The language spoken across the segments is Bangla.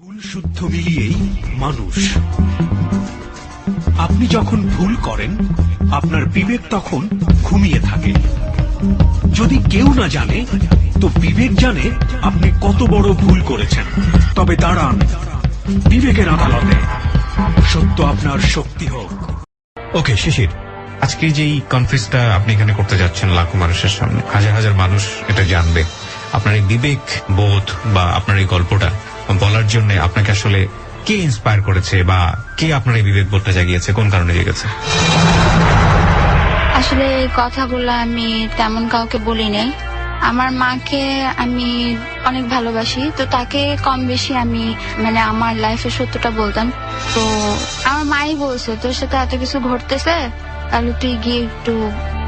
ভুল শুদ্ধ মিলিয়েই মানুষ। আপনি যখন ভুল করেন আপনার বিবেক তখন ঘুমিয়ে থাকে। যদি কেউ না জানে তো বিবেক জানে আপনি কত বড় ভুল করেছেন। তবে দাঁড়ান বিবেকের আদালতে, সত্য আপনার শক্তি হোক। ওকে শিশির, আজকে যেই কনফারেন্সটা আপনি এখানে করতে যাচ্ছেন লাখো মানুষের সামনে, হাজার হাজার মানুষ এটা জানবে। আপনার এই বিবেক বোধ বা আপনার এই গল্পটা বলার জন্য আপনাকে আসলে কে ইন্সপায়ার করেছে বা কে আপনার এই বিবেক বোধটা জাগিয়েছে, কোন কারণে জেগেছে? আসলে কথাগুলো আমি তেমন কাউকে বলি নাই। আমার মাকে আমি অনেক ভালোবাসি, তো তাকে কম বেশি আমি আমার লাইফের সত্যটা বলতাম। তো আমার মাই বলছে তোর সাথে এত কিছু ঘটতেছে, তাহলে তুই গিয়ে একটু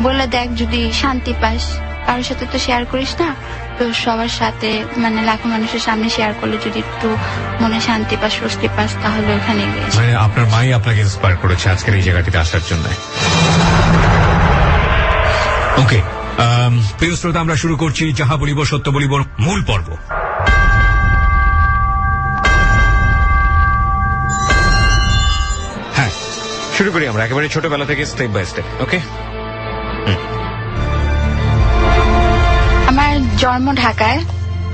বলে দেখ, যদি শান্তি পাস। কারোর সাথে তো শেয়ার করিস না, তো সবার সাথে লাখো মানুষের সামনে শেয়ার করলে যদি একটু মনে শান্তি পাস, স্বস্তি পাস, তাহলে ওখানে গিয়েছি। আপনার মাই আপনাকে ইন্সপায়ার করেছে আজকের এই জায়গাটিতে আসার জন্য। ওকে প্রিয় শ্রোতা, আমরা শুরু করছি যাহা বলিব সত্য বলিব মূল পর্ব। হ্যাঁ, শুরু করি আমরা একেবারে ছোটবেলা থেকে, স্টেপ বাই স্টেপ। ওকে, আমার জন্ম ঢাকায়,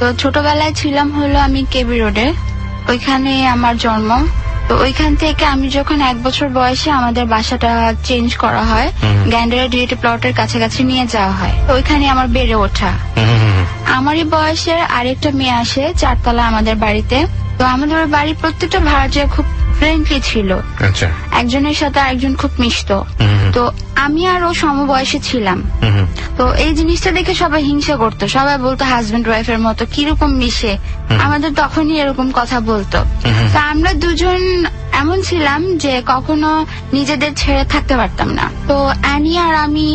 তো ছোটবেলায় ছিলাম হলো আমি কেবি রোডে, ওইখানে আমার জন্ম। তো ওইখান থেকে আমি যখন 1 বছর বয়সে আমাদের বাসাটা চেঞ্জ করা হয়, গ্যান্ডারা ডিএটি প্লটের কাছাকাছি নিয়ে যাওয়া হয়, তো ওইখানে আমার বেড়ে ওঠা। আমারই বয়সের আরেকটা মেয়ে আসে 4 তলা আমাদের বাড়িতে। তো আমাদের বাড়ির প্রত্যেকটা ভাড়াটিয়া খুব ফ্রেন্ডলি ছিল, একজনের সাথে আরেকজন খুব মিশতো। তো আমি আর ও সমবয়সী ছিলাম। তো এই জিনিসটা দেখে সবাই হিংসা করতো, সবাই বলতো হাজবেন্ড ওয়াইফের মতো কিরকম মিশে, আমাদের তখনই এরকম কথা বলতো। তো আমরা দুজন এমন ছিলাম যে কখনো নিজেদের ছেড়ে থাকতে পারতাম না। তো অ্যানি আর আমি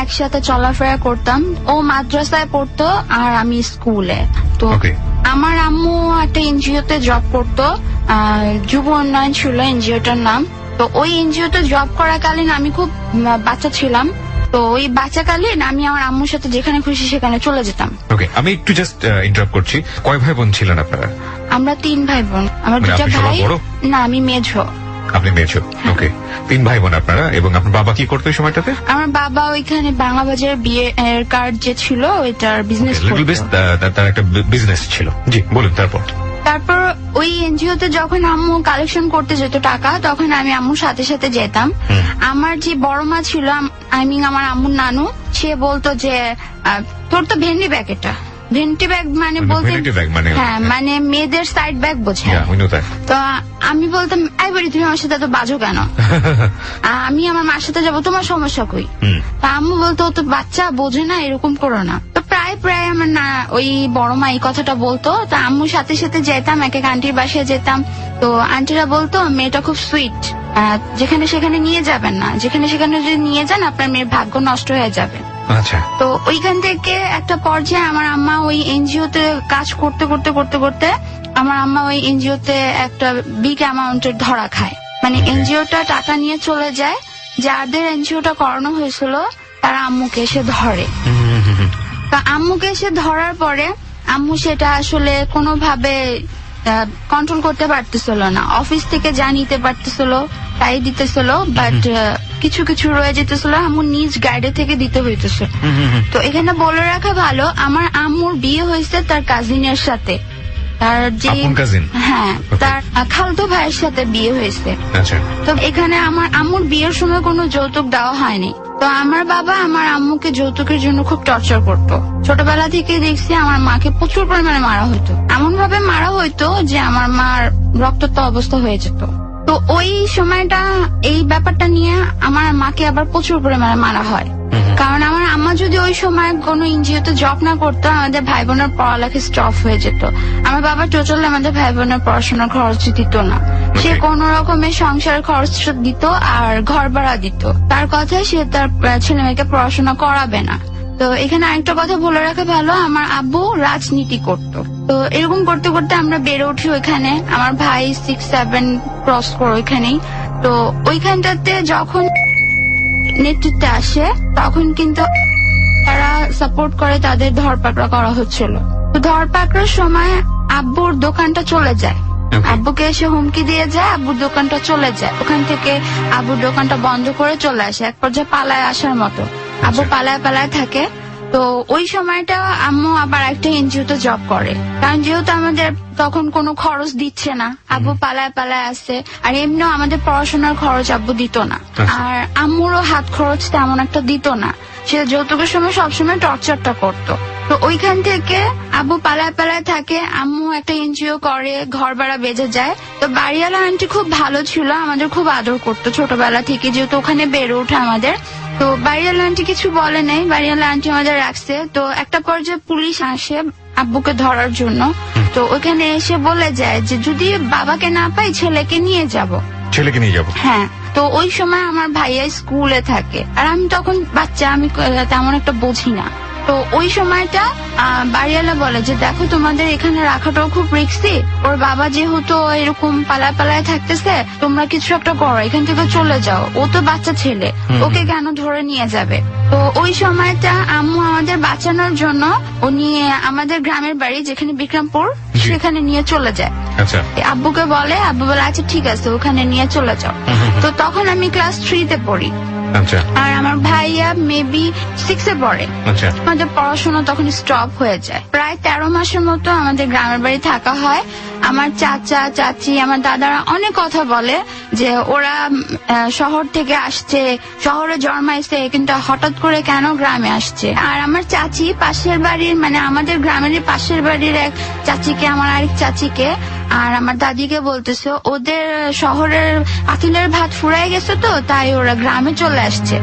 একসাথে চলাফেরা করতাম, ও মাদ্রাসায় পড়তো আর আমি স্কুলে। তো আমার আম্মু একটা এনজিওতে জব করতো, যুব উন্নয়ন ছিল এনজিওটার নাম। তো ওই এনজিওতে জব করাকালীন আমি খুব বাচ্চা ছিলাম, তো ওই বাচ্চাকালীন আমি আমার আম্মুর সাথে যেখানে খুশি সেখানে চলে যেতাম। ওকে, আমি একটু জাস্ট ইন্টারাপ্ট করছি, কয় ভাই বোন ছিলেন আপনারা? আমরা 3 ভাই বোন। আমার 2টা ভাই। না, আমি মেঝো। আপনি মেঝো। ওকে, 3 ভাই বোন আপনারা। এবং আপনার বাবা কি করতো এই সময়টাতে? আমার বাবা ওইখানে বাংলা বাজারের বিয়ে কার্ড যে ছিল ওইটার বিজনেস করতো। তার একটা বিজনেস ছিল। জি বলুন। তারপর ওই এনজিওতে যখন আম্মু কালেকশন করতে যেত টাকা, তখন আমি আম্মুর সাথে সাথে যেতাম। আমার যে বড় মা ছিল, আমার আম্মুর নানু, সে বলতো যে তোর তো ভেন্ডি ব্যাগ, এটা ভেন্টি ব্যাগ বলতে হ্যাঁ মেয়েদের সাইড ব্যাগ বোঝায়। তো আমি বলতাম এই বাড়ি তুমি আমার সাথে এত বাজো কেন, আমি আমার মার সাথে যাবো, তোমার সমস্যা কই? তা আম্মু বলতো ও তো বাচ্চা, বোঝে না, এরকম করো না। তো প্রায় আমার না ওই বড় মা এই কথাটা বলতো। তো আম্মুর সাথে সাথে যেতাম, এক এক আন্টির বাসায় যেতাম। তো আন্টিরা বলতো মেয়েটা খুব সুইট, যেখানে সেখানে নিয়ে যাবেন না, যেখানে সেখানে যদি নিয়ে যান আপনার মেয়ের ভাগ্য নষ্ট হয়ে যাবে। আচ্ছা। তো ওইখান থেকে একটা পর্যায়ে আমার আম্মা ওই এনজিওতে কাজ করতে করতে করতে করতে আমার আম্মা ওই এনজিওতে একটা বিগ অ্যামাউন্টের ধরা খায়। এনজিওটা টাকা নিয়ে চলে যায়, যাদের এনজিওটা করানো হয়েছিল তারা আম্মুকে এসে ধরে। তা আম্মুকে এসে ধরার পরে আম্মু সেটা আসলে কোনোভাবে কন্ট্রোল করতে পারতেছিল না। অফিস থেকে যা নিতে পারতেছিল তাই দিতেছিল, বাট কিছু কিছু রয়ে যেতেছিল, আম্মুর নিজ গাইডে থেকে দিতে হইতেছিল। তো এখানে বলে রাখা ভালো, আমার আম্মুর বিয়ে হয়েছে তার কাজিনের সাথে, তার যে হ্যাঁ তার খালতো ভাইয়ের সাথে বিয়ে হয়েছে। তো এখানে আমার আম্মুর বিয়ের সময় কোনো যৌতুক দেওয়া হয়নি। তো আমার বাবা আমার আম্মুকে যৌতুকের জন্য খুব টর্চার করতো। ছোটবেলা থেকে দেখছি আমার মাকে প্রচুর পরিমাণে মারা হইতো, এমন ভাবে মারা হইতো যে আমার মার রক্তাক্ত অবস্থা হয়ে যেত। তো ওই সময়টা এই ব্যাপারটা নিয়ে আমার মাকে আবার প্রচুর পরিমাণে মারা হয়, কারণ আমার আম্মা যদি ওই সময় কোনো এনজিওতে জব না করতো আমাদের ভাই বোনের পড়ালেখা স্টপ হয়ে যেত। আমার বাবা টোটালি আমাদের ভাই বোনের পড়াশোনার খরচ দিত না, সে কোন রকমের সংসারের খরচ দিত আর ঘর ভাড়া দিত। তার কথায় সে তার ছেলে মেয়েকে পড়াশোনা করাবে না। তো এখানে আরেকটা কথা বলে রাখা ভালো, আমার আব্বু রাজনীতি করতো। তো এরকম করতে করতে আমরা বেড়ে উঠি ওইখানে, আমার ভাই 6-7 ক্রস করে ওইখানেই। তো ওইখানটাতে যখন নেতৃত্বে আসে তখন কিন্তু তারা সাপোর্ট করে, তাদের ধরপাকড়া করা হচ্ছিল। তো ধরপাকড়ার সময় আব্বুর দোকানটা চলে যায়। আব্বুকে এসে হুমকি দিয়ে যায়, আব্বুর দোকানটা চলে যায়, ওখান থেকে আব্বুর দোকানটা বন্ধ করে চলে আসে, এক পর্যায়ে পালায় আসার মতো। আব্বু পালায় পালায় থাকে। তো ওই সময়টা আম্মু আবার একটা এনজিওতে জব করে, কারণ যেহেতু আমাদের তখন কোনো খরচ দিচ্ছে না, আব্বু পালায় পালায় আসছে, আর এমনিও আমাদের পড়াশোনার খরচ আব্বু দিত না, আর আম্মুরও হাত খরচ তেমন একটা দিত না। সে যৌতুকের সময় সবসময় টর্চারটা করতো। তো ওইখান থেকে আব্বু পালায় পালায় থাকে, আম্মু একটা এনজিও করে, ঘর ভাড়া বেজে যায়। তো বাড়িওয়ালা আন্টি খুব ভালো ছিল, আমাদের খুব আদর করতো ছোটবেলা থেকে, যেহেতু ওখানে বেড়ে ওঠে আমাদের। তো বাড়িওয়ালা আন্টি কিছু বলে নাই, বাড়িওয়ালা আন্টি আমাদের রাখছে। তো একটা পর্যায়ে পুলিশ আসে আব্বুকে ধরার জন্য। তো ওইখানে এসে বলে যায় যে যদি বাবাকে না পাই ছেলেকে নিয়ে যাব। ছেলেকে নিয়ে যাবো? হ্যাঁ। তো ওই সময় আমার ভাইয়া স্কুলে থাকে, আর আমি তখন বাচ্চা, আমি তেমন একটা বুঝি না। তো ওই সময়টা বাড়িওয়ালা বলে যে দেখো তোমাদের এখানে রাখাটাও খুব রিস্কি, ওর বাবা যেহেতু এরকম পালায় পালায় থাকতেছে, তোমরা কিছু একটা করো, এখান থেকে চলে যাও, ও তো বাচ্চা ছেলে, ওকে কেন ধরে নিয়ে যাবে। তো ওই সময়টা আম্মু আমাদের বাঁচানোর জন্য উনি আমাদের গ্রামের বাড়ি যেখানে বিক্রমপুর, সেখানে নিয়ে চলে যায়। আচ্ছা। আব্বুকে বলে, আব্বু বলে আচ্ছা ঠিক আছে ওখানে নিয়ে চলে যাও। তো তখন আমি ক্লাস 3-তে পড়ি, আচ্ছা। আর আমার ভাইয়া মেবি 6-এ পড়ে। আচ্ছা। আমাদের পড়াশোনা তখন স্টপ হয়ে যায়। প্রায় 13 মাসের মতো আমাদের গ্রামের বাড়ি থাকা হয়। আমার চাচা চাচি আমার দাদারা অনেক কথা বলে যে ওরা শহর থেকে আসছে, শহরে জন্মাইছে, কিন্তু হঠাৎ করে কেন গ্রামে আসছে। আর আমার চাচি পাশের বাড়ির, মানে আমাদের গ্রামের পাশের বাড়ির এক চাচিকে, আমার আরেক চাচিকে আর আমার দাদিকে বলতেছে ওদের শহরের আতিলের ভাত ফুরাই গেছে, তো তাই ওরা গ্রামে চলে আসছে।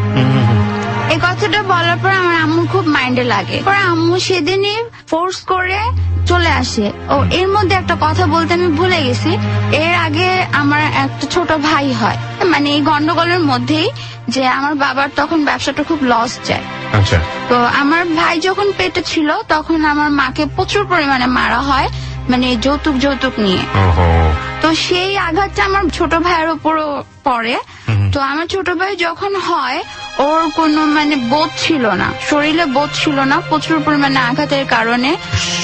এই কথাটা বলার পর আমার আম্মু খুব মাইন্ডে লাগে। পরে আম্মু সেদিনই ফোর্স করে চলে আসে। ও এর মধ্যে একটা কথা বলতে আমি ভুলে গেছি, এর আগে আমার একটা ছোট ভাই হয়, মানে এই গন্ডগোলের মধ্যেই, যে আমার বাবার তখন ব্যবসাটা খুব লস যায়। আচ্ছা। তো আমার ভাই যখন পেটে ছিল তখন আমার মাকে প্রচুর পরিমাণে মারা হয়, মানে যৌতুক নিয়ে। তো সেই আঘাতটা আমার ছোট ভাইয়ের উপরও পড়ে। তো আমার ছোট ভাই যখন হয়, ওর কোনো মানে বোধ ছিল না, শরীরে বোধ ছিল না, প্রচুর পরিমাণে আঘাতের কারণে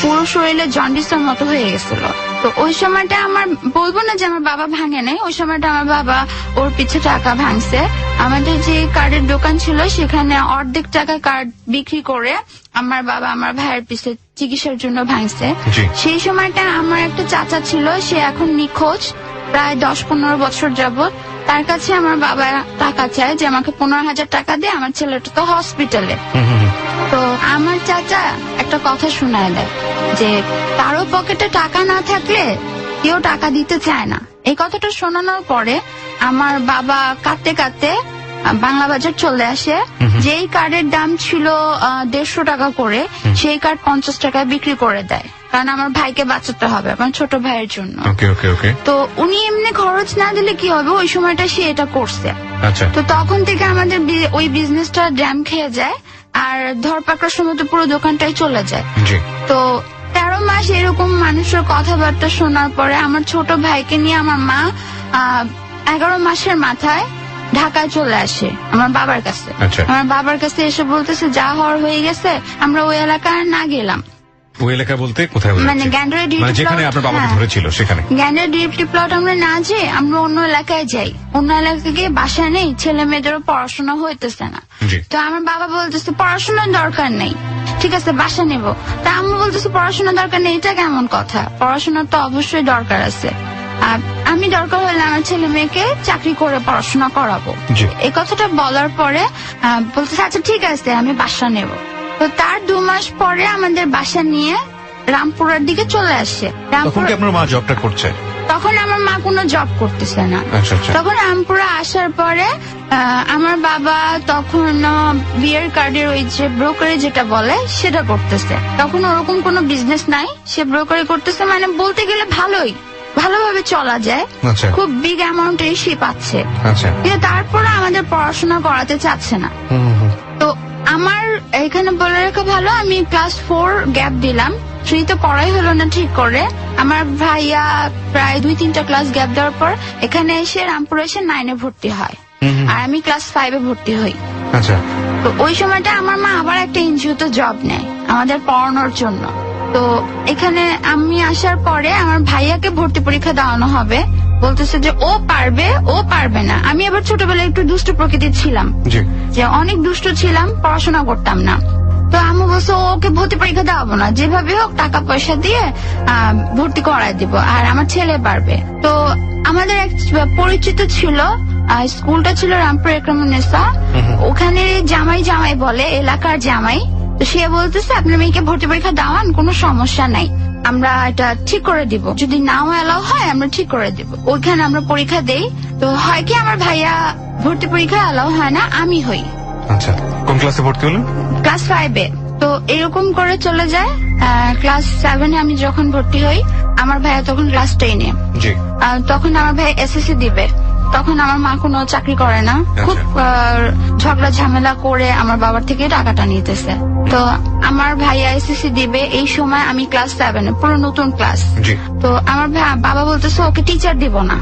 পুরো শরীরে জন্ডিসের মতো হয়ে গেছিল। তো ওই সময়টা আমার, বলবো না যে আমার বাবা ভাঙে নাই, ওই সময়টা আমার বাবা ওর পিছে টাকা ভাঙছে। আমাদের যে কার্ডের দোকান ছিল সেখানে অর্ধেক টাকা কার্ড বিক্রি করে আমার বাবা আমার ভাইয়ের পিছে চিকিৎসার জন্য ভাঙছে। সেই সময়টা আমার একটা চাচা ছিল, সে এখন নিখোঁজ প্রায় 10-15 বছর যাবত। তার কাছে আমার বাবা টাকা চায় যে আমাকে 15,000 টাকা দিয়ে আমার ছেলেটা তো হসপিটালে। তো আমার চাচা একটা কথা শোনায় দেয় যে কারো পকেটে টাকা না থাকলে কেউ টাকা দিতে চায় না। এই কথাটা শোনানোর পরে আমার বাবা কাঁদতে কাঁদতে বাংলা বাজার চলে আসে। যেই কার্ডের দাম ছিল 150 টাকা করে, সেই কার্ড 50 টাকায় বিক্রি করে দেয়, কারণ আমার ভাইকে বাঁচাতে হবে, আমার ছোট ভাইয়ের জন্য। তো উনি এমনি খরচ না দিলে কি হবে, ওই সময়টা সে এটা করছে। তো তখন থেকে আমাদের ওই বিজনেসটা ড্যাম খেয়ে যায়, আর ধরপাকড়ার সময় তো পুরো দোকানটাই চলে যায়। তো 13 মাস এরকম মানুষের কথাবার্তা শোনার পরে আমার ছোট ভাইকে নিয়ে আমার মা 11 মাসের মাথায় ঢাকায় চলে আসে আমার বাবার কাছে। আমার বাবার কাছে এসে বলতেছে যা হওয়ার হয়ে গেছে, আমরা ওই এলাকায় না গেলাম। ওই এলাকা বলতে কোথায়? মানে গ্যান্ডারের ডিউটি প্লট, যেখানে আপনার বাবা ধরেছিল সেখানে। গ্যান্ডারের ডিউটি প্লট আমরা না যে আমরা অন্য এলাকায় যাই, অন্য এলাকায় গিয়ে বাসা নেই, ছেলে মেয়েদেরও পড়াশোনা হইতেছে না। তো আমার বাবা বলতেছে পড়াশোনার দরকার নেই, ঠিক আছে বাসা নেব। তা আম্মু বলতেছে পড়াশোনার দরকার নেই, এটা কেমন কথা, পড়াশোনার তো অবশ্যই দরকার আছে, আমি দরকার হলে আমার ছেলে মেয়েকে চাকরি করে পড়াশোনা করাবো। এই কথাটা বলার পরে বলতেছে আচ্ছা ঠিক আছে আমি বাসা নেব। তো তার 2 মাস পরে আমাদের বাসা নিয়ে রামপুরার দিকে চলে আসে। তখন কি আপনার মা জবটা করছে? তখন আমার মা কোনো জব করতেছে না। তখন রামপুরা আসার পরে আমার বাবা তখন বিয়ের কার্ডের ওই যে ব্রোকারি যেটা বলে সেটা করতেছে। তখন ওরকম কোনো বিজনেস নাই, সে ব্রোকারি করতেছে, মানে বলতে গেলে ভালোভাবে চলা যায়, খুব বিগ অ্যামাউন্টের সে পাচ্ছে, কিন্তু তারপরে আমাদের পড়াশোনা করাতে চাচ্ছে না। তো আমার এখানে বলে রাখা ভালো, আমি ক্লাস 4 গ্যাপ দিলাম, 3 তো পড়াই হলো না ঠিক করে। আমার ভাইয়া প্রায় 2-3টা ক্লাস গ্যাপ দেওয়ার পর এখানে এসে রামপুরে এসে 9-এ ভর্তি হয়, আর আমি ক্লাস 5-এ ভর্তি হই। তো ওই সময়টা আমার মা আবার একটা এনজিওতে জব নেয় আমাদের পড়ানোর জন্য। তো তো এখানে আমি আসার পরে আমার ভাইয়াকে ভর্তি পরীক্ষা দেওয়ানো হবে, বলতেছে যে ও পারবে না। আমি আবার ছোটবেলায় একটু দুষ্ট প্রকৃতির ছিলাম, জি। যে অনেক দুষ্ট ছিলাম, পড়াশোনা করতাম না। তো আম্মু বলছে ওকে ভর্তি পরীক্ষা দেওয়াবো না, যেভাবে হোক টাকা পয়সা দিয়ে ভর্তি করাই দিব, আর আমার ছেলে পারবে। তো আমাদের এক পরিচিত ছিল, স্কুলটা ছিল রামপুর একরামুন্নেসা, ওখানে জামাই বলে, এলাকার জামাই। তো সে বলতেছে আপনার মেয়েকে ভর্তি পরীক্ষা দেওয়ান, কোনো সমস্যা নাই, আমরা এটা ঠিক করে দিব, যদি নাও এলাও হয় আমরা ঠিক করে দিব। ওইখানে আমরা পরীক্ষা দেই। তো হয় কি আমার ভাইয়া ভর্তি পরীক্ষা এলাও হয় না, আমি হই। আচ্ছা, কোন ক্লাসে ভর্তি হলেন? ক্লাস 5-এ। তো এরকম করে চলে যায়। ক্লাস 7-এ আমি যখন ভর্তি হই, আমার ভাইয়া তখন ক্লাস 10-এ। জি। তখন আমার ভাই এসএসসি দিবে। তখন আমার মা কোনো চাকরি করে না, খুব ঝগড়া ঝামেলা করে আমার বাবার থেকে টাকাটা নিতেছে। তো আমার ভাইয়া এসএসসি দিবে, এই সময় আমি ক্লাস 7-এ, পুরো নতুন ক্লাস। জি। তো আমার বাবা বলতেছে ওকে টিচার দিব না,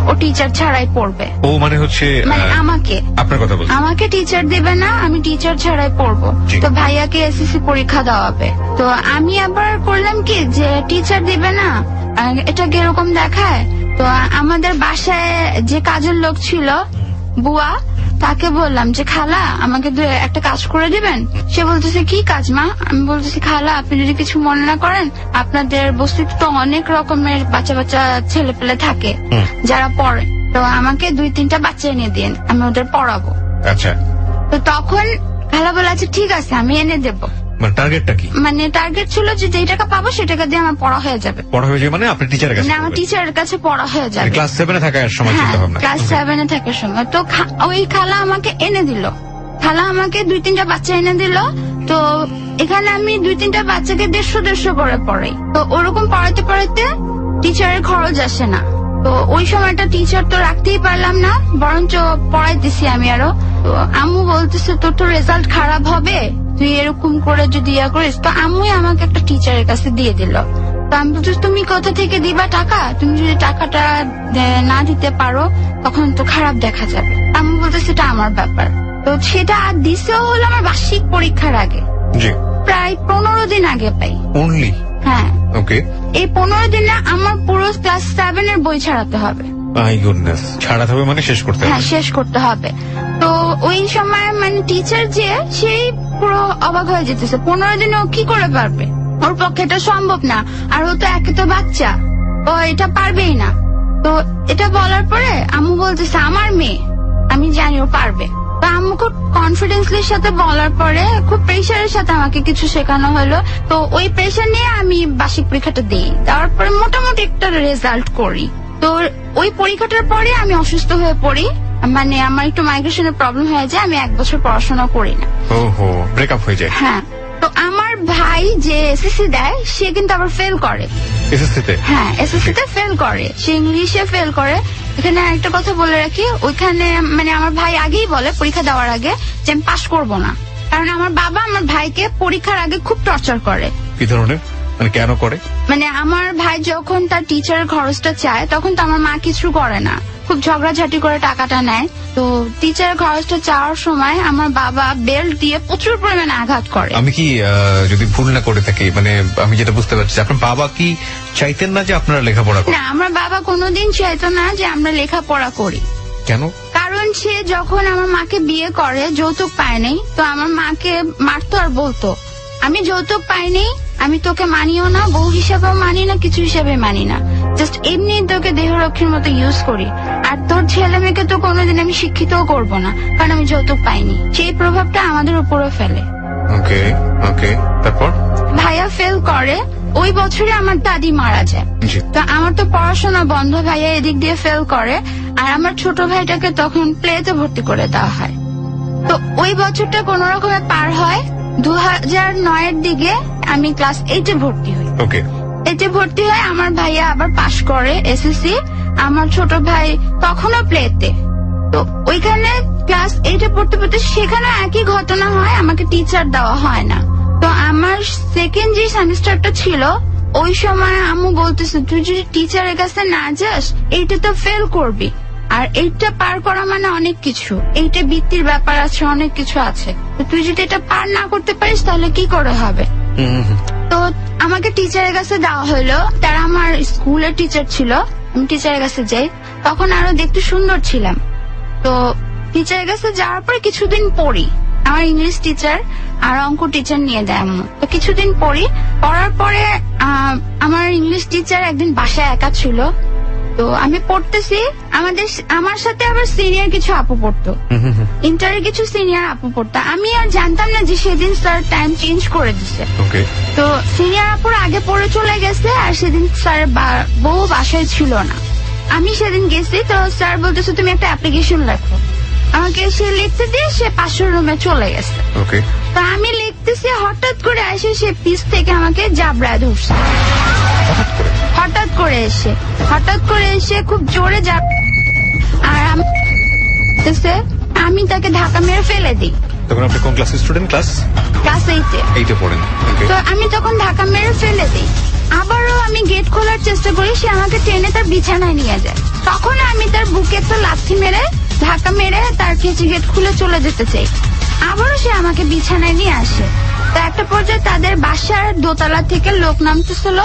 ও টিচার ছাড়াই পড়বে। ও মানে হচ্ছে মানে আমাকে, আপনার কথা বলছি। আমাকে টিচার দিবে না, আমি টিচার ছাড়াই পড়বো। জি। তো ভাইয়াকে এসএসসি পরীক্ষা দেওয়াবে। তো আমি আবার করলাম কি, যে টিচার দিবে না, এটা কিরকম দেখায়। তো আমাদের বাসায় যে কাজের লোক ছিল, বুয়া, তাকে বললাম যে খালা আমাকে একটা কাজ করে দিবেন। সে বলতেছে কি কাজ মা? আমি বলতেছি খালা আপনি যদি কিছু মনে না করেন, আপনাদের বস্তিতে তো অনেক রকমের বাচ্চা ছেলে পেলে থাকে যারা পড়ে, তো আমাকে 2-3টা বাচ্চা এনে দিন, আমি ওদের পড়াবো। আচ্ছা। তো তখন খালা বলে আচ্ছা ঠিক আছে আমি এনে দেবো। মানে টার্গেটটা কি? মানে টার্গেট ছিল যে যেই টাকা পাবো সে টাকা দিয়ে আমার পড়া হয়ে যাবে। পড়া হয়ে যায় মানে আপনি টিচারের কাছে? না, আমার টিচারের কাছে পড়া হয়ে যাবে। ক্লাস 7-এ থাকার সময় হ্যাঁ, চিন্তা ভাবনা। ক্লাস 7-এ থাকার সময়। তো ওই খালা আমাকে এনে দিল, খালা আমাকে 2-3টা বাচ্চা এনে দিল। তো এখানে আমি 2-3টা বাচ্চাকে 150 করে পড়াই। তো ওরকম পড়াতে টিচারের খরচ আসে না। তো ওই সময়টা টিচার তো রাখতেই পারলাম না, বরঞ্চ পড়াইতেছি আমি আরো। তো আম্মু বলতেছে তোর তো রেজাল্ট খারাপ হবে, তুই এরকম করে যদি ইয়া করিস। তো আম্মুই আমাকে একটা টিচারের কাছে দিয়ে দিল। তো আমি বলছি তুমি কোথা থেকে দিবা টাকা? তুমি যদি টাকাটা না দিতে পারো তখন তো খারাপ দেখা যাবে। আম্মু বলতেছে এটা আমার ব্যাপার। তো সেটা দিছেও হলো আমার বার্ষিক পরীক্ষার আগে, জি। প্রায় 15 দিন আগে পাই। অনলি? হ্যাঁ। ওকে। এই 15 দিনে আমার পুরো ক্লাস 7-এর বই ছাড়াতে হবে। মাই গুডনেস, ছাড়াতে হবে মানে শেষ করতে হ্যাঁ, হবে? শেষ করতে হবে। তো ওই সময় মানে টিচার যে সেই পুরো অবাক হয়ে যেতেছে, 15 দিনে ও কি করে পারবে, ওর পক্ষে এটা সম্ভব না, আর ও তো একে তো বাচ্চা, ও এটা পারবেই না। তো এটা বলার পরে আম্মু বলতেছে আমার মেয়ে, আমি জানি ও পারবে। তো আম্মু খুব কনফিডেন্সলির সাথে বলার পরে খুব প্রেশারের সাথে আমাকে কিছু শেখানো হলো। তো ওই প্রেশার নিয়ে আমি বার্ষিক পরীক্ষাটা দিই, দেওয়ার পরে মোটামুটি একটা রেজাল্ট করি। তো ওই পরীক্ষাটার পরে আমি অসুস্থ হয়ে পড়ি, মানে আমার একটু মাইগ্রেশনের প্রবলেম হয়ে যায়, আমি 1 বছর পড়াশোনা করি না। ওহো, ব্রেকআপ হয়ে যায়? হ্যাঁ। তো আমার ভাই যে এসএসসি দেয় সে কিন্তু আবার ফেল করে। এসএসসিতে? হ্যাঁ, এসএসসিতে ফেল করে, সে ইংলিশে ফেল করে। এখানে একটা কথা বলে রাখি, ওইখানে মানে আমার ভাই আগেই বলে পরীক্ষা দেওয়ার আগে যে আমি পাশ করবো না, কারণ আমার বাবা আমার ভাইকে পরীক্ষার আগে খুব টর্চার করে। কি ধরনের, মানে কেন করে? মানে আমার ভাই যখন তার টিচারের খরচটা চায় তখন তো আমার মা কিছু করে না, খুব ঝগড়াঝাটি করে টাকাটা নেয়। তো টিচারের খরচটা চাওয়ার সময় আমার বাবা বেল্ট দিয়ে প্রচুর পরিমাণে আঘাত করে। আমি কি যদি ভুল না করে থাকি, মানে আমি যেটা বুঝতে পারছি, আপনার বাবা কি চাইতেন না যে আপনারা লেখাপড়া করেন? না, আমার বাবা কোনোদিন চাইতো না যে আমরা লেখাপড়া করি। কেন? কারণ সে যখন আমার মাকে বিয়ে করে যৌতুক পায়নি, তো আমার মাকে মারতো আর বলতো আমি যৌতুক পাইনি, আমি তোকে মানিও না, বউ হিসাবেও মানি না, কিছু হিসাবে মানি না, জাস্ট এমনি তোকে দেহরক্ষীর মতো ইউজ করি, আর তোর ছেলে মেয়েকে তো কোনোদিন আমি শিক্ষিতও করবো না, কারণ আমি যৌতুক পাইনি। সেই প্রভাবটা আমাদের উপরও ফেলে। ওকে ওকে, তারপর? ভাইয়া ফেল করে, ওই বছরে আমার দাদি মারা যায়। জি। তো আমার তো পড়াশোনা বন্ধ, ভাইয়া এদিক দিয়ে ফেল করে, আর আমার ছোট ভাইটাকে তখন প্লেতে ভর্তি করে দেওয়া হয়। তো ওই বছরটা কোন রকমে পার হয়। 2009-এর দিকে আমি ক্লাস 8-এ ভর্তি হই। ওকে। 8-এ ভর্তি হয়, আমার ভাইয়া আবার পাশ করে এসএসসি, আমার ছোট ভাই তখনও প্লেতে। তো ওইখানে ক্লাস 8-এ পড়তে পড়তে সেখানে একই ঘটনা হয়, আমাকে টিচার দেওয়া হয় না। তো আমার সেকেন্ড যে সেমিস্টারটা ছিল ওই সময় আম্মু বলতেছে তুই যদি টিচারের কাছে না যাস এইটা তো ফেল করবি, আর এইটা পার করা মানে অনেক কিছু, এইটা বৃত্তির ব্যাপার আছে, অনেক কিছু আছে, তো তুই যদি এটা পার না করতে পারিস তাহলে কি করে হবে। তো আমাকে টিচারের কাছে দেওয়া হলো, তারা আমার স্কুলের টিচার ছিল। আমি টিচারের কাছে যাই, তখন আরো দেখতে সুন্দর ছিলাম। তো টিচারের কাছে যাওয়ার পরে কিছুদিন পড়ি, আমার ইংলিশ টিচার আর অঙ্ক টিচার নিয়ে দেয় আম্মু। তো কিছুদিন পড়ার পরে আমার ইংলিশ টিচার একদিন বাসায় একা ছিল। তো আমি পড়তেছি, আমার সাথে আবার সিনিয়র কিছু আপু পড়তো, ইন্টারের কিছু সিনিয়র আপু পড়তো। আমি আর জানতাম না যে সেদিন স্যার টাইম চেঞ্জ করে দিচ্ছে। তো সিনিয়র আপুর আগে পড়ে চলে গেছে, আর সেদিন স্যার বউ বাসায় ছিল না। আমি সেদিন গেছি, তো স্যার বলতেছে তুমি একটা অ্যাপ্লিকেশন লেখো। আমাকে সে লিখতে দিয়ে সে পাশের রুমে চলে গেছে। তো আমি লিখতেছি, হঠাৎ করে এসে সে পিছ থেকে আমাকে জাবড়ায় ধরছে। হঠাৎ করে এসে খুব জোরে আর আমি তাকে ধাক্কা মেরে ফেলে দিই। তখন আপনি কোন ক্লাসের স্টুডেন্ট? ক্লাস 8-এ পড়েন। তো আমি তখন ধাক্কা মেরে ফেলে দিই। আবারও আমি গেট খোলার চেষ্টা করি, সে আমাকে টেনে তার বিছানায় নিয়ে যায়। তখন আমি তার বুকে তো লাথি মেরে ধাক্কা মেরে তার কেচি গেট খুলে চলে যেতে চাই। আবারও সে আমাকে বিছানায় নিয়ে আসে। তো একটা পর্যায়ে তাদের বাসার দোতলা থেকে লোক নামতেছিল,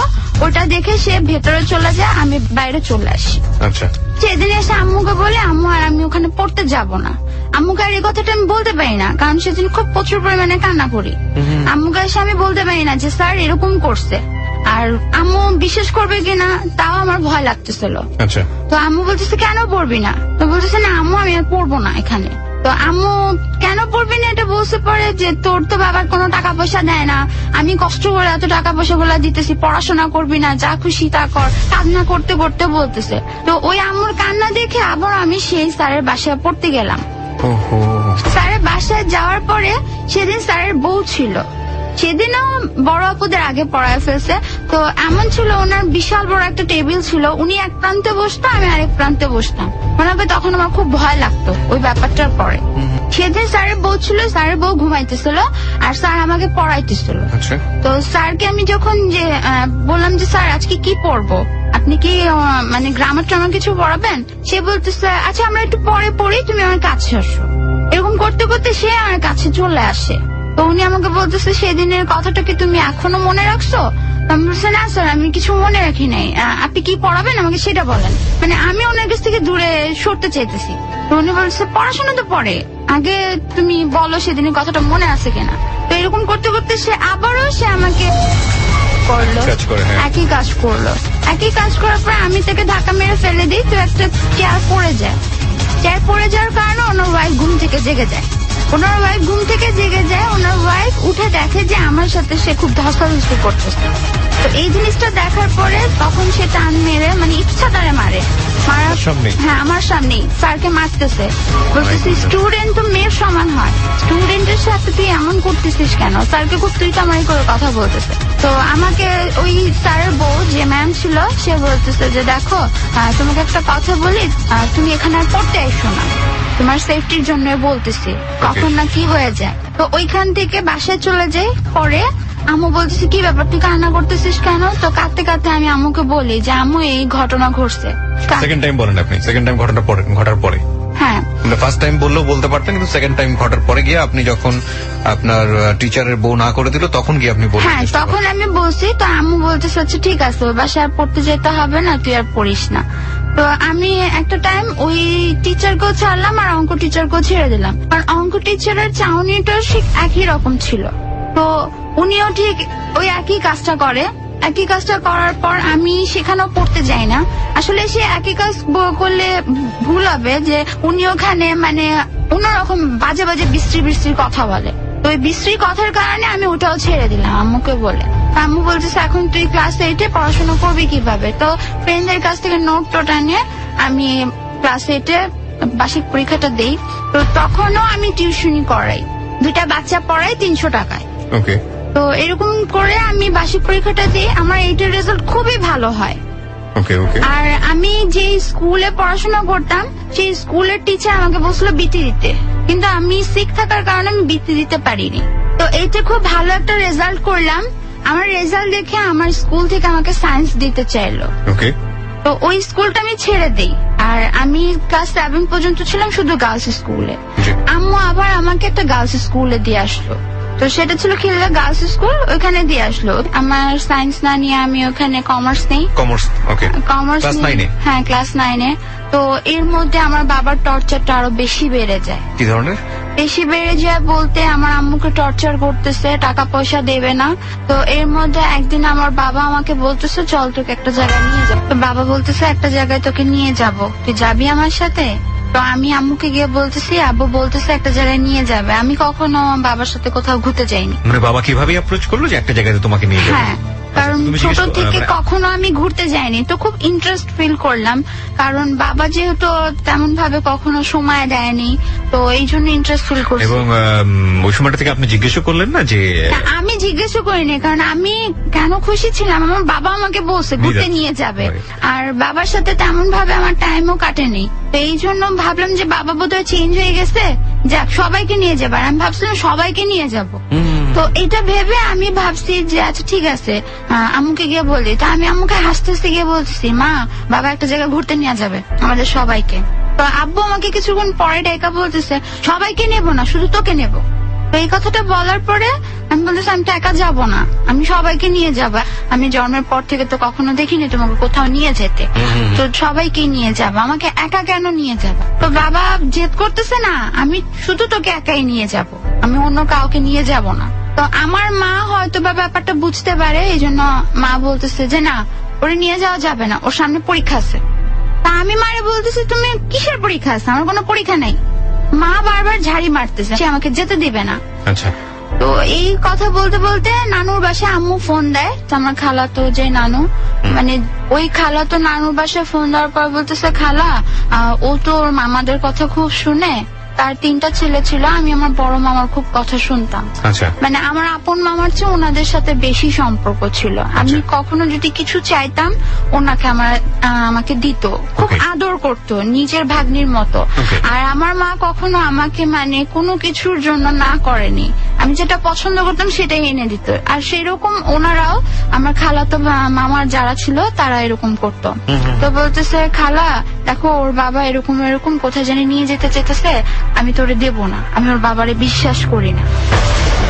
ওটা দেখে সে ভেতরে চলে যায়, আমি বাইরে চলে আসি। আচ্ছা, সেদিন এসে আম্মুকে বলে, আম্মু আর আমি ওখানে পড়তে যাব না। আম্মুকে আর এই কথাটা আমি বলতে পারি না, কারণ সেদিন খুব প্রচুর পরিমাণে কান্না করি। আম্মুকে এসে আমি বলতে পারি না যে স্যার এরকম করছে, আর আম্মু বিশ্বাস করবে কিনা তাও আমার ভয় লাগতেছিল। আচ্ছা, তো আম্মু বলতেছে কেন পড়বি না? তো বলতেছে না আম্মু আমি আর পড়বো না এখানে। তো আম্মু কেন পড়বি না এটা বলতে পারে যে তোর তো বাবার কোনো টাকা পয়সা দেয় না, আমি কষ্ট করে এত টাকা পয়সা গুলা দিতেছি, পড়াশোনা করবি না, যা খুশি তা কর, কান্না করতে করতে বলতেছে। তো ওই আম্মুর কান্না দেখে আবার আমি সেই স্যারের বাসায় পড়তে গেলাম। স্যারের বাসায় যাওয়ার পরে সেদিন স্যারের বউ ছিল, সেদিনও বড় আপুদের আগে পড়ায় ফেলছে। তো এমন ছিল, ওনার বিশাল বড় একটা টেবিল ছিল, উনি এক প্রান্তে বসতো, আমি আরেক প্রান্তে বসতাম। মনে হবে তখন আমার খুব ভয় লাগতো ওই ব্যাপারটার পরে। সেদিন স্যারের বউ ছিল, স্যারের বউ ঘুমাইতেছিল আর স্যার আমাকে পড়াইতেছিল। তো স্যারকে আমি যখন বললাম যে স্যার আজকে কি পড়বো, আপনি কি মানে গ্রামার ট্রামার কিছু পড়াবেন? সে বলতেছে আচ্ছা আমরা একটু পরে পড়ি, তুমি আমার কাছে আসো। এরকম করতে করতে সে আমার কাছে চলে আসে। তো উনি আমাকে বলতেছে সেদিনের কথাটা কি তুমি এখনো মনে রাখছো? আমি বলছি না স্যার আমি কিছু মনে রাখি নাই, আপনি কি পড়াবেন আমাকে সেটা বলেন। মানে আমি ওনার কাছ থেকে দূরে সরতে চাইতেছি। তো উনি বলছে পড়াশোনা তো পরে, আগে তুমি বলো সেদিনের কথাটা মনে আছে কিনা। তো এরকম করতে করতে সে আবারও আমাকে করলো, একই কাজ করলো। একই কাজ করার পর আমি তাকে ধাক্কা মেরে ফেলে দিই। তো একটা চেয়ার পড়ে যায়। চেয়ার পড়ে যাওয়ার কারণে ওনার ওয়াইফ ঘুম থেকে জেগে যায়। ওনার ওয়াইফ উঠে দেখে যে আমার সাথে সে খুব ধস্তাধস্তি করতেছে। তো এই জিনিসটা দেখার পরে তখন সে টান মেরে মানে ইচ্ছা তারে মারে, হ্যাঁ আমার সামনেই স্যারকে মারতেছে। বলতেছি স্টুডেন্ট তো মেয়ের সমান হয়, স্টুডেন্টের সাথে তুই এমন করতেছিস কেন? স্যারকে খুব তুই কামারি করে কথা বলতেছে। তো আমাকে ওই স্যারের বউ যে ম্যাম ছিল সে বলতেছে যে দেখো তোমাকে একটা কথা বলি, তুমি এখানে আর পড়তে এসো না, তোমার সেফটির জন্য বলতেছি, কখন না কি হয়ে যায়। তো ওইখান থেকে বাসায় চলে যাই। পরে আম্মু বলতেছে কি ব্যাপার তুই কান্না করতেছিস কেন? তো কাঁদতে কাঁদতে আমি আম্মুকে বলি যে আম্মু এই ঘটনা ঘটছে। সেকেন্ড টাইম বলেন আপনি? সেকেন্ড টাইম ঘটার পরে? হ্যাঁ, ফার্স্ট টাইম বললেও বলতে পারতেন, কিন্তু সেকেন্ড টাইম ঘটার পরে গিয়ে আপনি যখন আপনার টিচারের বউ না করে দিল তখন গিয়ে আপনি বললেন? হ্যাঁ, তখন আমি বলছি। তো আম্মু বলতেছে আচ্ছা ঠিক আছে ওই বাসায় আর পড়তে যেতে হবে না, তুই আর পড়িস না। তো আমি একটা টাইম ওই টিচারকেও ছাড়লাম আর অঙ্ক টিচারকেও ছেড়ে দিলাম। আর অঙ্ক টিচারের চাউনিটাও ঠিক একই রকম ছিল। তো উনিও ঠিক ওই একই কাজটা করে। একই কাজটা করার পর আমি সেখানেও পড়তে যাই না। আসলে সে একই কাজ করলে ভুল হবে যে উনি ওখানে মানে অন্যরকম বাজে বাজে বিশ্রী কথা বলে। তো ওই বিশ্রী কথার কারণে আমি ওটাও ছেড়ে দিলাম আম্মুকে বলে। আম্মু বলতেছে এখন তুই ক্লাস 8-এ পড়াশোনা করবি কিভাবে? তো ফ্রেন্ডদের কাছ থেকে নোট টোটা নিয়ে আমি ক্লাস 8-এ বার্ষিক পরীক্ষাটা দেই। তো তখনও আমি টিউশনি করাই, 2টা বাচ্চা পড়াই 300 টাকায়। ওকে। তো এরকম করে আমি বার্ষিক পরীক্ষাটা দিই, আমার 8-এর রেজাল্ট খুবই ভালো হয়। আর আমি যে স্কুলে পড়াশোনা করতাম সেই স্কুলের টিচার আমাকে বলছিল বৃত্তি দিতে, কিন্তু আমি সিক থাকার কারণে আমি বৃত্তি দিতে পারিনি। তো এইটা খুব ভালো একটা রেজাল্ট করলাম। আমার রেজাল্ট দেখে আমার স্কুল থেকে আমাকে সায়েন্স দিতে চাইলো। তো ওই স্কুলটা আমি ছেড়ে দিই। আর আমি ক্লাস 7 পর্যন্ত ছিলাম শুধু গার্লস স্কুলে। আম্মু আবার আমাকে একটা গার্লস স্কুলে দিয়ে আসলো। তো সেটা ছিল খিলগা গার্লস স্কুল, ওইখানে দিয়ে আসলো। আমার সায়েন্স না নিয়ে আমি ওখানে কমার্স নেই। কমার্স, ওকে। কমার্স ক্লাস 9 এ? হ্যাঁ, ক্লাস 9 এ। তো এর মধ্যে আমার বাবার টর্চারটা আরো বেশি বেড়ে যায়। কি ধরনের? বেশি বেড়ে যায় বলতে আমার আম্মুকে টর্চার করতেছে, টাকা পয়সা দেবে না। তো এর মধ্যে একদিন আমার বাবা আমাকে বলতেছে চল তোকে একটা জায়গায় নিয়ে যাবো। তো বাবা বলতেছে একটা জায়গায় তোকে নিয়ে যাব, তুই যাবি আমার সাথে? তো আমি আম্মুকে গিয়ে বলতেছি, আব্বু বলতেছে একটা জায়গায় নিয়ে যাবে। আমি কখনো আমার বাবার সাথে কোথাও ঘুরতে যাইনি। মানে বাবা কিভাবে অ্যাপ্রোচ করলো যে একটা জায়গায় তোমাকে নিয়ে যাবে? হ্যাঁ, কারণ তুমি ছোট জিজ্ঞেস- থেকে মানে- কখনো আমি ঘুরতে যাইনি, তো খুব ইন্টারেস্ট ফিল করলাম। কারণ বাবা যেহেতু তেমন ভাবে কখনো সময় দেয়নি, তো এই জন্য ইন্টারেস্ট ফিল করছি। এবং ওই সময়টা থেকে আপনি জিজ্ঞেসও করলেন না যে না, আমি জিজ্ঞেসও করিনি, কারণ আমি কেন খুশি ছিলাম, আমার বাবা আমাকে বলছে ঘুরতে নিয়ে যাবে। আর বাবার সাথে তেমন ভাবে আমার টাইমও কাটেনি, তো এই জন্য ভাবলাম যে বাবা বোধহয় চেঞ্জ হয়ে গেছে, যাক সবাইকে নিয়ে যাবে। আর আমি ভাবছিলাম সবাইকে নিয়ে যাব। তো এটা ভেবে আমি ভাবছি যে আচ্ছা ঠিক আছে, আম্মুকে গিয়ে বলি। তো আমি আম্মুকে হাসতে হাসতে গিয়ে বলতেছি, মা বাবা একটা জায়গায় ঘুরতে নিয়ে যাবে আমাদের সবাইকে। তো আব্বু আমাকে কিছুক্ষণ পরে ডেকা বলতেছে সবাইকে নেব না, শুধু তোকে নেব। তো এই কথাটা বলার পরে আমি বলতেছি আমি তো একা যাবো না, আমি সবাইকে নিয়ে যাব। আমি জন্মের পর থেকে তো কখনো দেখিনি তোমাকে কোথাও নিয়ে যেতে, তো সবাইকে নিয়ে যাব, আমাকে একা কেন নিয়ে যাব? তো বাবা জেদ করতেছে না, আমি শুধু তোকে একাই নিয়ে যাব, আমি অন্য কাউকে নিয়ে যাব না। তো আমার মা হয়তো বা ব্যাপারটা বুঝতে পারে, এই জন্য মা বলতেছে যে না ওরে নিয়ে যাওয়া যাবে না, ওর সামনে পরীক্ষা আছে। তা আমি মারে বলতেছি তুমি কিসের পরীক্ষা আছে, আমার কোনো পরীক্ষা নাই। মা বারবার ঝাড়ি মারতেছে, সে আমাকে যেতে দিবে না। আচ্ছা, তো এই কথা বলতে বলতে নানুর বাসায় আম্মু ফোন দেয়, তো আমার খালাতো যে নানু, মানে ওই খালাতো নানুর বাসায় ফোন দেওয়ার পর বলতেছে খালা ও তো ওর মামাদের কথা খুব শুনে, তার 3টা ছেলে ছিল, আমি আমার বড় মামার খুব কথা শুনতাম। আচ্ছা, মানে আমার আপন মামার চেয়ে ওনাদের সাথে বেশি সম্পর্ক ছিল। আমি কখনো যদি কিছু চাইতাম ওনাকে আমাকে দিত, খুব Okay. আদর করতো নিজের ভাগ্নির মতো। Okay. আর আমার মা কখনো আমাকে মানে কোনো কিছুর জন্য না করেনি, আমি যেটা পছন্দ করতাম সেটাই এনে দিত। আর সেরকম ওনারাও আমার খালাতো মামার যারা ছিল তারা এরকম করতো। তো বলতেছে খালা দেখো ওর বাবা এরকম এরকম কোথায় জানি নিয়ে যেতে চেতেছে, আমি তোরে দেব না, আমি ওর বাবারে বিশ্বাস করি না।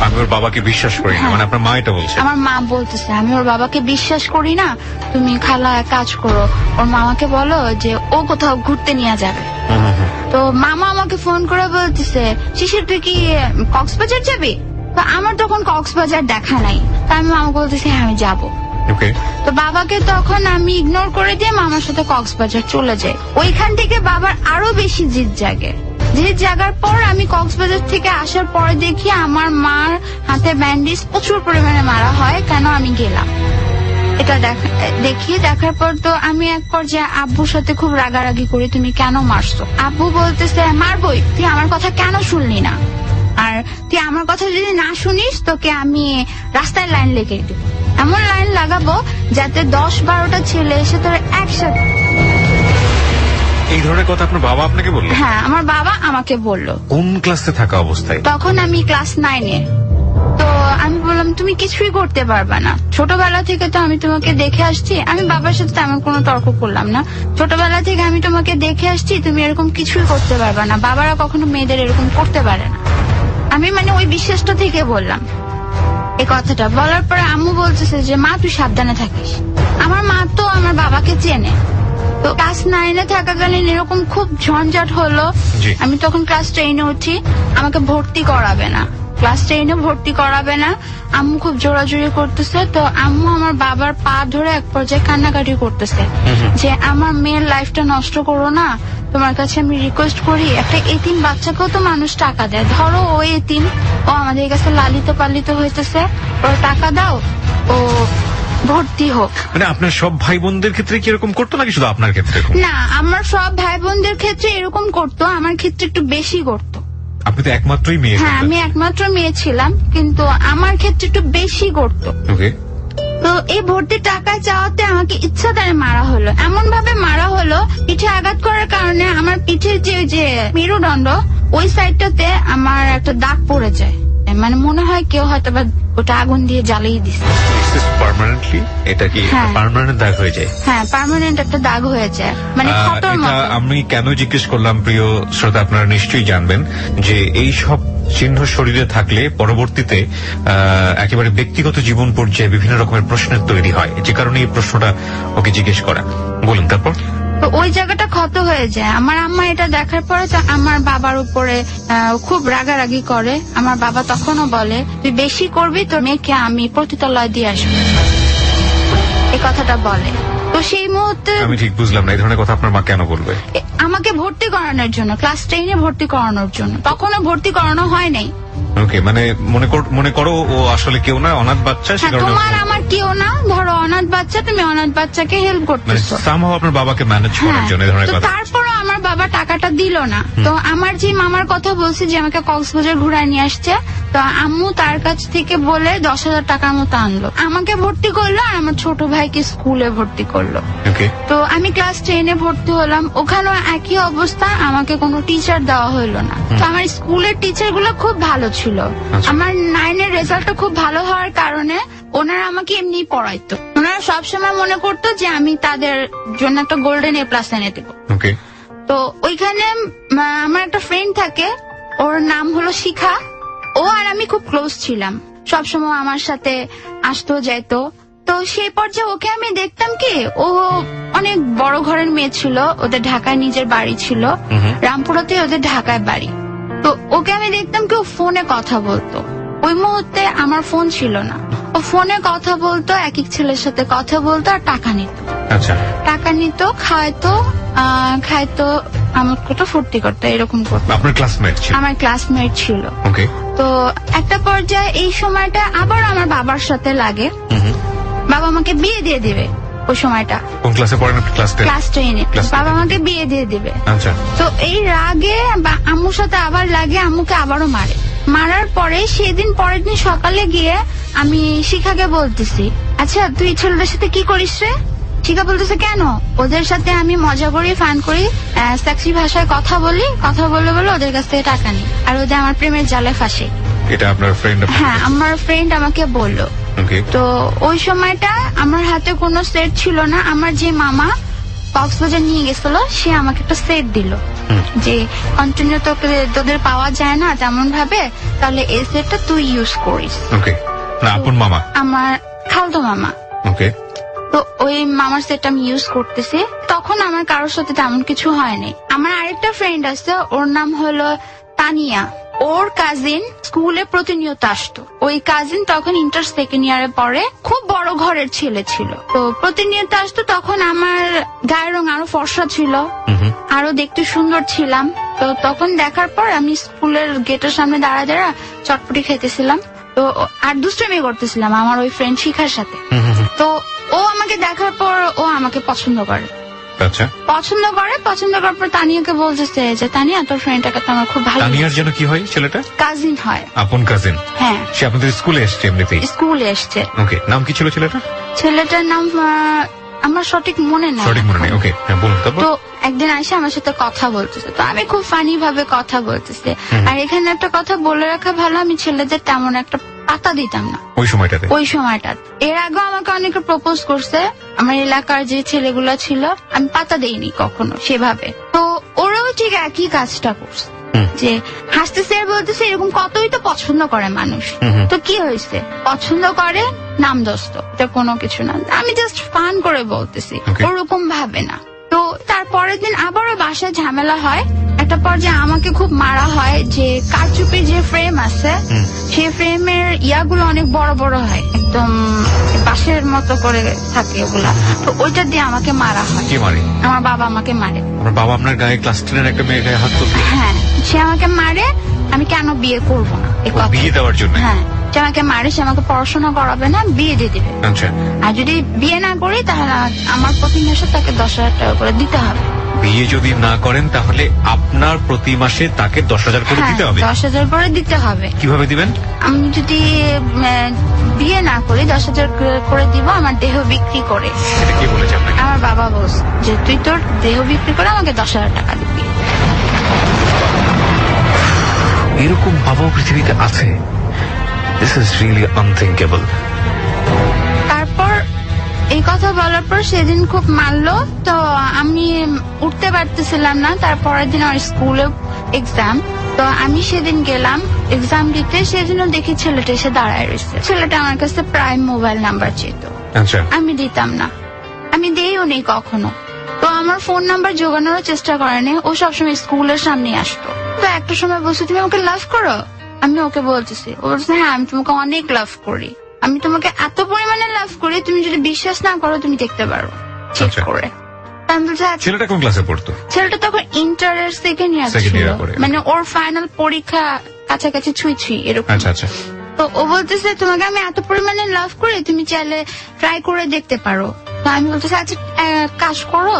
আমি ওর বাবাকে বিশ্বাস করি না, হ্যাঁ। মানে আপনার মা এটা বলছে? আমার মা বলতেছে আমি ওর বাবাকে বিশ্বাস করি না, তুমি খালা এক কাজ করো, ওর মামাকে বলো যে ও কোথাও ঘুরতে নিয়ে যাবে। তো মামা আমাকে ফোন করে বলতেছে শিশির তুই কি কক্সবাজার যাবি? তো আমার তখন কক্সবাজার দেখা নাই, তা আমি মামাকে বলতেছি হ্যাঁ আমি যাবো। ওকে, তো বাবাকে তখন আমি ইগনোর করে দিয়ে মামার সাথে কক্সবাজার চলে যাই। ওইখান থেকে বাবার আরো বেশি জিদ জাগে। জিদ জাগার পর আমি কক্সবাজার থেকে আসার পরে দেখি আমার মার হাতে ব্যান্ডেজ প্রচুর পরিমাণে মারা হয়, কেন আমি গেলাম এটা দেখার পর তো আমি এক পর্যায়ে আব্বুর সাথে খুব রাগারাগি করি, তুমি কেন মারছো? আব্বু বলতেছে মারবই, তুই আমার কথা কেন শুনলি না, আর তুই আমার কথা যদি না শুনিস তোকে আমি রাস্তায় লাইন লেগে দিব, এমন লাইন লাগাবো যাতে 10-12টা ছেলে এসে তোর একসাথে। এই ধরনের কথা আপনার বাবা আপনাকে বললো? হ্যাঁ, আমার বাবা আমাকে বললো। কোন ক্লাসে থাকা অবস্থায়? তখন আমি ক্লাস 9-এ। তো আমি বললাম তুমি কিছুই করতে পারবা না, ছোটবেলা থেকে তো আমি তোমাকে দেখে আসছি। আমি বাবার সাথে তেমন কোনো তর্ক করলাম না, ছোটবেলা থেকে আমি তোমাকে দেখে আসছি, তুমি এরকম কিছুই করতে পারবা না, বাবারা কখনো মেয়েদের এরকম করতে পারে না। আমি মানে ওই বিশ্বাসটা থেকে বললাম এই কথাটা। বলার পরে আম্মু বলতেছে যে মা তুই সাবধানে থাকিস। আমার মা তো আমার বাবাকে চেনে। তো ক্লাস 9-এ থাকাকালীন এরকম খুব ঝঞ্ঝাট হলো। জি। আমি তখন ক্লাস 10-এ উঠি, আমাকে ভর্তি করাবে না, ক্লাস 10-এ ভর্তি করাবে না। আম্মু খুব জোরাজুরি করতেছে, তো আম্মু আমার বাবার পা ধরে এক পর্যায়ে কান্নাকাটি করতেছে যে আমার মেয়ের লাইফটা নষ্ট করো না, তোমার কাছে আমি রিকোয়েস্ট করি, একটা এতিম বাচ্চাকেও তো মানুষ টাকা দেয়, ধরো ও এতিম, ও আমাদের কাছে লালিত পালিত হইতেছে, ওর টাকা দাও, ও ভর্তি হোক। মানে আপনার সব ভাই বোনদের ক্ষেত্রে কি এরকম করতো নাকি শুধু আপনার ক্ষেত্রে? না, আমার সব ভাই বোনদের ক্ষেত্রে এরকম করতো, আমার ক্ষেত্রে একটু বেশি করতো। আপনি তো একমাত্রই মেয়ে। হ্যাঁ, আমি একমাত্র মেয়ে ছিলাম, কিন্তু আমার ক্ষেত্রে একটু বেশি করতো। ওকে, তো এই ভর্তির টাকা চাওয়াতে আমাকে ইচ্ছাদারে মারা হলো, এমন ভাবে মারা হলো, পিঠে আঘাত করার কারণে আমার পিঠের যে মেরুদণ্ড ওই সাইডটাতে আমার একটা দাগ পড়ে যায়, মানে মনে হয় কেউ হয়তো বা ওটা আগুন দিয়ে জ্বালিয়ে দিচ্ছে। পার্মানেন্টলি এটা কি হ্যাঁ। পার্মানেন্ট দাগ হয়ে যায়? হ্যাঁ, পার্মানেন্ট একটা দাগ হয়ে যায়, মানে ক্ষতর এটা মতো। আমি কেন জিজ্ঞেস করলাম প্রিয় শ্রোতা, আপনারা নিশ্চয়ই জানবেন যে এই সব চিহ্ন শরীরে থাকলে পরবর্তীতে একেবারে ব্যক্তিগত জীবন পর্যায়ে বিভিন্ন রকমের প্রশ্নের তৈরি হয়, যে কারণে এই প্রশ্নটা ওকে জিজ্ঞেস করা। বলুন তারপর। তো ওই জায়গাটা ক্ষত হয়ে যায়। আমার আম্মা এটা দেখার পরে তো আমার বাবার উপরে খুব রাগারাগি করে। আমার বাবা তখনও বলে, তুই বেশি করবি, তোর মেয়েকে আমি পতিতালয় দিয়ে আসবো, এই কথাটা বলে। তো সেই মুহূর্তে আমি ঠিক বুঝলাম না, এই ধরনের কথা আপনার মা কেন বলবে? আমাকে ভর্তি করানোর জন্য, ক্লাস 10-এ ভর্তি করানোর জন্য। তখনও ভর্তি করানো হয় নাই। ওকে, মানে মনে করো ও আসলে কেউ না, অনাথ বাচ্চা, সে হ্যাঁ, কারণে তোমার আমার কেউ না, ধরো অনাথ বাচ্চা, তুমি অনাথ বাচ্চাকে হেল্প মানে করতেছো। সামহাও আপনার বাবাকে ম্যানেজ করার হ্যাঁ, জন্য এই ধরনের তো কথা। তারপরও আমার বাবা টাকাটা দিল না। তো আমার যে মামার কথা বলছে যে আমাকে কক্সবাজার ঘুরায় নিয়ে আসছে, তো আম্মু তার কাছ থেকে বলে 10,000 টাকার মতো আনলো, আমাকে ভর্তি করলো আর আমার ছোট ভাইকে স্কুলে ভর্তি করলো। ওকে, তো আমি ক্লাস 10-এ ভর্তি হলাম। ওখানেও একই অবস্থা, আমাকে কোনো টিচার দেওয়া হইলো না। তো আমার স্কুলের টিচার গুলো খুব ভালো ছিল। আচ্ছা। আমার 9-এর রেজাল্টটা খুব ভালো হওয়ার কারণে ওনারা আমাকে এমনি পড়াইতো। ওনারা সবসময় মনে করতো যে আমি তাদের জন্য একটা গোল্ডেন A+ এনে দেবো। ওকে, তো ওইখানে আমার একটা ফ্রেন্ড থাকে, ওর নাম হলো শিখা। ও আর আমি খুব ক্লোজ ছিলাম, সবসময় আমার সাথে আসতো যেত। তো সেই পর্যায়ে ওকে আমি দেখতাম কি, ও অনেক বড় ঘরের মেয়ে ছিল, ওদের ঢাকায় নিজের বাড়ি ছিল, রামপুরাতে ওদের ঢাকায় বাড়ি। তো ওকে আমি দেখতাম কি ও ফোনে কথা বলতো। ওই মুহূর্তে আমার ফোন ছিল না, ও ফোনে কথা বলতো, এক এক ছেলের সাথে কথা বলতো আর টাকা নিত। আচ্ছা, টাকা নিত, খাইতো, আমার কত ফুর্তি করতো, এরকম করতো। আপনার ক্লাসমেট ছিল? আমার ক্লাসমেট ছিল। ওকে, তো একটা পর্যায়ে এই সময়টা আবার আমার বাবার সাথে লাগে। বাবা আমাকে বিয়ে দিয়ে দিবে ওই সময়টা। কোন ক্লাসে পড়েন আপনি? ক্লাস 10? ক্লাস 10-এ Class 10 বাবা আমাকে বিয়ে দিয়ে দিবে। আচ্ছা, তো এই রাগে আম্মুর সাথে আবার লাগে, আম্মুকে আবারও মারে। মারার পরে সেদিন পরের দিন সকালে গিয়ে আমি শিখাকে বলতেছি, আচ্ছা তুই ছেলেদের সাথে কি করিস রে? শিখা বলতেছে, কেন? ওদের সাথে আমি মজা করি, ফান করি, সেক্সি ভাষায় কথা বলে ওদের কাছ থেকে টাকা নিই, আর ওদের আমার প্রেমের জালে ফাঁসে। এটা আপনার ফ্রেন্ড? হ্যাঁ, আমার ফ্রেন্ড আমাকে বললো। ওকে, তো ওই সময়টা আমার হাতে কোনো সেট ছিল না। আমার যে মামা কক্সবাজার নিয়ে গেছিল, সে আমাকে একটা সেট দিল, যে কন্টিনিউ তোদের পাওয়া যায় না তেমন ভাবে, তাহলে এই সেটটা তুই ইউজ করিস। ওকে, না আপন মামা? আমার খালতো মামা। ওকে, তো ওই মামার সেট আমি ইউজ করতেছি। তখন আমার কারোর সাথে তেমন কিছু হয়নি। আমার আরেকটা ফ্রেন্ড আছে, ওর নাম হলো তানিয়া। ওর কাজিন স্কুলে প্রতিনিয়ত আসতো। ওই কাজিন তখন ইন্টার 2nd ইয়ারে পড়ে, খুব বড় ঘরের ছেলে ছিল। তো প্রতিনিয়ত আসতো। তখন আমার গায়ের রং আরো ফর্সা ছিল, আরো দেখতে সুন্দর ছিলাম। তো তখন দেখার পর আমি স্কুলের গেটের সামনে দাঁড়া চটপটি খেতেছিলাম। তো আর দুষ্টুমি করতেছিলাম আমার ওই ফ্রেন্ড শিখার সাথে। তো ও আমাকে দেখার পর ও আমাকে পছন্দ করে। আচ্ছা, পছন্দ করার পর তানিয়াকে বলতেছে যে, তানিয়া তোর ফ্রেন্ডটাকে তো আমার খুব ভালো। তানিয়ার যেন কি হয় ছেলেটা? কাজিন হয়। আপন কাজিন? হ্যাঁ। সে আপনাদের স্কুলে এসছে এমনিতেই? স্কুলে এসছে। ওকে, নাম কি ছিল ছেলেটা? ছেলেটার নাম আমার সঠিক মনে নেই। ওকে, হ্যাঁ বলুন তারপর। তো একদিন আইসা আমার সাথে কথা বলতেছে, তো আমি খুব ফানি ভাবে কথা বলতেছি। আর এখানে একটা কথা বলে রাখা ভালো, আমি ছেলেদের তেমন একটা পাতা দিতাম না ওই সময়টা। এর আগে আমাকে অনেকে প্রপোজ করছে, আমার এলাকার যে ছেলেগুলো ছিল, আমি পাতা দেইনি কখনো সেভাবে। তো ওরাও ঠিক একই কাজটা করছে, যে হাসতেছে আর বলতেছে এরকম কতই তো পছন্দ করে মানুষ। তো কি হয়েছে, পছন্দ করে নাম দোস্ত, এটা কোনো কিছু না। আমি জাস্ট ফান করে বলতেছি, ওরকম ভাবে না। তো তারপরের দিন আবারও বাসায় ঝামেলা হয়। একটা পর্যায়ে আমাকে খুব মারা হয়, যে কারচুপির যে ফ্রেম আছে, সেই ফ্রেমের ইয়াগুলো অনেক বড় বড় হয়, একদম বাঁশের মতো করে থাকে ওগুলা। তো ওইটা দিয়ে আমাকে মারা হয়। কে মারে? আমার বাবা আমাকে মারে। আমার বাবা আপনার গায়ে ক্লাস 10-এর একটা মেয়ের গায়ে হাত তুলল? হ্যাঁ, সে আমাকে মারে। আমি কেন বিয়ে করবো না, বিয়ে দেওয়ার জন্য? হ্যাঁ, সে আমাকে মারে, সে আমাকে পড়াশোনা করাবে না, বিয়ে দিয়ে দিবে। আচ্ছা, আর যদি বিয়ে না করি তাহলে আমার প্রতি মাসে তাকে 10,000 টাকা করে দিতে হবে। বিয়ে যদি না করেন তাহলে আপনার প্রতি মাসে তাকে 10,000 করে দিতে হবে? 10,000 করে দিতে হবে। কিভাবে দিবেন? আমি যদি বিয়ে না করি 10,000 করে দিব, আমার দেহ বিক্রি করে। এটা কে বলেছে আপনাকে? আমার বাবা বলছে যে তুই তোর দেহ বিক্রি করে আমাকে 10,000 টাকা দিবি। এরকম বাবাও পৃথিবীতে আছে? This is really unthinkable. তারপর এই কথা বলার পর সেদিন খুব মারলো। তো আমি উঠতে পারতেছিলাম না। তারপরের দিন আমার স্কুলে এক্সাম। তো তো আমি সেদিন গেলাম এক্সাম দিতে, সেদিনও দেখি ছেলেটা এসে দাঁড়ায় রয়েছে। ছেলেটা আমার কাছে প্রাইম মোবাইল নাম্বার চেত, আচ্ছা আমি দিতাম না, আমি দিইও নেই কখনো। তো আমার ফোন নাম্বার জোগানোর চেষ্টা করেনি, ও সবসময় স্কুলের সামনে আসতো। তো একটা সময় বলছে তুমি আমাকে লাভ করো, আমি ওকে বলতেছি, ও বলছে হ্যাঁ আমি তোমাকে অনেক লাভ করি, আমি তোমাকে এত পরিমাণে লাভ করি তুমি যদি বিশ্বাস না করো তুমি দেখতে পারো চেক আচ্ছা। করে। আমি বলছি, আচ্ছা। ছেলেটা কোন ক্লাসে পড়তো? ছেলেটা তখন ইন্টারের সেকেন্ড ইয়ার Second ছিল, year পড়ে। মানে ওর ফাইনাল পরীক্ষা কাছাকাছি ছুঁই এরকম। আচ্ছা আচ্ছা। তো ও বলতেছে তোমাকে আমি এত পরিমাণে লাভ করি তুমি চাইলে ট্রাই করে দেখতে পারো। তো আমি বলতেছি আচ্ছা কাজ করো,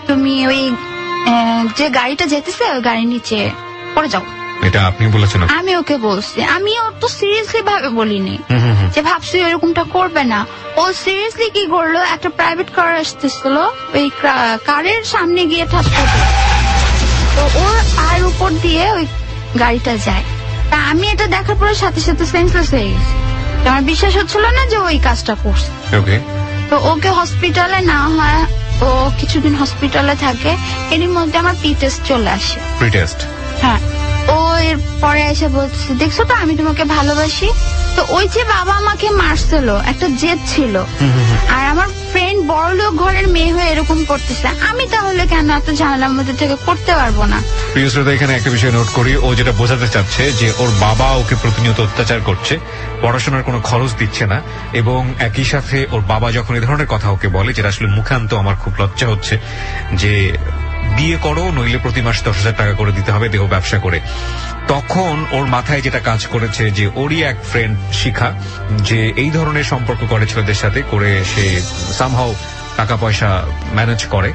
তুমি ওই যে গাড়িটা যেতেছে ওই গাড়ির নিচে পড়ে যাও। এটা আপনি বলেছেন? আমি ওকে বলছি, আমি ও তো সিরিয়াসলি ভাবে বলিনি হুম। যে ভাবছি এরকমটা করবে না। ও সিরিয়াসলি কি করলো, একটা প্রাইভেট কার আসতেছিল, ওই কারের সামনে গিয়ে ঠাসটা দিল। তো ওর পায়ের উপর দিয়ে ওই গাড়িটা যায়। তা আমি এটা দেখার পরে সাথে সাথে সেন্সলেস হয়ে গেছি, আমার বিশ্বাস হচ্ছিল না যে ওই কাজটা করছে। ওকে। তো ওকে হসপিটালে নেওয়া হয়, ও কিছুদিন হসপিটালে থাকে, এরই মধ্যে আমার পি টেস্ট চলে আসে। Pre test? হ্যাঁ। ও এর পরে এসে বলছে দেখছো তো আমি তোমাকে ভালোবাসি। তো ওই যে বাবা আমাকে মারছিল একটা জেদ ছিল, আর আমার ফ্রেন্ড বড়লোক ঘরের মেয়ে হয়ে এরকম করতেছে, আমি তাহলে কেন এত ঝামেলার মধ্যে থেকে করতে পারবো না? প্রিয় শ্রোতা, এখানে একটা বিষয় নোট করি, ও যেটা বোঝাতে চাচ্ছে যে ওর বাবা ওকে প্রতিনিয়ত অত্যাচার করছে, পড়াশোনার কোনো খরচ দিচ্ছে না, এবং একই সাথে ওর বাবা যখন এই ধরনের কথা ওকে বলে, যেটা আসলে মুখান্ত আমার খুব লজ্জা হচ্ছে, যে বিয়ে করো নইলে প্রতি মাসে 10,000 টাকা করে দিতে হবে দেহ ব্যবসা করে, তখন ওর মাথায় যেটা কাজ করেছে যে ওরই এক ফ্রেন্ড শিখা যে এই ধরনের সম্পর্ক করে ছেলেদের সাথে, করে সে সামহাও টাকা পয়সা ম্যানেজ করে।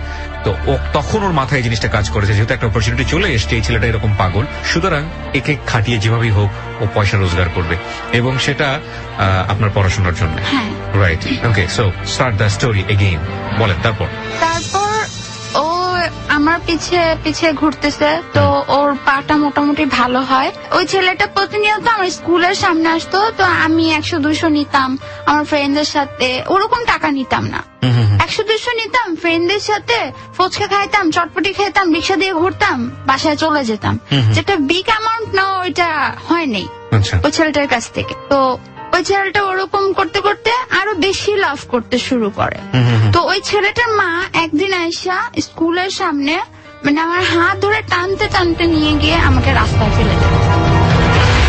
তো ও তখন ওর মাথায় এই জিনিসটা কাজ করেছে, যেহেতু একটা অপরচুনিটি চলে এসছে, এই ছেলেটা এরকম পাগল, সুতরাং একে খাটিয়ে যেভাবেই হোক ও পয়সা রোজগার করবে, এবং সেটা আপনার পড়াশোনার জন্য। হ্যাঁ। Right. Okay, so start the story again. বলেন তারপর। তারপর ও আমার পিছে পিছে ঘুরতেছে, তো ওর পাটা মোটামুটি ভালো হয়। ওই ছেলেটা প্রতিনিয়ত আমার স্কুলের সামনে আসতো, তো আমি 100-200 নিতাম আমার ফ্রেন্ডদের সাথে, ওরকম টাকা নিতাম না, 100-200 নিতাম ফ্রেন্ডদের সাথে, ফুচকা খাইতাম, চটপটি খাইতাম, রিক্সা দিয়ে ঘুরতাম, বাসায় চলে যেতাম। যেটা বিগ অ্যামাউন্ট না ওইটা হয়নি আচ্ছা। ওই ছেলেটার কাছ থেকে। তো ওই ছেলেটা ওরকম করতে করতে আরো বেশি লাভ করতে শুরু করে। তো ওই ছেলেটার মা একদিন আইসা স্কুলের সামনে মানে আমার হাত ধরে টানতে টানতে নিয়ে গিয়ে আমাকে রাস্তায় ফেলে দেয়।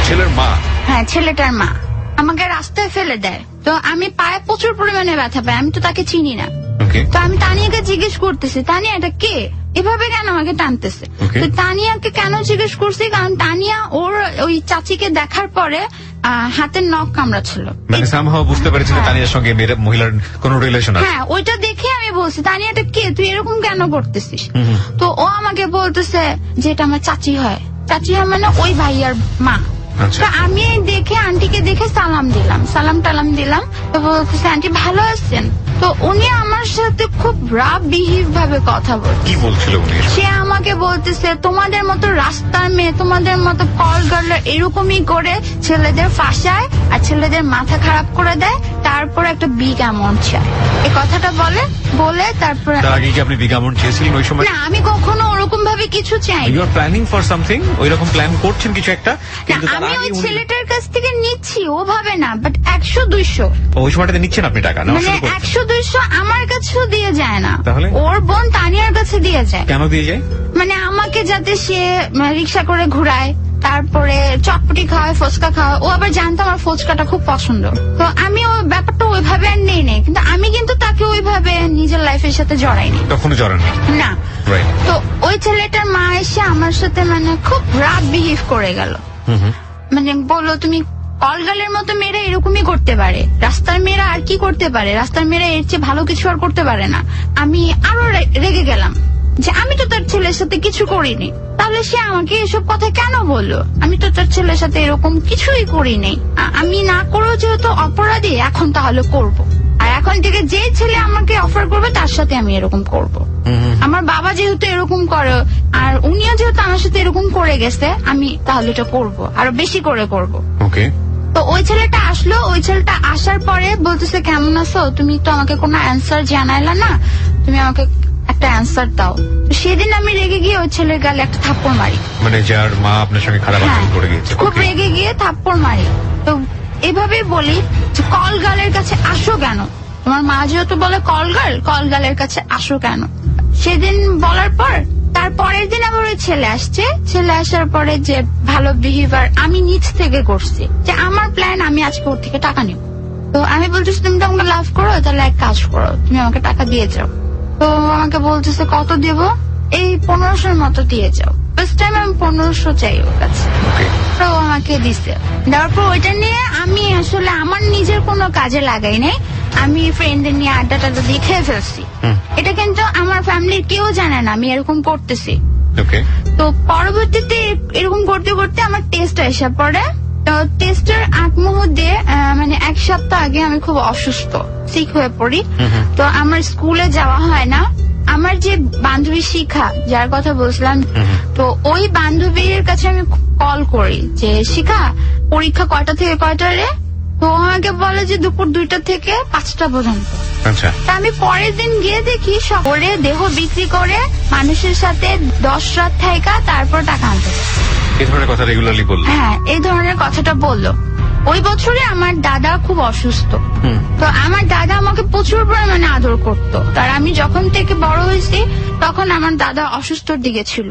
ছেলের মা? হ্যাঁ, ছেলেটার মা আমাকে রাস্তায় ফেলে দেয়। তো আমি পায়ে প্রচুর পরিমাণে ব্যথা পাই, আমি তো তাকে চিনি না। ওকে। তো আমি তানিয়াকে জিজ্ঞেস করতেছি, তানিয়া এটা কে, এভাবে কেন আমাকে টানতেছে? Okay. তো তানিয়াকে কেন জিজ্ঞেস করছি, কারণ তানিয়া ওর ওই চাচিকে দেখার পরে হাতের নখ কামড়াচ্ছিল। মানে সামহাও বুঝতে পেরেছিল তানিয়ার সঙ্গে মেয়ের মহিলার কোন রিলেশন আছে। হ্যাঁ, ওইটা দেখে আমি বলছি তানিয়া এটা কে, তুই এরকম কেন করতেছিস? তো ও আমাকে বলতেছে যে এটা আমার চাচি হয়। চাচি হয় মানে ওই ভাইয়ার মা। আচ্ছা। তো আমি দেখে আন্টিকে দেখে সালাম টালাম দিলাম। তো বলতেছে আন্টি ভালো আছেন? তো উনি আমার সাথে খুব রাফ বিহেভ ভাবে কথা বলছে। কি বলছিল উনি? সে আমাকে বলতেছে তোমাদের মতো রাস্তার মেয়ে, তোমাদের মতো কল গার্ল এরকমই করে ছেলেদের ফাঁসায় আর ছেলেদের মাথা খারাপ করে দেয়, তারপর একটা বিগ অ্যামাউন্ট চায়। এই কথাটা বলে তারপরে। তার আগে কি আপনি বিগ অ্যামাউন্ট চেয়েছিলেন ওই সময়? না, আমি কখনো ওরকম ভাবে কিছু চাই। You are planning for something, ওই রকম প্ল্যান করছেন কিছু একটা, কিন্তু তার আমি আগে ওই উনি ছেলেটার কাছ থেকে নিচ্ছি ও ভাবে না, বাট 100-200 ওই সময়টাতে নিচ্ছেন আপনি টাকা না? মানে 100-200 আমার কাছেও দিয়ে যায় না, তাহলে? ওর বোন তানিয়ার কাছে দিয়ে যায়। কেন দিয়ে যায়? মানে আমাকে যাতে সে রিক্সা করে ঘুরায়, তারপরে চটপটি খাওয়ায়, ফুচকা খাওয়ায়। ও আবার জানতো আমার ফুচকাটা খুব পছন্দ, তো আমি ওই ব্যাপারটা ওইভাবে আর নেই, কিন্তু আমি কিন্তু তাকে ওইভাবে নিজের লাইফের সাথে জড়াইনি, তখনও জড়াননি? না। রাইট। তো ওই ছেলেটার মা এসে আমার সাথে মানে খুব রাফ বিহেভ করে গেল। মানে বললো তুমি কলগালের মতো মেয়েরা এরকমই করতে পারে, রাস্তার মেয়েরা আর কি করতে পারে, রাস্তার মেয়েরা এর চেয়ে ভালো কিছু আর করতে পারে না। আমি আরো রেগে গেলাম যে আমি তো তার ছেলের সাথে কিছু করিনি, তাহলে সে আমাকে এসব কথা কেন বললো? আমি তো তার ছেলের সাথে এরকম কিছুই করিনি। আমি না করেও যেহেতু অপরাধী, এখন তাহলে করব। আর এখন থেকে যে ছেলে আমাকে অফার করবে তার সাথে আমি এরকম করব। আমার বাবা যেহেতু এরকম করে আর উনিও যেহেতু আমার সাথে এরকম করে গেছে, আমি তাহলে এটা করব, আরো বেশি করে করব। ওকে। তো ওই ছেলেটা আসলো, ওই ছেলেটা আসার পরে বলতেছে কেমন আছো, তুমি তো আমাকে কোনো অ্যান্সার জানাইলা না, তুমি আমাকে একটা অ্যান্সার দাও। সেদিন আমি রেগে গিয়ে ওই ছেলের গালে একটা থাপ্পড় মারি। মানে যার মা আপনার সঙ্গে খারাপ আচরণ করে গিয়েছে। খুব Okay. রেগে গিয়ে থাপ্পড় মারি। তো এভাবেই বলি যে কল গালের কাছে আসো কেন, তোমার মা যেহেতু বলে কল গালের কাছে আসো কেন। সেদিন বলার পর তারপরের দিন আবার ওই ছেলে আসছে। ছেলে আসার পরে যে ভালো বিহেভিয়ার আমি নিজ থেকে করছি, যে আমার প্ল্যান আমি আজকে ওর থেকে টাকা নেব। তো আমি বলতেছি তুমি তো আমাকে লাভ করো, তাহলে এক কাজ করো, তুমি আমাকে টাকা দিয়ে যাও। তো আমাকে বলতেছে কত দেব? এই 1500 মতো দিয়ে যাও। ফার্স্ট টাইম আমি 1500 চাই ওর কাছে। Okay. তো আমাকে দিছে। দেওয়ার পর ওইটা নিয়ে আমি আসলে আমার নিজের কোনো কাজে লাগাই নাই, আমি ফ্রেন্ডদের নিয়ে আড্ডা টাড্ডা দিয়ে খেয়ে ফেলছি। এটা কিন্তু আমার ফ্যামিলির কেউ জানে না আমি এরকম করতেছি। Okay. তো পরবর্তীতে এরকম করতে করতে আমার টেস্ট এসে পড়ে। তো টেস্টের আগ মুহূর্তে মানে এক সপ্তাহ আগে আমি খুব অসুস্থ, সিক হয়ে পড়ি। তো আমার স্কুলে যাওয়া হয় না। আমার যে বান্ধবী শিখা, যার কথা বলছিলাম, তো ওই বান্ধবীর কাছে আমি কল করি যে শিখা পরীক্ষা কয়টা থেকে কয়টা রে? তো ও আমাকে বলে যে দুপুর 2টা থেকে 5টা পর্যন্ত। আচ্ছা। তা আমি পরের দিন গিয়ে দেখি সকলে দেহ বিক্রি করে মানুষের সাথে 10 রাত থাকা তারপর টাকা আনতে। এই ধরনের কথা রেগুলারলি বললো? হ্যাঁ, এই ধরনের কথাটা বললো। ওই বছরে আমার দাদা খুব অসুস্থ। তো আমার দাদা আমাকে প্রচুর পরিমাণে আদর করতো। আর আমি যখন থেকে বড় হয়েছি তখন আমার দাদা অসুস্থর দিকে ছিল।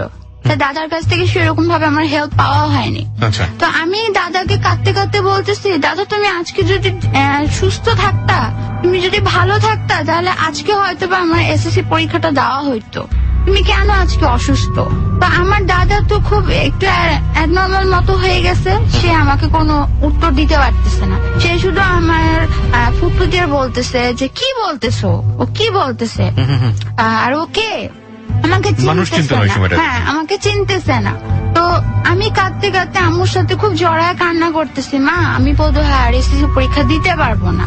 তা দাদার কাছ থেকে সেরকম ভাবে আমার হেল্প পাওয়া হয়নি। আচ্ছা। তো আমি দাদাকে কাঁদতে কাঁদতে বলতেছি, দাদা তুমি আজকে যদি সুস্থ থাকতা, তুমি যদি ভালো থাকতা, তাহলে আজকে হয়তো বা আমার এসএসসি পরীক্ষাটা দেওয়া হইতো। তুমি কেন আজকে অসুস্থ? তো আমার দাদা তো খুব একটু অ্যাবনর্মাল মতো হয়ে গেছে, সে আমাকে কোনো উত্তর দিতে পারতেছে না। সে শুধু আমার ফুটফু দিয়ে বলতেছে যে কি বলতেছো, ও কি বলতেছে, আর ওকে আমাকে মানুষ চিনতে চিনতেছে হয় না। সময়টা। হ্যাঁ, আমাকে চিনতেছে না। তো আমি কাঁদতে কাঁদতে আম্মুর সাথে খুব জড়ায় কান্না করতেছি, মা আমি বলতো হ্যাঁ আর এসএসসি পরীক্ষা দিতে পারবো না,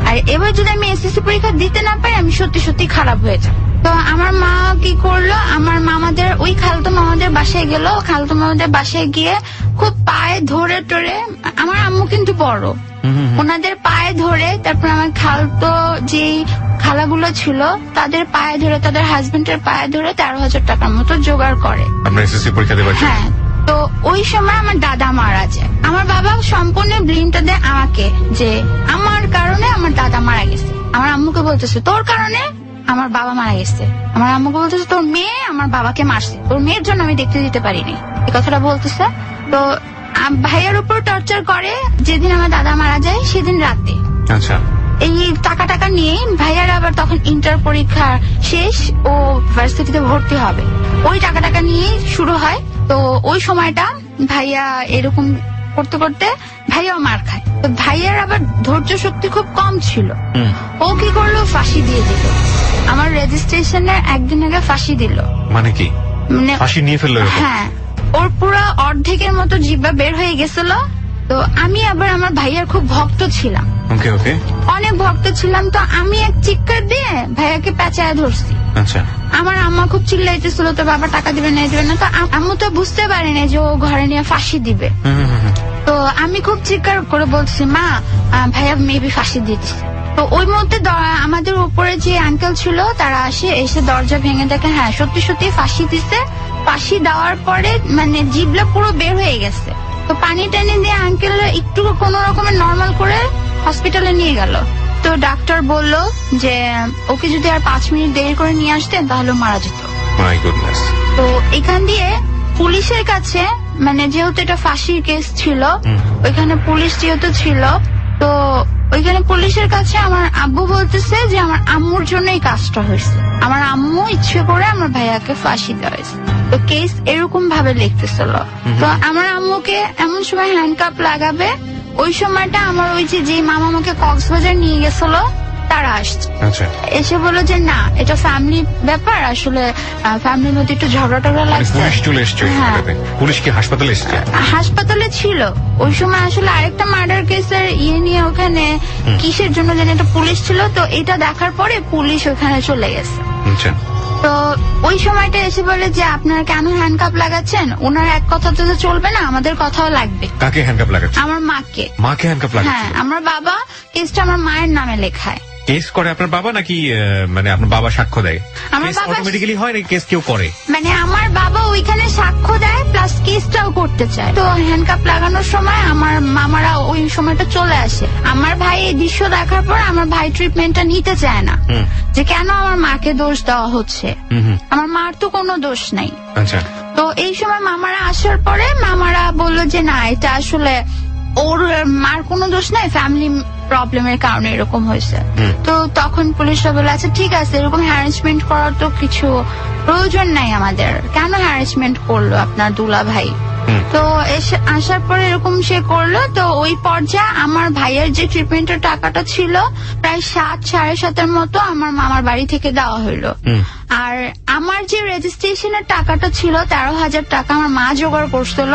আর এবার যদি আমি এসএসসি পরীক্ষা দিতে না পারি আমি সত্যি সত্যি খারাপ হয়ে যাব। তো আমার মা কি করলো, আমার মামাদের ওই খালতো মামাদের বাসায় গেল। খালতো মামাদের বাসায় গিয়ে খুব পায়ে ধরে টরে, আমার আম্মু কিন্তু বড়, ওনাদের পায়ে ধরে, তারপর আমার খালতো যে খালাগুলো ছিল তাদের পায়ে ধরে, তাদের হাজবেন্ডের পায়ে ধরে 13,000 টাকার মতো জোগাড় করে আমরা এসএসসি পরীক্ষা দেবার জন্য। হ্যাঁ। তো ওই সময় আমার দাদা মারা যায়। আমার বাবা সম্পূর্ণ ব্লেমটা দেয় আমাকে, যে আমার কারণে আমার দাদা মারা গেছে। আমার আম্মুকে বলতেছে তোর কারণে আমার বাবা মারা গেছে। আমার আম্মুকে বলতেছে তোর মেয়ে আমার বাবাকে মারছে, তোর মেয়ের জন্য আমি দেখতে দিতে পারিনি, এই কথাটা বলতেছে। তো ভাইয়ের উপর টর্চার করে। যেদিন আমার দাদা মারা যায় সেদিন রাতে আচ্ছা। এই টাকা নিয়ে ভাইয়ার আবার তখন ইন্টার পরীক্ষা শেষ, ও ভার্সিটিতে ভর্তি হবে, ওই টাকা নিয়ে শুরু হয়। তো ওই সময়টা ভাইয়া এরকম করতে করতে ভাইয়াও মার খায়। তো ভাইয়ার আবার ধৈর্য শক্তি খুব কম ছিল। ও কি করলো, ফাঁসি দিয়ে দিল। আমার রেজিস্ট্রেশনের একদিন আগে ফাঁসি দিল। মানে কি মানে ফাঁসি নিয়ে ফেললো এরকম? হ্যাঁ, ওর পুরো অর্ধেকের মতো জিহ্বা বের হয়ে গেছিল। তো আমি আবার আমার ভাইয়ার খুব ভক্ত ছিলাম, ওকে ওকে, অনেক ভক্ত ছিলাম। তো আমি এক চিৎকার দিয়ে ভাইয়াকে পেঁচায় ধরছি। আচ্ছা। আমার আম্মা খুব চিল্লাইতেছিল তো বাবা টাকা দিবে না দিবে না। তো আম্মু তো বুঝতে পারেনি যে ও ঘরে নিয়ে ফাঁসি দিবে। তো আমি খুব চিৎকার করে বলছি মা ভাইয়া মেবি ফাঁসি দিচ্ছে। তো ওই মুহূর্তে আমাদের উপরে যে আঙ্কেল ছিল তারা এসে দরজা ভেঙে দেখে হ্যাঁ সত্যি সত্যি ফাঁসি দিচ্ছে। ফাঁসি দেওয়ার পরে মানে জিভলা পুরো বের হয়ে গেছে। তো পানি টানি দিয়ে আঙ্কেল একটু কোন রকমের নর্মাল করে হসপিটালে নিয়ে গেল। তো ডাক্তার বলল যে ওকে যদি আর 5 মিনিট দেরি করে নিয়ে আসতেন তাহলে মারা যেত। My goodness. তো এখান দিয়ে পুলিশের কাছে মানে যেহেতু এটা ফাঁসির কেস ছিল, ওইখানে পুলিশ যেহেতু ছিল, তো ওইখানে পুলিশের কাছে আমার আব্বু বলতেছে যে আমার আম্মুর জন্য এই কাজটা হয়েছে, আমার আম্মু ইচ্ছে করে আমার ভাইয়াকে ফাঁসি দেওয়া হয়েছে। তো কেস এরকম ভাবে লিখতেছিল। তো আমার আম্মুকে এমন সময় হ্যান্ডকাপ লাগাবে, ওই সময়টা আমার ওই যে মামা আমাকে কক্সবাজার নিয়ে গেছিল তারা আসছে। আচ্ছা। এসে বললো যে না এটা ফ্যামিলি ব্যাপার, আসলে ফ্যামিলির মধ্যে একটু ঝগড়া টগড়া লাগছে। পুলিশ চলে এসছে? হ্যাঁ। পুলিশ কি হাসপাতালে এসছে? হাসপাতালে ছিল ওই সময়। আসলে আরেকটা মার্ডার কেসের নিয়ে ওখানে কিসের জন্য জানি একটা পুলিশ ছিল। তো এটা দেখার পরে পুলিশ ওখানে চলে গেছে। আচ্ছা। তো ওই সময়টা এসে বলে যে আপনারা কেন হ্যান্ডকাপ লাগাচ্ছেন, ওনার এক কথা তো চলবে না, আমাদের কথাও লাগবে। কাকে হ্যান্ডকাপ লাগাচ্ছে? আমার মাকে। মাকে হ্যান্ডকাপ লাগাচ্ছে? হ্যাঁ, আমার বাবা কেসটা আমার মায়ের নামে লেখায়। কেস করে আপনার বাবা নাকি মানে আপনার বাবা সাক্ষ্য দেয়? আমার কেস বাবা- অটোমেটিক্যালি হয় নাকি কেস কেউ করে? মানে আমার বাবা ওইখানে সাক্ষ্য দেয় প্লাস কেসটাও করতে চায়। তো হ্যান্ডকাপ লাগানোর সময় আমার মামারা ওই সময়টা চলে আসে। আমার ভাই এই দৃশ্য দেখার পর আমার ভাই ট্রিটমেন্টটা নিতে চায় না, যে কেন আমার মাকে দোষ দেওয়া হচ্ছে। আমার মার তো কোনো দোষ নাই। আচ্ছা, তো এই সময় মামারা আসার পরে মামারা বললো যে না, এটা আসলে ওর মার কোনো দোষ নাই, ফ্যামিলি প্রবলেমের কারণে এরকম হয়েছে। তো তখন পুলিশরা বলে আচ্ছা ঠিক আছে, এরকম হ্যারাসমেন্ট করার তো কিছু প্রয়োজন নাই আমাদের, কেন হ্যারাসমেন্ট করলো আপনার দুলা ভাই। তো আসার পরে এরকম সে করলো। তো ওই পর্যায়ে আমার ভাইয়ের যে ট্রিটমেন্টের টাকাটা ছিল প্রায় 7-7.5 মতো আমার মামার বাড়ি থেকে দেওয়া হইলো। আর আমার যে রেজিস্ট্রেশনের টাকাটা ছিল 13,000 টাকা আমার মা জোগাড় করছিল।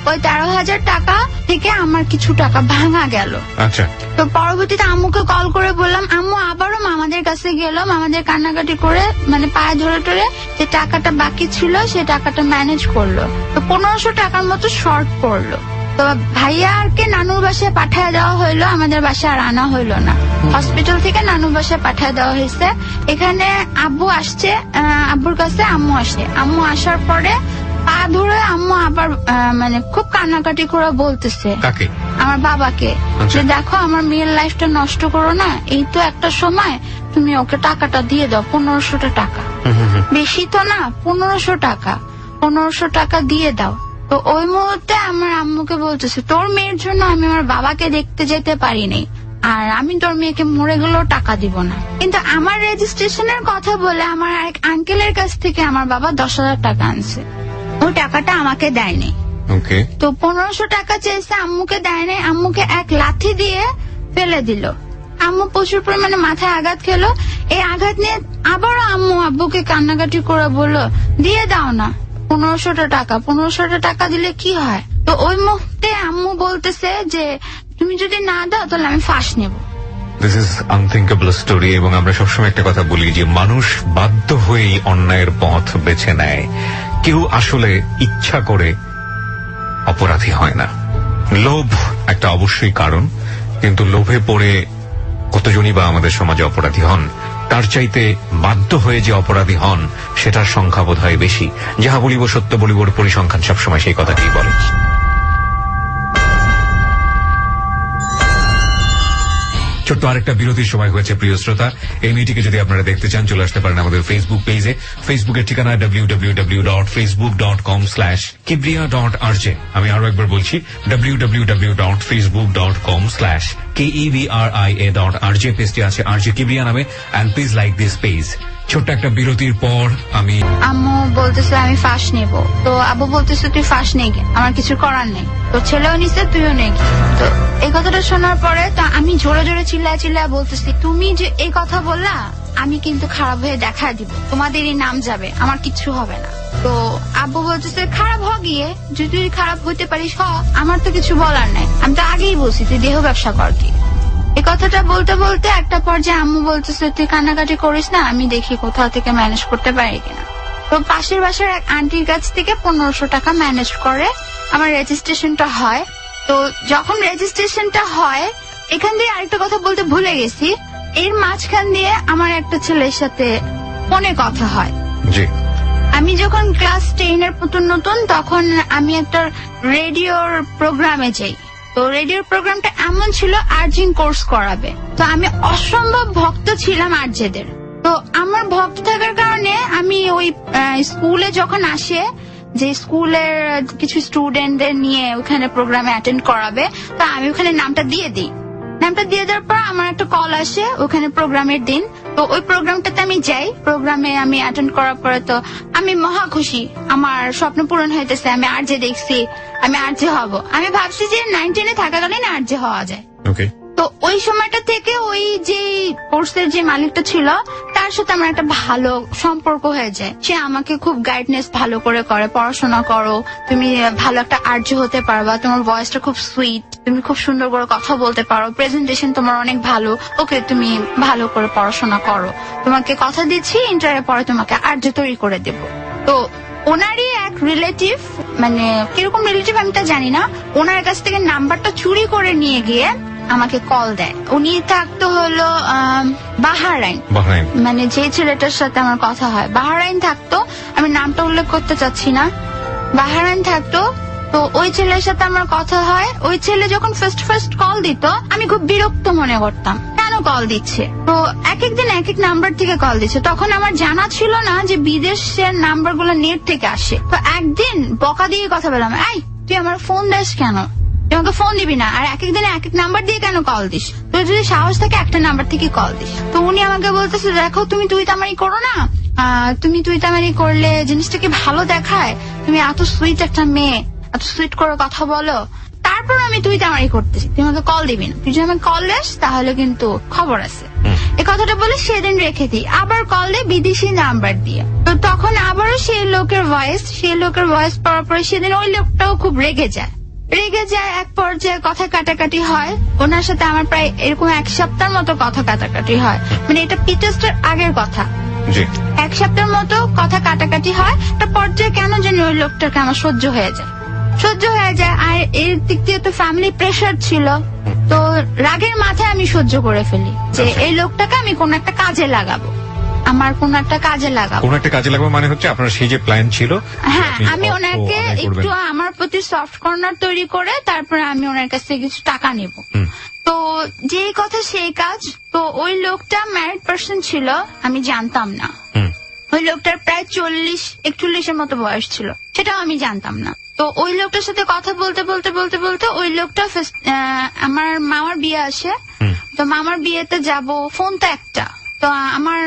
ওই 13,000 টাকা থেকে আমার কিছু টাকা ভাঙা গেল। আচ্ছা, তো পরবর্তীতে আম্মুকে কল করে বললাম, আম্মু আবারও মামাদের কাছে গেল, মামাদের কান্নাকাটি করে মানে পায়ে ধরে টরে যে টাকাটা বাকি ছিল সে টাকাটা ম্যানেজ করলো। তো 1500 টাকার মতো শর্ট পড়লো। তো ভাইয়া আরকে নানুর বাসায় পাঠায় দেওয়া হইলো, আমাদের বাসায় আর আনা হইলো না। হসপিটাল থেকে নানুর বাসায় পাঠায় দেওয়া হয়েছে। এখানে আব্বু আসছে, আব্বুর কাছে আম্মু আসে। আম্মু আসার পরে পা ধরে আম্মু আবার মানে খুব কান্নাকাটি করে বলতেছে কাকে? আমার বাবাকে, আচ্ছা। যে দেখো আমার মেয়ের লাইফটা নষ্ট করো না, এই তো একটা সময়, তুমি ওকে টাকাটা দিয়ে দাও, 1500 টাকা, বেশি তো না, 1500 টাকা, 1500 টাকা দিয়ে দাও। তো ওই মুহূর্তে আমার আম্মুকে বলতেছে তোর মেয়ের জন্য আমি আমার বাবাকে দেখতে যেতে পারিনি, আর আমি তোর মেয়েকে মরে গেলেও টাকা দিব না। কিন্তু আমার রেজিস্ট্রেশনের কথা বলে আমার এক আঙ্কেলের কাছ থেকে আমার বাবা 10,000 টাকা আনছে, ওই টাকাটা আমাকে দেয়নি। ওকে, তো 1500 টাকা চেয়েছে, আম্মুকে দেয় নাই, আম্মুকে এক লাথি দিয়ে ফেলে দিল। আম্মু প্রচুর পরিমাণে মাথায় আঘাত খেলো। এই আঘাত নিয়ে আবারও আম্মু আব্বুকে কান্নাকাটি করে বললো দিয়ে দাও না 1500 টাকা, 1500 টাকা দিলে কি হয়। তো ওই মুহূর্তে আম্মু বলতেছে যে তুমি যদি না দাও তাহলে আমি ফাঁস নেব। This is unthinkable story. এবং আমরা সবসময় একটা কথা বলি যে মানুষ বাধ্য হয়েই অন্যায়ের পথ বেছে নেয়, কেউ আসলে ইচ্ছা করে অপরাধী হয় না। লোভ একটা অবশ্যই কারণ, কিন্তু লোভে পড়ে কতজনই বা আমাদের সমাজে অপরাধী হন, তার চাইতে বাধ্য হয়ে যে অপরাধী হন সেটার সংখ্যা বোধ হয় বেশি। যাহা বলিব সত্য বলিবর পরিসংখ্যান সবসময় সেই কথাটি বলে। ছোট্ট আরেকটা বিরতির সময় হয়েছে প্রিয় শ্রোতা। এই মেয়েটিকে যদি আপনারা দেখতে চান চলে আসতে পারেন আমাদের ফেসবুক পেজে। ফেসবুকের ঠিকানা www.facebook.com/kibriya.rj। আমি আরো একবার বলছি www.facebook.com/KEBRIA.RJ। পেজটি আছে RJ কিবরিয়া নামে। And please like this page. ছোট্ট একটা বিরতির পর আমি আম্মু বলতেছে আমি ফাঁস নেব। তো আব্বু বলতেছে তুই ফাঁস নেই, আমার কিছু করার নেই, তো ছেলেও নিছে তুইও নেই। তো এই কথাটা শোনার পরে তো আমি জোরে জোরে চিল্লায় চিল্লায় বলতেছি তুমি যে এই কথা বললা আমি কিন্তু খারাপ হয়ে দেখা দিব, তোমাদেরই নাম যাবে, আমার কিচ্ছু হবে না। তো আব্বু বলতেছে খারাপ হ গিয়ে, যদি তুই খারাপ হইতে পারিস হ, আমার তো কিছু বলার নাই, আমি তো আগেই বলছি তুই দেহ ব্যবসা কর কি। এই কথাটা বলতে বলতে একটা পর্যায়ে আম্মু বলতেছে তুই কান্নাকাটি করিস না, আমি দেখি কোথাও থেকে ম্যানেজ করতে পারি কিনা। তো পাশের বাসার এক আন্টির কাছ থেকে 1500 টাকা ম্যানেজ করে আমার রেজিস্ট্রেশনটা হয়। তো যখন রেজিস্ট্রেশনটা হয়, এখান দিয়ে আরেকটা কথা বলতে ভুলে গেছি, এর মাঝখান দিয়ে আমার একটা ছেলের সাথে ফোনে কথা হয়। জি, আমি যখন ক্লাস 10-এর নতুন তখন আমি একটা রেডিওর প্রোগ্রামে যাই। তো রেডিওর প্রোগ্রামটা এমন ছিল আর্জিং কোর্স করাবে। তো আমি অসম্ভব ভক্ত ছিলাম আর্জেদের। তো আমার ভক্ত থাকার কারণে আমি ওই স্কুলে যখন আসে, যে স্কুলের কিছু স্টুডেন্টদের নিয়ে ওখানে প্রোগ্রামে অ্যাটেন্ড করাবে, তো আমি ওখানে নামটা দিয়ে দিই। নামটা দিয়ে দেওয়ার পর আমার একটা কল আসে ওখানে প্রোগ্রামের দিন। তো ওই প্রোগ্রামটাতে আমি যাই, প্রোগ্রামে আমি অ্যাটেন্ড করার পরে তো আমি মহা খুশি, আমার স্বপ্ন পূরণ হইতেছে, আমি আরজে দেখছি, আমি আরজে হব। আমি ভাবছি যে 9-10-এ থাকাকালীন আরজে হওয়া যায়। ওকে। তো ওই সময়টা থেকে ওই যে কোর্সের যে মালিকটা ছিল তার সাথে আমার একটা ভালো সম্পর্ক হয়ে যায়। সে আমাকে খুব গাইডনেস ভালো করে পড়াশোনা করো, তুমি ভালো একটা আর্য হতে পারবা, তোমার ভয়েসটা খুব সুইট, তুমি খুব সুন্দর করে কথা বলতে পারো, প্রেজেন্টেশন তোমার অনেক ভালো, ওকে তুমি ভালো করে পড়াশোনা করো, তোমাকে কথা দিচ্ছি ইন্টারের পরে তোমাকে আর্য তৈরি করে দেব। তো ওনারই এক রিলেটিভ, মানে কিরকম রিলেটিভ আমি তা জানি না, ওনার কাছ থেকে নাম্বারটা চুরি করে নিয়ে গিয়ে আমাকে কল দেয়। উনি থাকতো হলো বাহরাইন, বাহরাইন। মানে যে ছেলেটার সাথে আমার কথা হয় বাহরাইন থাকতো, আমি নামটা উল্লেখ করতে চাচ্ছি না, বাহরাইন থাকতো। তো ওই ছেলের সাথে আমার কথা হয়। ওই ছেলে যখন ফার্স্ট কল দিত আমি খুব বিরক্ত মনে করতাম, কেন কল দিচ্ছে। তো এক একদিন এক এক নাম্বার থেকে কল দিচ্ছে। তখন আমার জানা ছিল না যে বিদেশের নাম্বার গুলো নেট থেকে আসে। তো একদিন বকা দিয়ে কথা বললাম, এই তুই আমার ফোন দিস কেন, তুই আমাকে ফোন দিবি না, আর এক একদিন এক এক নাম্বার দিয়ে কেন কল দিস, তুই যদি সাহস থাকে একটা নাম্বার থেকে কল দিস। তো উনি আমাকে বলতেছে, দেখো তুমি তুই তামারি করো না, তুমি তুই তামারি করলে জিনিসটাকে ভালো দেখায়, তুমি এত সুইট একটা মেয়ে, এত সুইট করে কথা বলো, তারপর আমি তুই তামারি করতেছি, তুই আমাকে কল দিবি না, তুই যদি আমাকে কল দিস তাহলে কিন্তু খবর আছে। এই কথাটা বলে সেদিন রেখে দিই। আবার কল দেয় বিদেশি নাম্বার দিয়ে। তো তখন আবারও সেই লোকের ভয়েস পাওয়ার পরে সেদিন ওই লোকটাও খুব রেগে যায়। এক পর্যায়ে কথা কাটাকাটি হয়। ওনার সাথে আমার প্রায় এরকম 1 সপ্তাহের মতো কথা কাটাকাটি হয়, মানে এটা পিটেস্টের আগের কথা। 1 সপ্তাহের মতো কথা কাটাকাটি হয়। একটা পর্যায়ে কেন জানি ওই লোকটাকে আমার সহ্য হয়ে যায়। আর এর দিক দিয়ে তো ফ্যামিলি প্রেশার ছিল, তো রাগের মাথায় আমি সহ্য করে ফেলি যে এই লোকটাকে আমি কোন একটা কাজে লাগাবো, কোন একটা কাজে লাগাবো মানে হচ্ছে আপনার সেই যে প্ল্যান ছিল। হ্যাঁ, আমি ওনাকে একটু আমার প্রতি সফট কর্নার তৈরি করে তারপরে আমি ওনার কাছ থেকে কিছু টাকা নেব। তো যেই কথা সেই কাজ। তো ওই লোকটা ম্যারিড পার্সন ছিল, আমি জানতাম না। ওই লোকটার প্রায় 40-41 মতো বয়স ছিল, সেটাও আমি জানতাম না। তো ওই লোকটার সাথে কথা বলতে ওই লোকটা আমার মামার বিয়ে আসে। তো মামার বিয়েতে যাব, ফোন তো একটা। তো আমার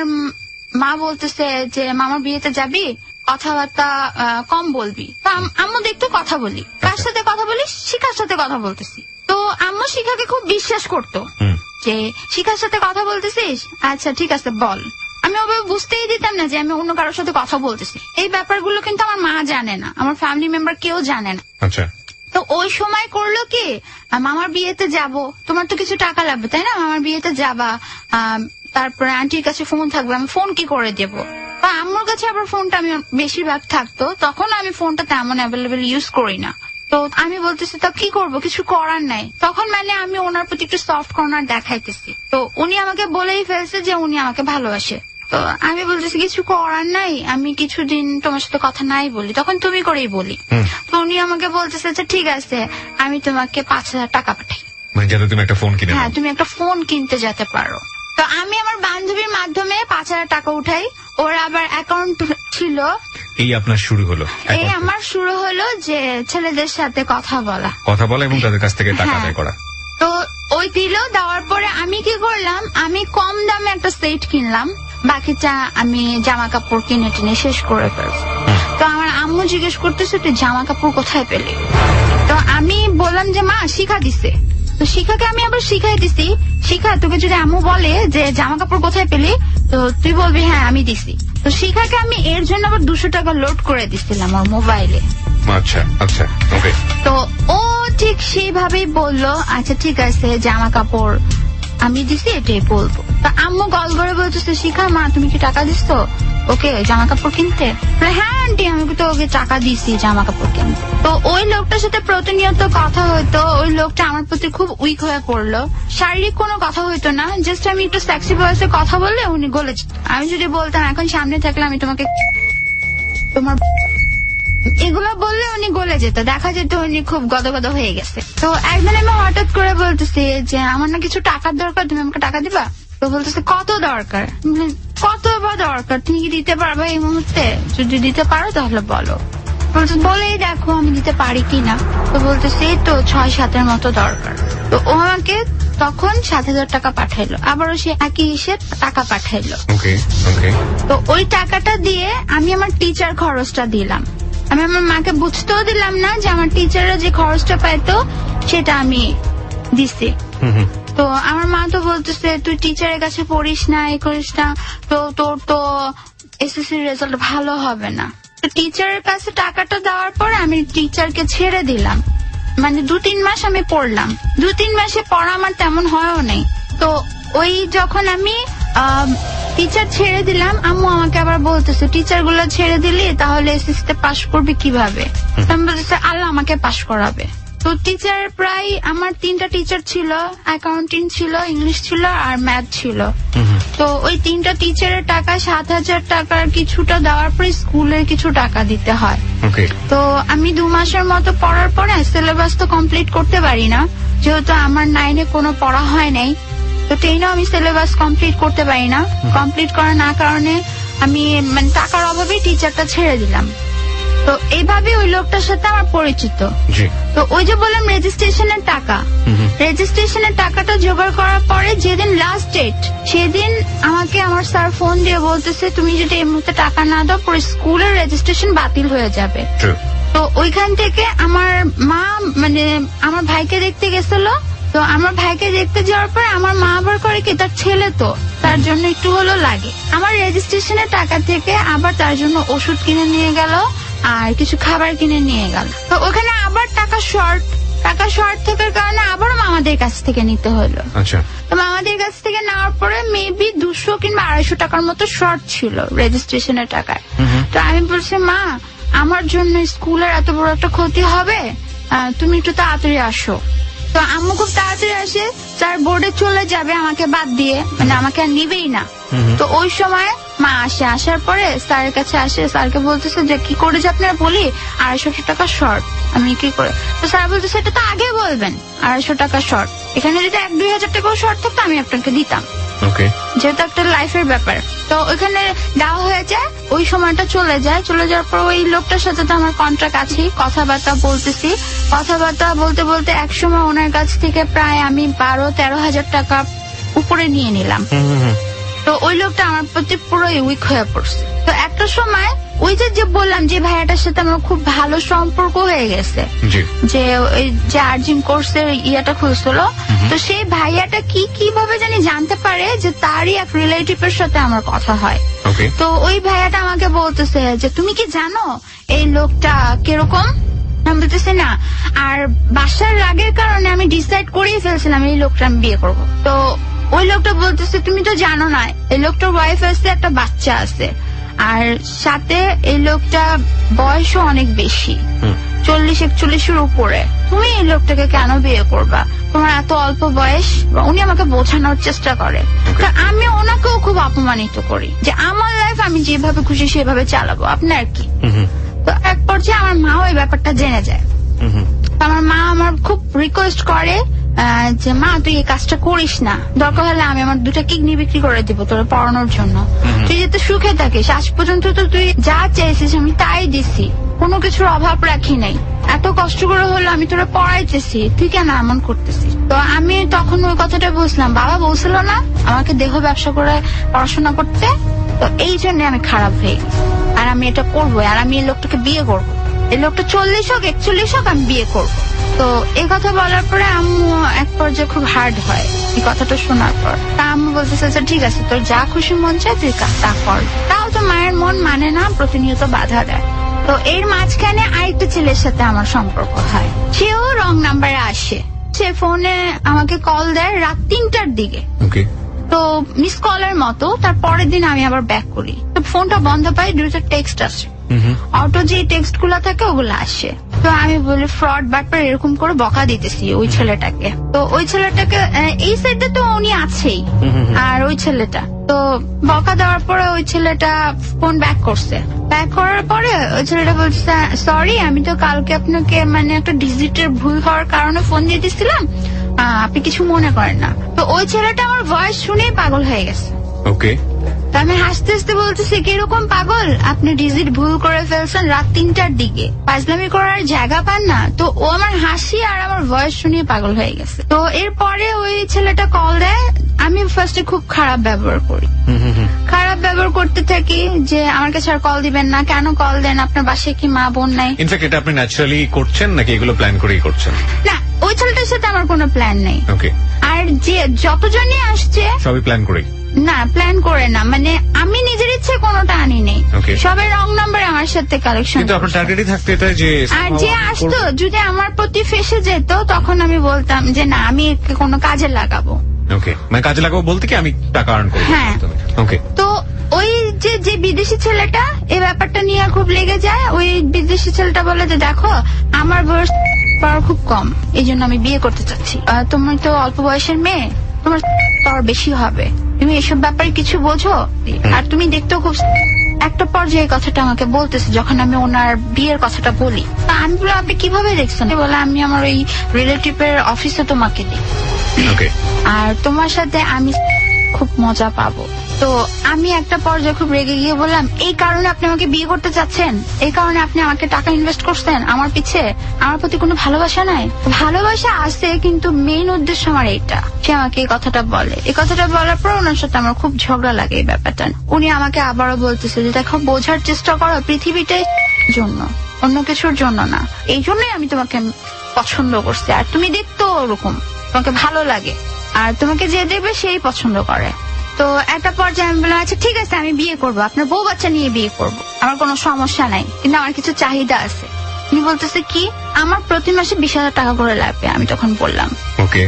মা বলতেছে যে মামার বিয়েতে যাবি, কথাবার্তা কম বলবি। তো আম্মু দেখতে কথা বলি, কার সাথে কথা বলি, শিখার সাথে কথা বলতেছি। তো আম্মু শিখাকে খুব বিশ্বাস করতো যে শিখার সাথে কথা বলতেছিস, আচ্ছা ঠিক আছে বল। আমি ওভাবে বুঝতেই দিতাম না যে আমি অন্য কারোর সাথে কথা বলতেছি। এই ব্যাপারগুলো কিন্তু আমার মা জানে না, আমার ফ্যামিলি মেম্বার কেউ জানে না। আচ্ছা। তো ওই সময় করলো কি, মামার বিয়েতে যাব, তোমার তো কিছু টাকা লাগবে তাই না, মামার বিয়েতে যাবা, তারপরে আন্টির কাছে ফোন থাকবে, আমি ফোন কি করে দেব। তো আম্মুর কাছে আবার ফোনটা আমি বেশিরভাগ থাকতো, তখন আমি ফোনটা তেমন অ্যাভেলেবেল ইউজ করি না। তো আমি বলতেছি তা কি করবো, কিছু করার নাই। তখন মানে আমি ওনার প্রতি একটু সফট কর্নার দেখাইতেছি। তো উনি আমাকে বলেই ফেলছে যে উনি আমাকে ভালোবাসে। তো আমি বলতেছি কিছু করার নাই, আমি কিছুদিন তোমার সাথে কথা নাই বলি, তখন তুমি করেই বলি। তো উনি আমাকে বলতেছে যে ঠিক আছে আমি তোমাকে 5,000 টাকা পাঠাই, মানে যাতে তুমি একটা ফোন কিনে। হ্যাঁ, তুমি একটা ফোন কিনতে যেতে পারো। তো আমি আমার বান্ধবীর মাধ্যমে 5,000 টাকা উঠাই, ওর আবার অ্যাকাউন্ট ছিল। এই আপনার শুরু হলো, এই আমার শুরু হলো যে ছেলেদের সাথে কথা বলা এবং তাদের কাছ থেকে টাকা আদায় করা। তো ওই দিল, দেওয়ার পরে আমি কি করলাম, আমি কম দামে একটা সেট কিনলাম, বাকিটা আমি জামা কাপড় কিনে টেনে শেষ করে ফেলছি। তো আমার আম্মু জিজ্ঞেস করতেছে তুই জামা কাপড় কোথায় পেলি। তো আমি বললাম যে মা শিখা দিছে। তো শিখাকে আমি আবার শিখাই দিছি, শিখা তোকে যদি আম্মু বলে যে জামা কাপড় কোথায় পেলি, তো তুই বলবি হ্যাঁ আমি দিছি। তো শিখাকে আমি এর জন্য আবার 200 টাকা লোড করে দিছিলাম ওর মোবাইলে। আচ্ছা আচ্ছা, ওকে। তো ও ঠিক সেইভাবেই বললো আচ্ছা ঠিক আছে জামা কাপড় আমি দিছি, এটাই বলবো। তা আম্মু গল করে বলতেছে শিখা মা তুমি কি টাকা দিছো ওকে জামা কাপড় কিনতে। হ্যাঁ আন্টি আমি তো ওকে টাকা দিছি জামা কাপড় কিনতে। তো ওই লোকটার সাথে প্রতিনিয়ত কথা হইতো, ওই লোকটা আমার প্রতি খুব উইক হয়ে পড়লো। শারীরিক কোনো কথা হইতো না, জাস্ট আমি একটু সেক্সি ভয়েসে কথা বললে উনি গলে যেত। আমি যদি বলতাম এখন সামনে থাকলে আমি তোমাকে তোমার এগুলো বললে উনি গলে যেত, দেখা যেত উনি খুব গদগদ হয়ে গেছে। তো একদিন আমি হঠাৎ করে বলতেছি যে আমার না কিছু টাকার দরকার, তুমি আমাকে টাকা দিবা। তো বলতেছে কত দরকার, কত বা দরকার, তুমি কি দিতে পারবে এই মুহূর্তে, যদি দিতে পারো তাহলে বলো। বলেই দেখো আমি দিতে পারি কিনা। তো বলতেছে এই তো 6-7 মতো দরকার। তো ও আমাকে তখন 7,000 টাকা পাঠাইলো, আবারও সে একই হিসেব টাকা পাঠাইলো। তো ওই টাকাটা দিয়ে আমি আমার টিচার খরচটা দিলাম। আমি আমার মাকে বুঝতেও দিলাম না যে আমার টিচাররা যে খরচটা পাইতো সেটা আমি দিছি। তো আমার মা তো বলতেছে তুই টিচারের কাছে পড়িস না, এ করিস না, তো তোর তো এসএসসির রেজাল্ট ভালো হবে না। তো টিচারের কাছে টাকাটা দেওয়ার পর আমি টিচারকে ছেড়ে দিলাম, মানে 2-3 মাস আমি পড়লাম। 2-3 মাসে পড়া আমার তেমন হয়ও নাই। তো ওই যখন আমি টিচার ছেড়ে দিলাম, আম্মু আমাকে আবার বলতেছে টিচার গুলো ছেড়ে দিলি তাহলে এসএসসিতে পাশ করবি কিভাবে। আমি বলতেছে আল্লাহ আমাকে পাশ করাবে। তো তো টিচার প্রায় আমার 3টা টিচার ছিল, অ্যাকাউন্টিং ছিল, ইংলিশ ছিল আর ম্যাথ ছিল। তো ওই 3টা টিচারের টাকা 7,000 টাকার কিছুটা দেওয়ার পরে স্কুলের কিছু টাকা দিতে হয়। ওকে, তো আমি 2 মাসের মতো পড়ার পরে সিলেবাস তো কমপ্লিট করতে পারি না, যেহেতু আমার 9-এ কোনো পড়া হয় নাই। তো 10-এও আমি সিলেবাস কমপ্লিট করতে পারি না। কমপ্লিট করার না কারণে আমি মানে টাকার অভাবে টিচারটা ছেড়ে দিলাম। তো এইভাবে ওই লোকটার সাথে আমার পরিচিত। জি, তো ওই যে বললাম রেজিস্ট্রেশনের টাকা, রেজিস্ট্রেশনের টাকাটা জোগাড় করার পরে যেদিন লাস্ট ডেট, সেদিন আমাকে আমার স্যার ফোন দিয়ে বলতেছে তুমি যদি এই মুহূর্তে টাকা না দাও পরে স্কুলের রেজিস্ট্রেশন বাতিল হয়ে যাবে। ট্রু। তো ওইখান থেকে আমার মা মানে আমার ভাইকে দেখতে গেছিল। তো আমার ভাইকে দেখতে যাওয়ার পরে আমার মা আবার করে কি তার ছেলে তো তার জন্য একটু হলো লাগে, আমার রেজিস্ট্রেশনের টাকা থেকে আবার তার জন্য ওষুধ কিনে নিয়ে গেল আর কিছু খাবার কিনে নিয়ে গেল। তো ওখানে আবার টাকা শর্ট থাকার কারণে আবার মামাদের কাছ থেকে নিতে হলো। আচ্ছা, তো মামাদের কাছ থেকে নেওয়ার পরে মেবি 200 কিংবা 250 টাকার মতো শর্ট ছিল রেজিস্ট্রেশনের টাকায়। তো আমি বলছি মা আমার জন্য স্কুলের এত বড় একটা ক্ষতি হবে, তুমি একটু তাড়াতাড়ি আসো। তো আম্মু খুব তাড়াতাড়ি আসে, স্যার বোর্ডে চলে যাবে আমাকে বাদ দিয়ে, মানে আমাকে আর নিবেই না। তো ওই সময় মা আসার পরে স্যারের কাছে আসে, স্যারকে বলতেছে যে কি করে যে আপনারা বলি 250 টাকা শর্ট, আমি কি করে। তো স্যার বলতেছে এটা তো আগে বলবেন 250 টাকা শর্ট, এখানে যদি 1-2 হাজার টাকাও শর্ট থাকতো আমি আপনাকে দিতাম, ওকে, যেহেতু একটা লাইফের ব্যাপার। তো ওইখানে দেওয়া হয়ে যায়, ওই সময়টা চলে যাওয়ার পর ওই লোকটার সাথে তো আমার কন্ট্রাক্ট আছে, কথাবার্তা বলতে বলতে একসময় ওনার কাছ থেকে প্রায় আমি 12-13 হাজার টাকা উপরে নিয়ে নিলাম। তো ওই লোকটা আমার প্রতি পুরোই উইক হয়ে পড়ছে। তো একটা সময় ওই যে বললাম যে ভাইয়াটার সাথে আমার খুব ভালো সম্পর্ক হয়ে গেছে, জি, যে ওই যে আর্জিম কোর্সের ইয়েটা খুলছিল। তো সেই ভাইয়াটা কিভাবে জানি জানতে পারে যে তারই এক রিলেটিভের সাথে আমার কথা হয়। ওকে, তো ওই ভাইয়াটা আমাকে বলতেছে যে তুমি কি জানো এই লোকটা কিরকম। আমি বলতেছি না, আর বাসার রাগের কারণে আমি ডিসাইড করেই ফেলছিলাম এই লোকটা আমি বিয়ে করবো। তো ওই লোকটা বলতেছে তুমি তো জানো না এই লোকটার ওয়াইফ আছে, একটা বাচ্চা আছে, আর সাথে এই লোকটা বয়সও অনেক বেশি, 40-41 উপরে, তুমি এই লোকটাকে কেন বিয়ে করবা, তোমার এত অল্প বয়স। উনি আমাকে বোঝানোর চেষ্টা করে। তো আমি ওনাকেও খুব অপমানিত করি যে আমার লাইফ আমি যেভাবে খুশি সেভাবে চালাবো, আপনার কি। তো এক পর্যায়ে আমার মাও এই ব্যাপারটা জেনে যায়। আমার মা আমার খুব রিকোয়েস্ট করে যে মা তুই এই কাজটা করিস না, দরকার হলে আমি আমার 2টা কিডনি বিক্রি করে দিব তোর পড়ানোর জন্য, তুই যাতে সুখে থাকিস। আজ পর্যন্ত তো তুই যা চাইছিস আমি তাই দিছি, কোনো কিছুর অভাব রাখি নাই, এত কষ্ট করে হলো আমি তোরা পড়াইতেছি, তুই কেন এমন করতেছিস। তো আমি তখন ওই কথাটা বুঝলাম, বাবা বলছিল না আমাকে দেহ ব্যবসা করে পড়াশোনা করতে, তো এই জন্য আমি খারাপ হয়ে গেছি, আর আমি এটা করবো, আর আমি এই লোকটাকে বিয়ে করবো, এই লোকটা 40 হোক 41 হোক আমি বিয়ে করবো। তো এই কথা বলার পরে আম্মু এক পর্যায়ে খুব হার্ড হয় এই কথাটা শোনার পর। তা আম্মু বলতেছে ঠিক আছে তোর যা খুশি মন চায় তুই তা কর। তাও তো মায়ের মন মানে না, প্রতিনিয়ত বাধা দেয়। তো এর মাঝখানে আরেকটা ছেলের সাথে আমার সম্পর্ক হয়, সেও রং নাম্বারে আসে, সে ফোনে আমাকে কল দেয় রাত 3টার দিকে। ওকে, তো মিস কলের মতো, তার পরের দিন আমি আবার ব্যাক করি, তো ফোনটা বন্ধ পাই, 2টা টেক্সট আসে, অটো যে টেক্সট গুলা থাকে ওগুলো আসে। তো আমি বলি ফ্রড বাটপার এরকম করে বকা দিতেছি ওই ছেলেটাকে। তো ওই ছেলেটাকে এই সাইডে তো উনি আছেই, আর ওই ছেলেটা তো বকা দেওয়ার পরে ওই ছেলেটা ফোন ব্যাক করছে। ব্যাক করার পরে ওই ছেলেটা বলছে সরি আমি তো কালকে আপনাকে মানে একটা ডিজিটের ভুল হওয়ার কারণে ফোন দিয়ে দিচ্ছিলাম, আপনি কিছু মনে করেন না। তো ওই ছেলেটা আমার ভয়েস শুনেই পাগল হয়ে গেছে। ওকে, তো আমি হাসতে হাসতে বলতেছি কিরকম পাগল, আপনি ডিজিট ভুল করে ফেলছেন রাত 3টার দিকে, ফাজলামি করার জায়গা পান না। তো ও আমার হাসি আর আমার ভয়েস শুনিয়ে পাগল হয়ে গেছে। তো এরপরে ওই ছেলেটা কল দেয়, আমি ফার্স্টে খুব খারাপ ব্যবহার করি, খারাপ ব্যবহার করতে থাকি যে আমার কাছে আর কল দিবেন না, কেন কল দেন, আপনার বাসায় কি মা বোন নাই। ইনফ্যাক্ট এটা আপনি ন্যাচারালি করছেন নাকি এগুলো প্ল্যান করেই করছেন? না, ওই ছেলেটার সাথে আমার কোনো প্ল্যান নেই। ওকে, আর যে যতজনই আসছে সবই প্ল্যান করেই? না, প্ল্যান করে না, মানে আমি নিজের ইচ্ছে কোনোটা আনি নেই, Okay. সবাই রং নাম্বার আমার সাথে কালেকশন। কিন্তু আপনার টার্গেটই থাকতে এটা যে আর যে আসতো যদি আমার প্রতি ফেসে যেত তখন আমি বলতাম যে না আমি একে কোনো কাজে লাগাবো। ওকে, মানে কাজে লাগাবো বলতে কি আমি টাকা আর্ন করবো? হ্যাঁ। ওকে, তো ওই যে বিদেশি ছেলেটা এই ব্যাপারটা নিয়ে খুব লেগে যায়। ওই বিদেশি ছেলেটা বলে যে দেখো আমার বয়স পাওয়ার খুব কম, এই জন্য আমি বিয়ে করতে চাচ্ছি। তুমি তো অল্প বয়সের মেয়ে, তোমার পাওয়ার বেশি হবে, তুমি এসব ব্যাপারে কিছু বোঝো, আর তুমি দেখতেও খুব। একটা পর্যায়ে কথাটা আমাকে বলতেছে যখন আমি ওনার বিয়ের কথাটা বলি। আমি বললাম আপনি কিভাবে দেখছেন? বলে আমি আমার ওই রিলেটিভের অফিসে তোমাকে দিই, ওকে। আর তোমার সাথে আমি খুব মজা পাবো। তো আমি একটা পর্যায়ে খুব রেগে গিয়ে বললাম, এই কারণে আপনি আমাকে বিয়ে করতে চাচ্ছেন? এই কারণে আপনি আমাকে টাকা ইনভেস্ট করছেন আমার পিছে? আমার প্রতি কোনো ভালোবাসা নাই? ভালোবাসা আছে, কিন্তু মেইন উদ্দেশ্য আমার এইটা। সে আমাকে এই কথাটা বলে। এই কথাটা বলার পর ওনার সাথে আমার খুব ঝগড়া লাগে এই ব্যাপারটা। উনি আমাকে আবারও বলতেছে যে দেখো, বোঝার চেষ্টা করো, পৃথিবীটাই জন্য, অন্য কিছুর জন্য না। এই জন্যই আমি তোমাকে পছন্দ করছি, আর তুমি দেখতো ওরকম, তোমাকে ভালো লাগে, আর তোমাকে যে দেখবে সেই পছন্দ করে। তো একটা পর্যায়ে আমি বললাম আচ্ছা ঠিক আছে, আমি বিয়ে করবো, আপনার বউ বাচ্চা নিয়ে বিয়ে করবো, আমার কোনো সমস্যা নাই, কিন্তু আমার কিছু চাহিদা আছে। উনি বলতেছে কি? আমার প্রতি মাসে 20,000 টাকা করে লাগবে। আমি তখন বললাম ওকে।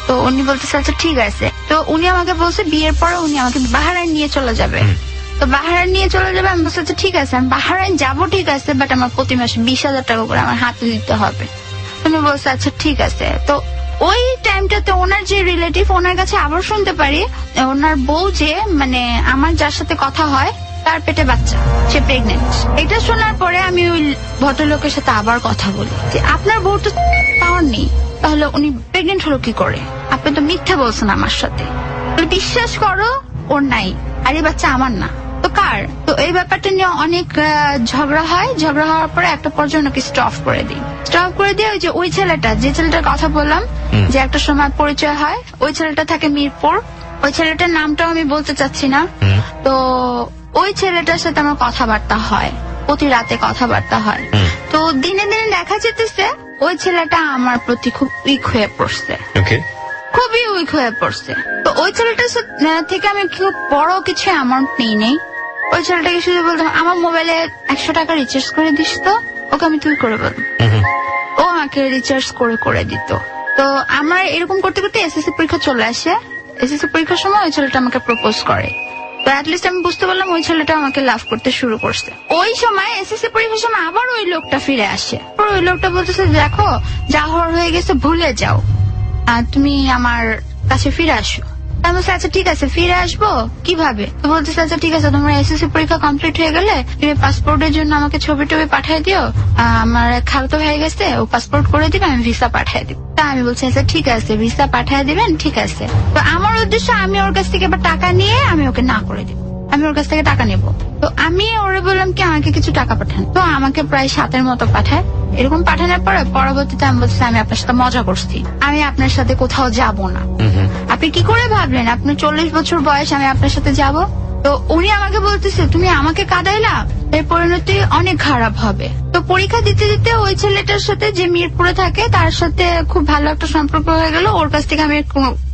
তো উনি বলতেছে আচ্ছা ঠিক আছে। তো উনি আমাকে বলছে বিয়ের পরে উনি আমাকে বাহারাইন নিয়ে চলে যাবে। তো বাহারাইন নিয়ে চলে যাবে। আমি বলছি আচ্ছা ঠিক আছে, আমি বাহারাইন যাবো ঠিক আছে, বাট আমার প্রতি মাসে 20,000 টাকা করে আমার হাতে দিতে হবে। উনি বলছে আচ্ছা ঠিক আছে। তো ওই টাইমটাতে ওনার যে রিলেটিভ, ওনার কাছে আবার শুনতে পারি ওনার বউ যে, মানে আমার যার সাথে কথা হয় তার পেটে বাচ্চা, সে প্রেগনেন্ট। এটা শোনার পরে আমি ওই ভদ্রলোকের সাথে আবার কথা বলি যে আপনার বউ তো পাওয়ার নেই, তাহলে উনি প্রেগনেন্ট হলো কি করে? আপনি তো মিথ্যা বলছেন আমার সাথে। বিশ্বাস করো ওর নাই, আর এই বাচ্চা আমার না, তো কার? তো এই ব্যাপারটা নিয়ে অনেক ঝগড়া হয়। ঝগড়া হওয়ার পরে একটা পর্যায়ে ওনাকে স্টপ করে দিই। স্টপ করে দিয়ে ওই যে ওই ছেলেটা, যে ছেলেটার কথা বললাম যে একটা সময় পরিচয় হয়, ওই ছেলেটা থাকে মিরপুর। ওই ছেলেটার নামটাও আমি বলতে চাচ্ছি না। তো ওই ছেলেটার সাথে আমার কথাবার্তা হয়, প্রতি রাতে কথাবার্তা হয়। তো দিনে দিনে দেখা যেতেছে ওই ছেলেটা আমার প্রতি খুব উইক হয়ে পড়ছে, খুবই উইক হয়ে পড়ছে। তো ওই ছেলেটার থেকে আমি খুব বড় কিছু অ্যামাউন্ট নেই। ওই ছেলেটাকে শুধু বলতাম আমার মোবাইলে 100 টাকা রিচার্জ করে দিস তো, ওকে আমি তুই করে বলতাম। ও আমাকে রিচার্জ করে দিত। তো আমার এরকম করতে করতে এসএসসি পরীক্ষা চলে আসে। এসএসসি পরীক্ষার সময় ওই ছেলেটা আমাকে প্রপোজ করে। তো অ্যাটলিস্ট আমি বুঝতে পারলাম ওই ছেলেটা আমাকে লাভ করতে শুরু করছে। ওই সময় এসএসসি পরীক্ষার সময় আবার ওই লোকটা ফিরে আসে। ওই লোকটা বলতেছে দেখো, যা হয়ে গেছে ভুলে যাও, তুমি আমার কাছে ফিরে আসো। আমি বলছি আচ্ছা ঠিক আছে, ফিরে আসবো কিভাবে? তো বলতেছে আচ্ছা ঠিক আছে, তোমার এসএসসি পরীক্ষা কমপ্লিট হয়ে গেলে তুমি পাসপোর্টের জন্য আমাকে ছবি টবি পাঠিয়ে দিও। আমার খালতো ভাই গেছে, ও পাসপোর্ট করে দিবে, আমি ভিসা পাঠিয়ে দিব। তা আমি বলছি আচ্ছা ঠিক আছে, ভিসা পাঠিয়ে দিবেন, ঠিক আছে। তো আমার উদ্দেশ্য আমি ওর কাছ থেকে এবার টাকা নিয়ে আমি ওকে না করে দিব, আমি ওর কাছ থেকে টাকা নেব। তো আমি ওরে বললাম কি আমাকে কিছু টাকা পাঠান। তো আমাকে প্রায় 7-এর মতো পাঠায়। এরকম পাঠানোর পরে পরবর্তীতে আমি বলছি আমি আপনার সাথে মজা করছি, আমি আপনার সাথে কোথাও যাব না। আপনি কি করে ভাবলেন আপনার 40 বছর বয়স আমি আপনার সাথে যাব? তো উনি আমাকে বলতেছে তুমি আমাকে কাঁদাইলা, এর পরিণতি অনেক খারাপ হবে। তো পরীক্ষা দিতে দিতে ওই ছেলেটার সাথে যে মিরপুরে থাকে তার সাথে খুব ভালো একটা সম্পর্ক হয়ে গেল। ওর কাছ থেকে আমি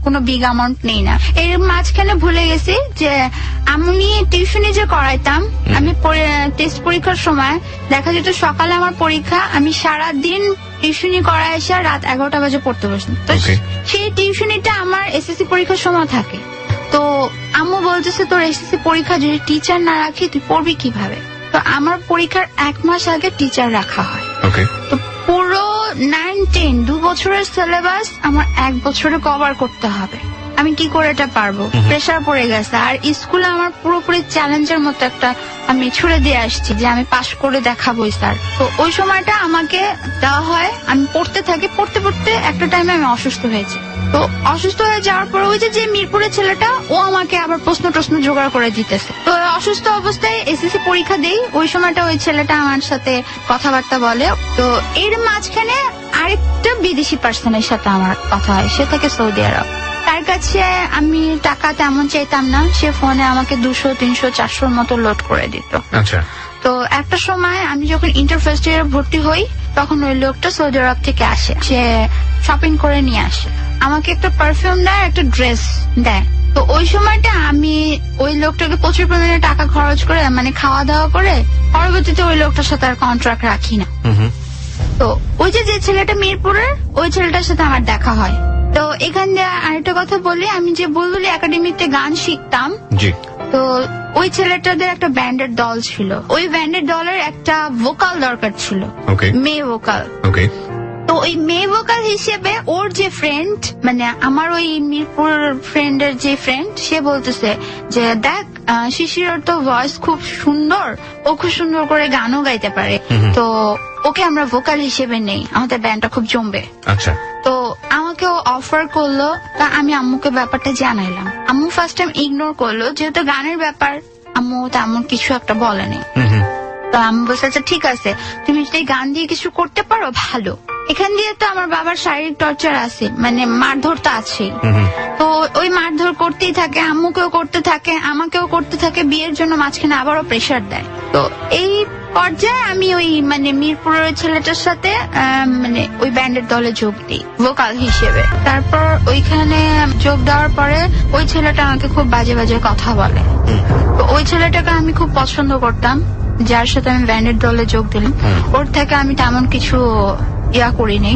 কোনো বিগ অ্যামাউন্ট নেই না। এর মাঝখানে ভুলে গেছি যে আমি টিউশনি যে করাইতাম, আমি টেস্ট পরীক্ষার সময় দেখা যেত সকালে আমার পরীক্ষা, আমি সারাদিন টিউশনি করায় এসে রাত 11টা বাজে পড়তে বসতাম। তো সেই টিউশনিটা আমার এসএসসি পরীক্ষার সময় থাকে। তো আম্মু বলতেছে তোর এসএসসি পরীক্ষা যদি টিচার না রাখি তুই পড়বি কিভাবে? তো আমার পরীক্ষার 1 মাস আগে টিচার রাখা হয়। তো পুরো 9-10 2 বছরের সিলেবাস আমার 1 বছরে কভার করতে হবে। আমি কি করে এটা পারবো? প্রেশার পড়ে গেছে। আর স্কুলে আমার পুরোপুরি চ্যালেঞ্জের মতো একটা আমি ছুড়ে দিয়ে আসছি যে আমি পাশ করে দেখাবোই স্যার। তো ওই সময়টা আমাকে দেওয়া হয়, আমি পড়তে থাকি। পড়তে পড়তে একটা টাইমে আমি অসুস্থ হয়েছি। তো অসুস্থ হয়ে যাওয়ার পর ওই যে মিরপুরের ছেলেটা ও আমাকে আবার প্রশ্ন জোগাড় করে দিতেছে। তো অসুস্থ অবস্থায় এসএসসি পরীক্ষা দেই। ওই সময়টা ওই ছেলেটা আমার সাথে কথাবার্তা বলে। তো এর মাঝখানে আরেকটা বিদেশি পার্সনের সাথে আমার কথা হয়, সে থাকে সৌদি আরব। তার কাছে আমি টাকা তেমন চাইতাম না, সে ফোনে আমাকে 200, 300, 400 মতো লোড করে দিত। আচ্ছা। তো একটা সময় আমি যখন ইন্টার ফার্স্ট ইয়ারে ভর্তি হই তখন ওই লোকটা সৌদি আরব থেকে আসে, সে শপিং করে নিয়ে আসে, আমাকে একটা পারফিউম দেয়, একটা ড্রেস দেয়। তো ওই সময়টা আমি ওই লোকটাকে প্রচুর পরিমাণে টাকা খরচ করে, মানে খাওয়া দাওয়া করে, পরবর্তীতে ওই লোকটার সাথে আর কন্ট্রাক্ট রাখি না। তো ওই যে ছেলেটা মিরপুরের, ওই ছেলেটার সাথে আমার দেখা হয়। তো এখান দিয়ে আরেকটা কথা বলি, আমি যে বুলবুলি একাডেমিতে গান শিখতাম, তো ওই ছেলেটাদের একটা ব্যান্ডের দল ছিল। ওই ব্যান্ডের দলের একটা ভোকাল দরকার ছিল, মেয়ে ভোকাল। তো তো ওই মেয়ে ভোকাল হিসেবে ওর যে ফ্রেন্ড, মানে আমার ওই মিরপুর ফ্রেন্ডের যে ফ্রেন্ড, সে বলতেছে যে দেখ শিশিরের তো ভয়েস খুব সুন্দর, ও খুব সুন্দর করে গানও গাইতে পারে, তো ওকে আমরা ভোকাল হিসেবে নেই, আমাদের ব্যান্ডটা খুব জমবে। আচ্ছা, তো আমাকে ও অফার করলো, তা আমি আম্মুকে ব্যাপারটা জানাইলাম। আম্মু ফার্স্ট টাইম ইগনোর করলো, যেহেতু গানের ব্যাপার আম্মু তেমন কিছু একটা বলেনি। তো আমি বলছি আচ্ছা ঠিক আছে, তুমি যদি গান দিয়ে কিছু করতে পারো ভালো। এখান দিয়ে তো আমার বাবার শারীরিক টর্চার আছে, মানে মারধর তো আছেই। তো ওই মারধর করতেই থাকে, আম্মুকেও করতে থাকে, আমাকেও করতে থাকে, বিয়ের জন্য মাঝখানে আবারও প্রেশার দেয়। তো এই পর্যায়ে আমি ওই মানে মিরপুরের ওই ছেলেটার সাথে মানে ওই ব্যান্ডের দলে যোগ দিই ভোকাল হিসেবে। তারপর ওইখানে যোগ দেওয়ার পরে ওই ছেলেটা আমাকে খুব বাজে বাজে কথা বলে। তো ওই ছেলেটাকে আমি খুব পছন্দ করতাম, যার সাথে আমি ব্যান্ডের দলে যোগ দিলাম। ওর থেকে আমি তেমন কিছু করিনি,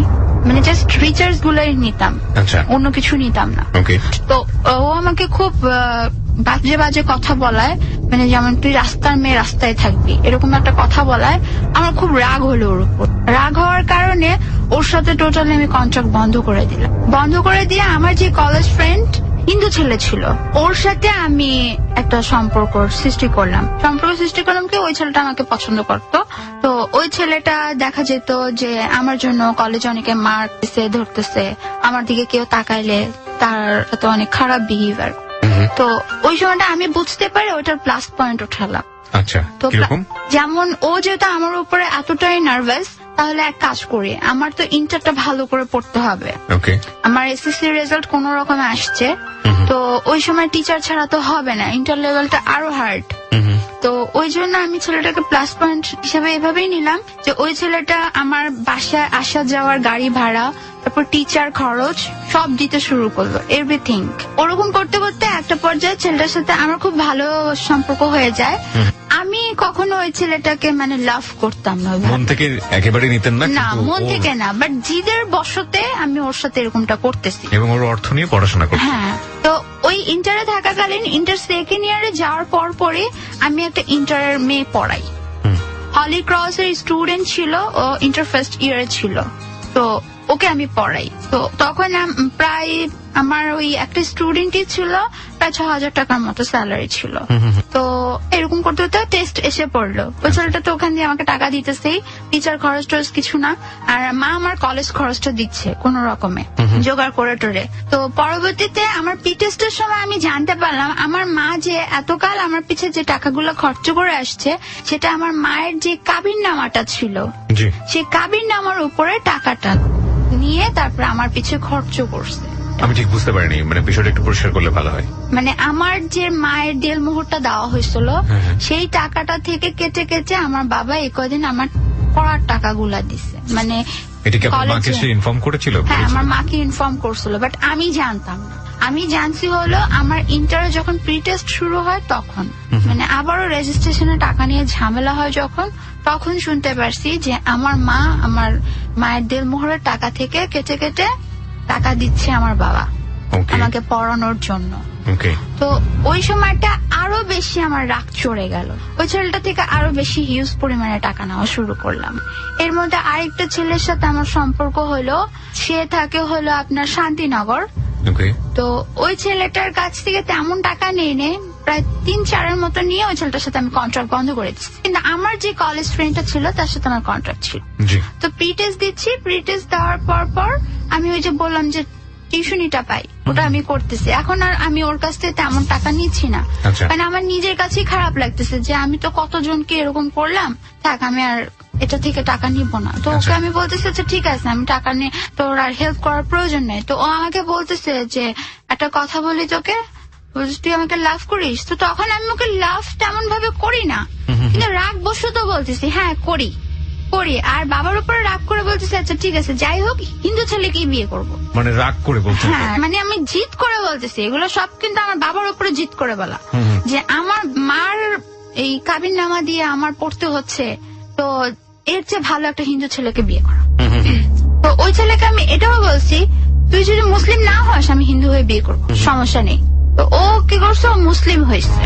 মানে জাস্ট রিচার্জ গুলোই নিতাম, অন্য কিছু নিতাম না। তো ও আমাকে খুব বাজে বাজে কথা বলায়, মানে যেমন তুই রাস্তার মেয়ে রাস্তায় থাকবি, এরকম একটা কথা বলায় আমার খুব রাগ হলো ওর উপর। রাগ হওয়ার কারণে ওর সাথে টোটালি আমি কন্ট্রাক্ট বন্ধ করে দিলাম। বন্ধ করে দিয়ে আমার যে কলেজ ফ্রেন্ড হিন্দু ছেলে ছিল, ওর সাথে আমি একটা সম্পর্ক সৃষ্টি করলাম কি ওই ছেলেটা আমাকে পছন্দ করতো। তো ওই ছেলেটা দেখা যেত যে আমার জন্য কলেজে অনেকে মারতেছে, ধরতেছে, আমার দিকে কেউ তাকাইলে তার সাথে অনেক খারাপ বিহেভিয়ার। তো ওই সময়টা আমি বুঝতে পারি ওইটার প্লাস পয়েন্ট উঠালাম। আচ্ছা, তো যেমন ও যেহেতু আমার উপরে এতটাই নার্ভাস, তাহলে এক কাজ করি, আমার তো ইন্টারটা ভালো করে পড়তে হবে। আমার এসএসসি রেজাল্ট কোন রকমে আসছে, তো ওই সময় টিচার ছাড়া তো হবে না, ইন্টার লেভেলটা আরো হার্ড। তো ওই জন্য আমি ছেলেটাকে প্লাস পয়েন্ট হিসেবে এভাবেই নিলাম যে ওই ছেলেটা আমার বাসায় আসা যাওয়ার গাড়ি ভাড়া, তারপর টিচার খরচ সব দিতে শুরু করলো, এভরিথিং। ওরকম করতে করতে একটা পর্যায়ে ছেলেটার সাথে আমার খুব ভালো সম্পর্ক হয়ে যায়। আমি কখনো ওই ছেলেটাকে মানে লাভ করতাম না, মন থেকে একেবারে নিতেন না? না, মন থেকে না, বাট জিদের বশতে আমি ওর সাথে এরকমটা করতেছি। এবং ওর অর্থ নিয়ে পড়াশোনা করতেন? হ্যাঁ। তো ওই ইন্টারে থাকাকালীন ইন্টার সেকেন্ড ইয়ারে যাওয়ার পরে আমি একটা ইন্টারের মেয়ে পড়াই। হলি ক্রসের স্টুডেন্ট ছিল, ও ইন্টার ফার্স্ট ইয়ারে ছিল, তো ওকে আমি পড়াই। তো তখন প্রায় আমার ওই একটা স্টুডেন্টই ছিল, প্রায় 6,000 টাকার মতো স্যালারি ছিল। তো এরকম করতে করতে টেস্ট এসে পড়লো, ওই ছেলেটা তো ওখান দিয়ে আমাকে টাকা দিতেছে, টিচার খরচ টরচ কিছু না, আর মা আমার কলেজ খরচটা দিচ্ছে কোন রকমে জোগাড় করে টোরে। তো পরবর্তীতে আমার পি টেস্টের সময় আমি জানতে পারলাম আমার মা যে এতকাল আমার পিছে যে টাকাগুলো খরচ করে আসছে, সেটা আমার মায়ের যে কাবিন নামাটা ছিল, সেই কাবিন নামার উপরে টাকাটা নিয়ে তারপর আমার পিছে খরচ করছে। আমি ঠিক বুঝতে পারিনি, মানে বিষয়টা একটু পরিষ্কার করলে ভালো হয়। মানে আমার যে মায়ের দেল মোহরটা দেওয়া হয়েছিল, সেই টাকাটা থেকে কেটে কেটে আমার বাবা এই কদিন আমার পড়ার টাকাগুলা দিছে। মানে এটা কি আপনার মাকে সে ইনফর্ম করেছিল? হ্যাঁ, আমার মাকে ইনফর্ম করছিল, বাট আমি জানতাম না। আমি জানছি হলো আমার ইন্টারে যখন প্রি টেস্ট শুরু হয় তখন, মানে আবারও রেজিস্ট্রেশনে টাকা নিয়ে ঝামেলা হয় যখন, তখন শুনতে পারছি যে আমার মা আমার মায়ের দেল মোহরের টাকা থেকে কেটে কেটে টাকা দিচ্ছে আমার বাবা আমাকে পড়ানোর জন্য। তো ওই সময়টা আরো বেশি আমার রাগ চড়ে গেল, ওই ছেলেটা থেকে আরো বেশি হিউজ পরিমাণে টাকা নেওয়া শুরু করলাম। এর মধ্যে আরেকটা ছেলের সাথে আমার সম্পর্ক হলো, সে থাকে হলো আপনার শান্তিনগর। তো ওই ছেলেটার কাছ থেকে তেমন টাকা নেই, প্রায় 3-4 মতো নিয়ে ওই ছেলেটার সাথে আমি কন্ট্রাক্ট বন্ধ করে দিচ্ছি। কিন্তু আমার যে কলেজ ফ্রেন্ডটা ছিল তার সাথে আমার কন্ট্রাক্ট ছিল। তো প্রি টেস্ট দিচ্ছি, প্রি টেস্ট দেওয়ার পর আমি ওই যে বললাম যে টিউশনিটা পাই, ওটা আমি করতেছি। এখন আর আমি ওর কাছ থেকে তেমন টাকা নিচ্ছি না, মানে আমার নিজের কাছেই খারাপ লাগতেছে যে আমি তো কতজনকে এরকম করলাম, থাক আমি আর এটা থেকে টাকা নিব না। তো ওকে আমি বলতেছি আচ্ছা ঠিক আছে, আমি টাকা নিয়ে তোর আর হেল্প করার প্রয়োজন নেই। তো ও আমাকে বলতেছে যে একটা কথা বলি তোকে, তুই আমাকে লাভ করিস? তো তখন আমি ওকে লাভ তেমন ভাবে করি না, কিন্তু রাগ বসত বলতেছি হ্যাঁ করি। আর বাবার উপরে রাগ করে বলতেছি আচ্ছা ঠিক আছে, যাই হোক হিন্দু ছেলেকেই বিয়ে করব। মানে রাগ করে বলছেন? হ্যাঁ, মানে আমি জিদ করে বলতেছি, এগুলো সব কিন্তু আমার বাবার উপরে জিদ করে বলা, যে আমার মার এই কাবিন নামা দিয়ে আমার পড়তে হচ্ছে, তো এর চেয়ে ভালো একটা হিন্দু ছেলেকে বিয়ে করা। তো ওই ছেলেকে আমি এটাও বলছি তুই যদি মুসলিম না হস আমি হিন্দু হয়ে বিয়ে করবো, সমস্যা নেই। তো ও কি করছে, ও মুসলিম হয়েছে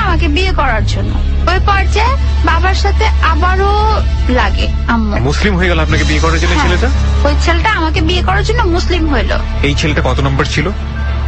আমাকে বিয়ে করার জন্য। ওই পর্যায়ে বাবার সাথে আবারও লাগে আম্মু। মুসলিম হয়ে গেল আপনাকে বিয়ে করার জন্য হ্যাঁ, ছেলেটা? ওই ছেলেটা আমাকে বিয়ে করার জন্য মুসলিম হইলো। এই ছেলেটা কত নম্বর ছিল?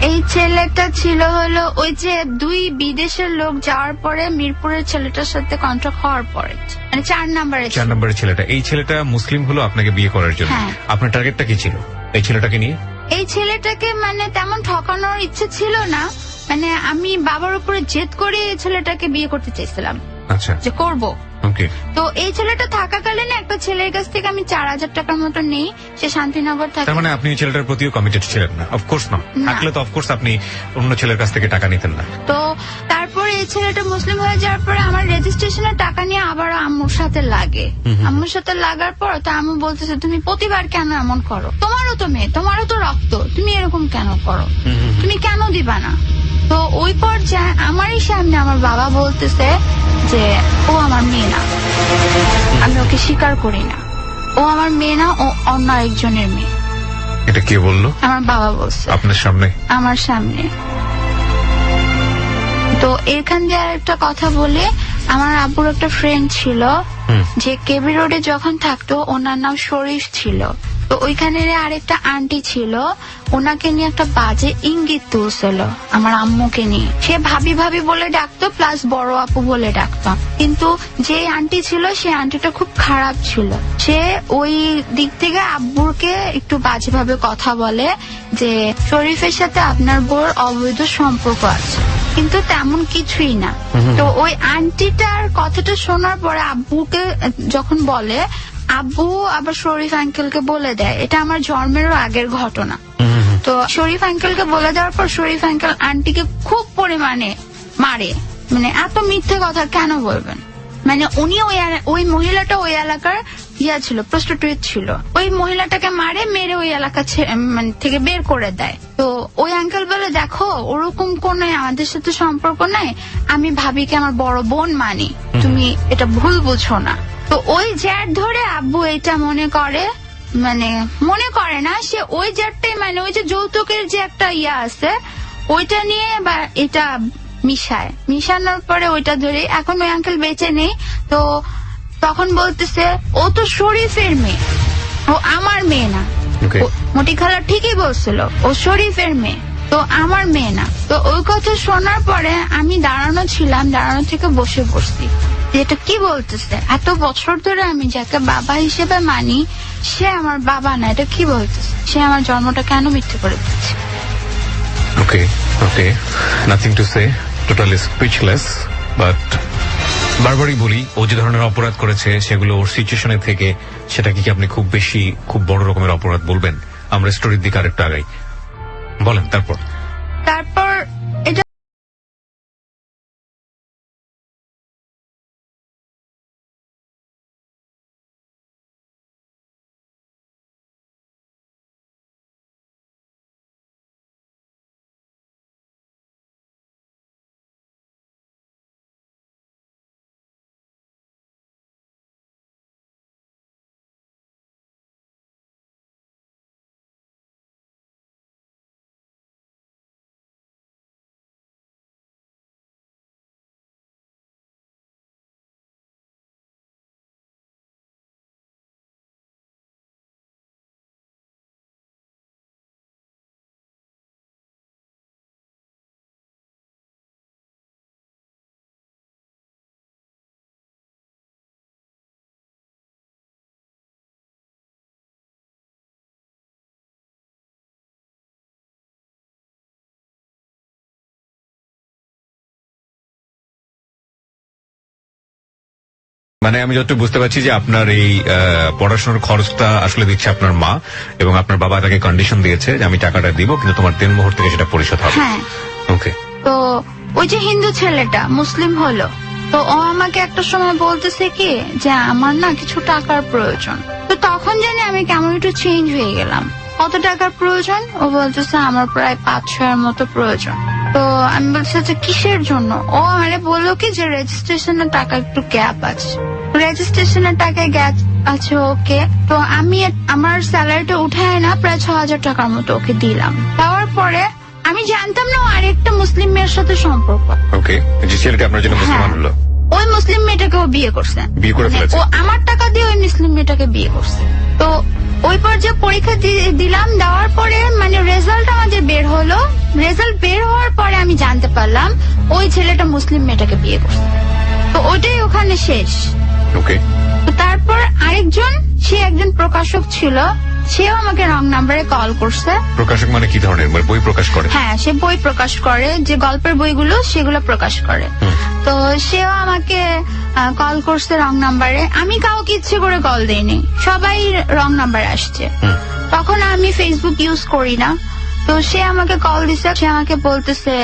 এই ছেলেটা ছিল হলো ওই যে 2 বিদেশের লোক যাওয়ার পরে মিরপুরের ছেলেটার সাথে কন্ট্রাক্ট হওয়ার পরে, মানে 4 নম্বরের ছেলেটা। এই ছেলেটা মুসলিম হলো আপনাকে বিয়ে করার জন্য। হ্যাঁ। আপনার টার্গেটটা কি ছিল এই ছেলেটাকে নিয়ে? এই ছেলেটাকে মানে তেমন ঠকানোর ইচ্ছে ছিল না, মানে আমি বাবার উপরে জেদ করে এই ছেলেটাকে বিয়ে করতে চাইছিলাম, আচ্ছা, যে করব। ওকে। তো এই ছেলেটা থাকাকালীন একটা ছেলের কাছ থেকে আমি 4000 টাকার মতো নেই, সে শান্তিনগর থাকে। তার মানে আপনি এই ছেলেটার প্রতিও কমিটেড ছিলেন না? অফকোর্স না। থাকলে তো অফকোর্স আপনি অন্য ছেলের কাছ থেকে টাকা নিতেন না। তো তারপরে এই ছেলেটা মুসলিম হয়ে যাওয়ার পরে আমার রেজিস্ট্রেশনের টাকা নিয়ে আবার আম্মুর সাথে লাগে। আম্মুর সাথে লাগার পর তো আম্মু বলতেছে, তুমি প্রতিবার কেন এমন করো? তোমারও তো মেয়ে, তোমারও তো রক্ত, তুমি এরকম কেন করো? তুমি কেন দিবা না? তো ওই পর্যায়ে আমারই সামনে আমার বাবা বলতেছে যে ও আমার মেয়ে না, আমি ওকে স্বীকার করি না, ও আমার মেয়ে না, ও অন্য একজনের মেয়ে। এটা কে বললো? আমার বাবা বলছে আপনার সামনে? আমার সামনে। তো এখান দিয়ে আর একটা কথা বলে, আমার আব্বুর একটা ফ্রেন্ড ছিল যে কেবি রোডে যখন থাকতো, ওনার নাম শরীফ ছিল। তো ওইখানে আরেকটা আন্টি ছিল, ওনাকে নিয়ে একটা বাজে ইঙ্গিত তুলছিল আমার আম্মুকে নিয়ে। সে ভাবি ভাবি বলে ডাকতো, প্লাস বড় আপু বলে ডাকতো। কিন্তু যে আন্টি ছিল, সে আন্টিটা খুব খারাপ ছিল। সে ওই দিক থেকে আব্বুরকে একটু বাজে ভাবে কথা বলে যে শরীফের সাথে আপনার বউর অবৈধ সম্পর্ক আছে, কিন্তু তেমন কিছুই না। তো ওই আন্টিটার কথাটা শোনার পরে আব্বুকে যখন বলে, আব্বু আবার শরীফ আঙ্কেলকে বলে দেয়। এটা আমার জন্মেরও আগের ঘটনা। তো শরীফ আঙ্কেলকে বলে দেওয়ার পর শরীফ আঙ্কেল আন্টিকে খুব পরিমাণে মারে। মানে এত মিথ্যে কথা কেন বলবেন? মানে উনি ওই মহিলাটা ওই এলাকার ছিল, প্রস্টিটিউট ছিল। ওই মহিলাটাকে মারে, মেরে ওই এলাকা থেকে বের করে দেয়। তো ওই আঙ্কেল বলে, দেখো ওরকম কোন আমাদের সাথে সম্পর্ক নাই, আমি ভাবিকে আমার বড় বোন মানি, তুমি এটা ভুল বুঝো না। তো ওই জ্যাট ধরে আব্বু এটা মনে করে, মানে মনে করে না, সে ওই জ্যাটটাই, মানে ওই যে যৌতুকের যে একটা আছে ওইটা নিয়ে বা এটা মিশানোর পরে ওইটা ধরে, এখন ওই আঙ্কেল বেঁচে নেই। তো তখন বলতেছে, ও তো শরীফের মেয়ে, ও আমার মেয়ে না। মটি খালা ঠিকই বলছিল, ও শরীফের মেয়ে, তো আমার মেয়ে না। তো ওই কথা শোনার পরে আমি দাঁড়ানো ছিলাম, দাঁড়ানো থেকে বসে পড়ছি, এটা কি বলতেছে? এত বছর ধরে আমি যাকে বাবা হিসেবে মানি, সে আমার বাবা না, এটা কি বলতেছে? সে আমার জন্মটা কেন মিথ্যে করে দিচ্ছে? Okay, nothing to say, totally speechless. But বারবারই বলি, ও যে ধরনের অপরাধ করেছে সেগুলো ওর সিচুয়েশনে থেকে, সেটাকে কি আপনি খুব বড় রকমের অপরাধ বলবেন? আমরা স্টোরির দিকে আরেকটু আগাই, বলেন। তারপর এটা মানে আমি যতটুকু বুঝতে পারছি যে আপনার এই পড়াশোনার খরচটা আসলে দিচ্ছে আপনার মা, এবং আপনার বাবা তাকে কন্ডিশন দিয়েছে যে আমি টাকাটা দিব, কিন্তু তোমার দিন মুহূর্ত থেকে সেটা পরিশোধ হবে। হ্যাঁ। ওকে। তো ওই যে হিন্দু ছেলেটা মুসলিম হলো, তো ও আমাকে একটা সময় বলতেছে কি যে আমার না কিছু টাকার প্রয়োজন। তো তখন জানি আমি কেমন একটু চেঞ্জ হয়ে গেলাম। কত টাকার প্রয়োজন? ও বলতেছে আমার প্রায় 5-6 মতো প্রয়োজন। তো আমি বলছি যে কিসের জন্য? ও আমারে বললো কি যে রেজিস্ট্রেশনের টাকা একটু গ্যাপ আছে, রেজিস্ট্রেশনের টাকায় গ্যাপ আছে। ওকে, তো আমি আমার স্যালারিটা উঠায় না প্রায় 6000 টাকার মতো ওকে দিলাম। দেওয়ার পরে আমি জানতাম না ও আরেকটা মুসলিম মেয়ের সাথে সম্পর্ক। ওকে, যে ছেলেটা আপনার জন্য মুসলমান হ্যাঁ। হলো, ওই মুসলিম মেয়েটাকে ও বিয়ে করছে। বিয়ে করে মানে ফেলেছে। ও আমার টাকা দিয়ে ওই মুসলিম মেয়েটাকে বিয়ে করছে। তো ওই পর্যায়ে পরীক্ষা দিলাম, দেওয়ার পরে মানে রেজাল্ট আমাদের বের হলো। রেজাল্ট বের হওয়ার পরে আমি জানতে পারলাম ওই ছেলেটা মুসলিম মেয়েটাকে বিয়ে করছে। তো ওইটাই ওখানে শেষ। ওকে, তো তারপর আরেকজন, সে একজন প্রকাশক ছিল, সেও আমাকে রং নাম্বারে কল করছে। প্রকাশক মানে কি ধরনের, মানে বই প্রকাশ করে? হ্যাঁ, সে বই প্রকাশ করে, যে গল্পের বইগুলো সেগুলো প্রকাশ করে। তো সেও আমাকে কল করছে রং নাম্বারে। আমি কাউকে ইচ্ছে করে কল দেইনি, সবাই রং নাম্বারে আসছে। তখন আমি ফেসবুক ইউজ করি না। তো সে আমাকে কল দিছে, সে আমাকে বলতেছে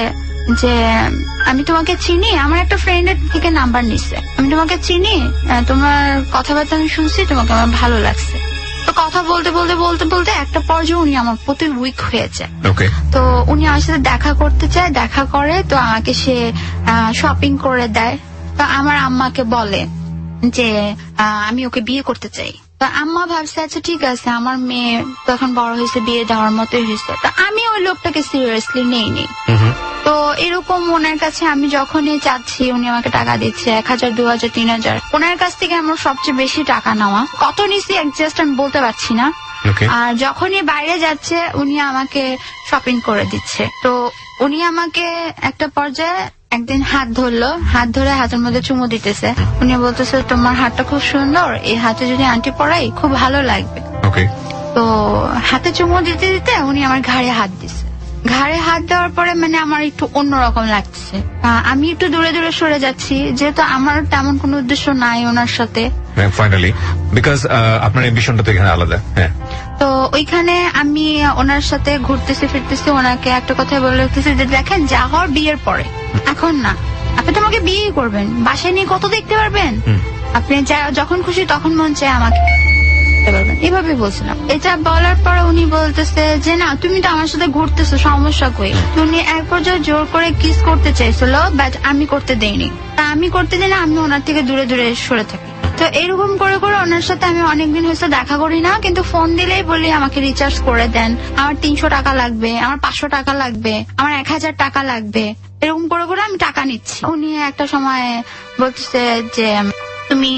যে আমি তোমাকে চিনি, আমার একটা ফ্রেন্ডের থেকে নাম্বার নিছে, আমি তোমাকে চিনি, তোমার কথাবার্তা আমি শুনছি, তোমাকে আমার ভালো লাগছে। তো কথা বলতে বলতে বলতে বলতে একটা পর্যায়ে উনি আমার প্রতি উইক হয়ে যায়। ওকে, তো উনি আমার সাথে দেখা করতে চায়, দেখা করে। তো আমাকে সে শপিং করে দেয়। তো আমার আম্মাকে বলে যে আমি ওকে বিয়ে করতে চাই। তো আম্মা ভাবছে আচ্ছা ঠিক আছে, আমার মেয়ে তো এখন বড় হয়েছে, বিয়ে দেওয়ার মতোই হয়েছে। তো আমি ওই লোকটাকে সিরিয়াসলি নেইনি। তো এরকম ওনার কাছে আমি যখনই চাচ্ছি উনি আমাকে টাকা দিচ্ছে 1000, 2000, 3000। ওনার কাছ থেকে আমার সবচেয়ে বেশি টাকা নেওয়া, কত নিছি একজাস্ট আমি বলতে পারছি না। ওকে, আর যখনই বাইরে যাচ্ছে উনি আমাকে শপিং করে দিচ্ছে। তো উনি আমাকে একটা পর্যায়ে একদিন হাত ধরলো, হাত ধরে হাতের মধ্যে চুমু দিতেছে। উনি বলতেছে তোমার হাতটা খুব সুন্দর, এই হাতে যদি আন্টি পরাই খুব ভালো লাগবে। ওকে, তো হাতে চুমু দিতে দিতে উনি আমার ঘাড়ে হাত দিছে। ঘাড়ে হাত দেওয়ার পরে মানে আমার একটু অন্যরকম লাগছে। আমি একটু দূরে দূরে সরে যাচ্ছি, যেহেতু আমার তেমন কোনো উদ্দেশ্য নাই ওনার সাথে। ফাইনালি বিকজ আপনার এমবিশনটা তো এখানে আলাদা। হ্যাঁ, তো ওইখানে আমি ওনার সাথে ঘুরতেছি ফিরতেছি, ওনাকে একটা কথা বলে রাখতেছি যে দেখেন যা হওয়ার বিয়ের পরে, এখন না। আপনি তো আমাকে বিয়ে করবেন, বাসায় নিয়ে কত দেখতে পারবেন, আপনি যখন খুশি তখন মন চায় আমাকে দেখতে পারবেন, এভাবে বলছিলাম। এটা বলার পর উনি বলতেছে যে না তুমি তো আমার সাথে ঘুরতেছো, সমস্যা কই। উনি এক পর্যায়ে জোর করে কিস করতে চাইছিল, বাট আমি করতে দেইনি। তা আমি করতে দিই না, আমি ওনার থেকে দূরে দূরে সরে থাকি। তো এরকম করে করে ওনার সাথে আমি অনেকদিন হয়েছে দেখা করি না, কিন্তু ফোন দিলেই বলি আমাকে রিচার্জ করে দেন, আমার 300 টাকা লাগবে, আমার 500 টাকা লাগবে, আমার 1000 টাকা লাগবে। এরকম করে করে আমি টাকা নিচ্ছি। উনি একটা সময় বলতেছে যে তুমি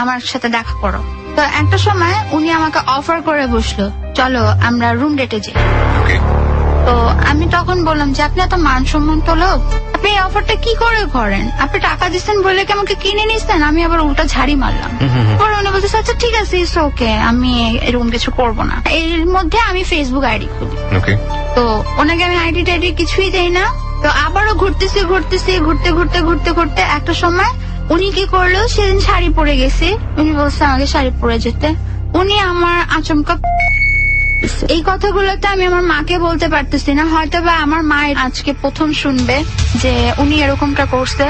আমার সাথে দেখা করো। তো একটা সময় উনি আমাকে অফার করে বসলো, চলো আমরা রুম ডেটে যাই। ওকে, তো আমি তখন বললাম যে আপনি এত মান সম্মান তো লোক, আপনি এই অফারটা কি করে করেন? আপনি টাকা দিচ্ছেন বলে কি আমাকে কিনে নিচ্ছেন? আমি আবার উল্টা ঝাড়ি মারলাম। পরে উনি বলতেছে আচ্ছা ঠিক আছে, ইটস ওকে, আমি এরকম কিছু করব না। এর মধ্যে আমি ফেসবুক আইডি খুলি। ওকে, তো ওনাকে আমি আইডি টাইডি কিছুই দেই না। তো আবারও ঘুরতেছি ঘুরতেছি ঘুরতে ঘুরতে ঘুরতে ঘুরতে একটা সময় উনি কি করলো, সেদিন শাড়ি পরে গেছি, উনি বলছে আমাকে শাড়ি পরে যেতে। উনি আমার আচমকা এই কথাগুলোতে আমি আমার মাকে বলতে পারতেছি না, হয়তো বা আমার মা আজকে প্রথম শুনবে যে উনি এরকমটা করছে।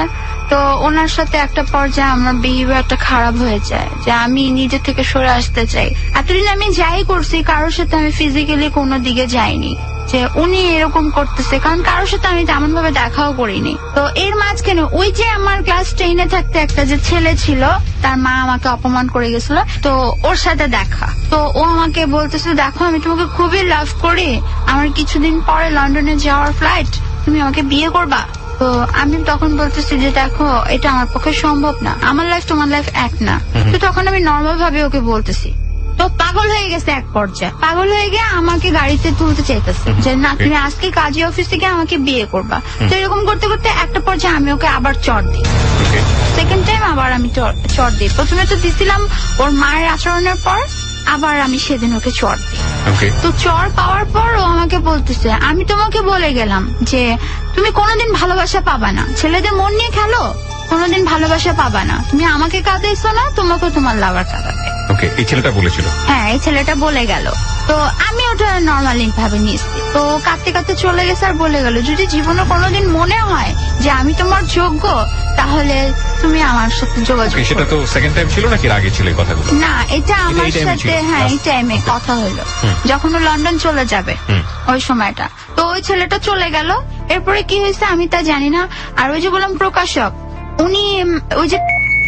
তো ওনার সাথে একটা পর্যায়ে আমার বিহেভিয়ারটা খারাপ হয়ে যায়, যে আমি নিজে থেকে সরে আসতে চাই। এতদিন আমি যাই করছি কারোর সাথে আমি ফিজিক্যালি কোনো দিকে যাইনি, যে উনি এরকম করতেছে, কারণ কারোর সাথে আমি তেমন ভাবে দেখাও করিনি। তো এর মাঝখানে ওই যে আমার ক্লাস 10-এ থাকতে একটা যে ছেলে ছিল, তার মা আমাকে অপমান করে গেছিল, তো ওর সাথে দেখা। তো ও আমাকে বলতেছে দেখো আমি তোমাকে খুবই লাভ করি, আমার কিছুদিন পরে লন্ডনে যাওয়ার ফ্লাইট, তুমি আমাকে বিয়ে করবা। তো আমি তখন বলতেছি যে দেখো এটা আমার পক্ষে সম্ভব না, আমার লাইফ তোমার লাইফ এক না। তো তখন আমি নর্মাল ভাবে ওকে বলতেছি। তো পাগল হয়ে গেছে, এক পর্যায়ে পাগল হয়ে গিয়ে আমাকে গাড়িতে তুলতে চাইতেছে যে না তুমি আজকে কাজী অফিস থেকে আমাকে বিয়ে করবা। তো এরকম করতে করতে একটা পর্যায়ে আমি ওকে আবার চড় দিই। সেকেন্ড টাইম আবার আমি চড় দিই। প্রথমে তো দিছিলাম ওর মায়ের আচরণের পর, আবার আমি সেদিন ওকে চড় দিই। তো চড় পাওয়ার পর ও আমাকে বলতেছে আমি তোমাকে বলে গেলাম যে তুমি কোনোদিন ভালোবাসা পাবা না, ছেলেদের মন নিয়ে খেলো, কোনোদিন ভালোবাসা পাবা না, তুমি আমাকে কাঁদাইছো না, তোমাকে তোমার লাভার কাঁদাবে। ওকে, এই ছেলেটা বলেছিল? হ্যাঁ, এই ছেলেটা বলে গেল। তো আমি ওটা নর্মালি ভাবে নিয়েছি। তো কাঁদতে কাঁদতে চলে গেছে আর বলে গেল যদি জীবনে কোনোদিন মনে হয় যে আমি তোমার যোগ্য, তাহলে তুমি আমার সাথে যোগাযোগ করো। সেটা তো সেকেন্ড টাইম ছিল নাকি আগে ছিল এই কথাগুলো? না, এটা আমার এই time এ সাথে ছিল? হ্যাঁ এই টাইমে কথা হলো, যখন ও লন্ডন চলে যাবে ওই সময়টা। তো ওই ছেলেটা চলে গেল, এরপরে কি হয়েছে আমি তা জানি না। আর ওই যে বললাম প্রকাশক, উনি ওই যে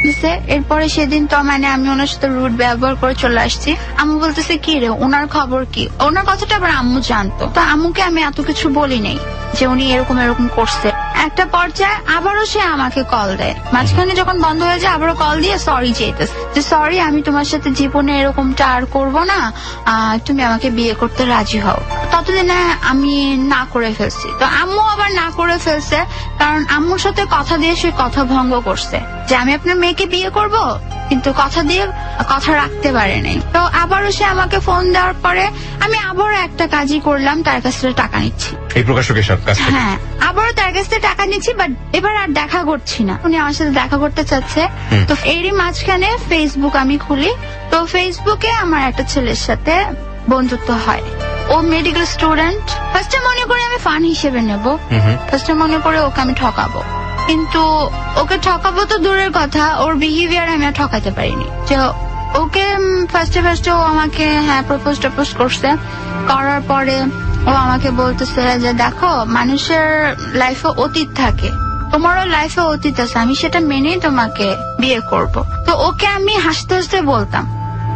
বুঝছে? এরপরে সেদিন তো মানে আমি ওনার সাথে রুড ব্যবহার করে চলে আসছি। আম্মু বলতেছে কি রে, ওনার খবর কি? ওনার কথাটা আবার আম্মু জানতো, তো আম্মুকে আমি এত কিছু বলি নাই যে উনি এরকম এরকম করছে। একটা পর্যায়ে আবারও সে আমাকে কল দেয়, মাঝখানে যখন বন্ধ হয়ে যায় আবারও কল দিয়ে সরি চাইতেছে যে সরি, আমি তোমার সাথে জীবনে এরকমটা আর করবো না, তুমি আমাকে বিয়ে করতে রাজি হও। ততদিনে আমি না করে ফেলছি, তো আম্মু আবার না করে ফেলছে, কারণ আম্মুর সাথে কথা দিয়ে সে কথা ভঙ্গ করছে যে আমি আপনার মেয়েকে বিয়ে করব, কিন্তু কথা দিয়ে কথা রাখতে পারে নাই। তো আবারও সে আমাকে ফোন দেওয়ার পরে আমি আবারও একটা কাজই করলাম, তার কাছ থেকে টাকা নিচ্ছি। এই প্রকাশকের সাথে কাজ থেকে? হ্যাঁ, আবারও তার কাছ থেকে টাকা নিচ্ছি, বাট এবার আর দেখা করছি না। উনি আমার সাথে দেখা করতে চাচ্ছে, তো এরই মাঝখানে ফেসবুক আমি খুলি, তো ফেসবুকে আমার একটা ছেলের সাথে বন্ধুত্ব হয়। ও মেডিকেল স্টুডেন্ট। ফার্স্টে মনে করে আমি ফান হিসেবে নেব, ফার্স্টে মনে করে ওকে আমি ঠকাবো, কিন্তু ওকে ঠকাবো তো দূরের কথা, ওর বিহেভিয়ার আমি আর ঠকাতে পারিনি। যে ওকে ফার্স্টে ও আমাকে প্রপোজ টপোজ করছে, করার পরে ও আমাকে বলতেছে যে দেখো, মানুষের লাইফে অতীত থাকে, তোমারও লাইফে অতীত আছে, আমি সেটা মেনেই তোমাকে বিয়ে করব। তো ওকে আমি হাসতে হাসতে বলতাম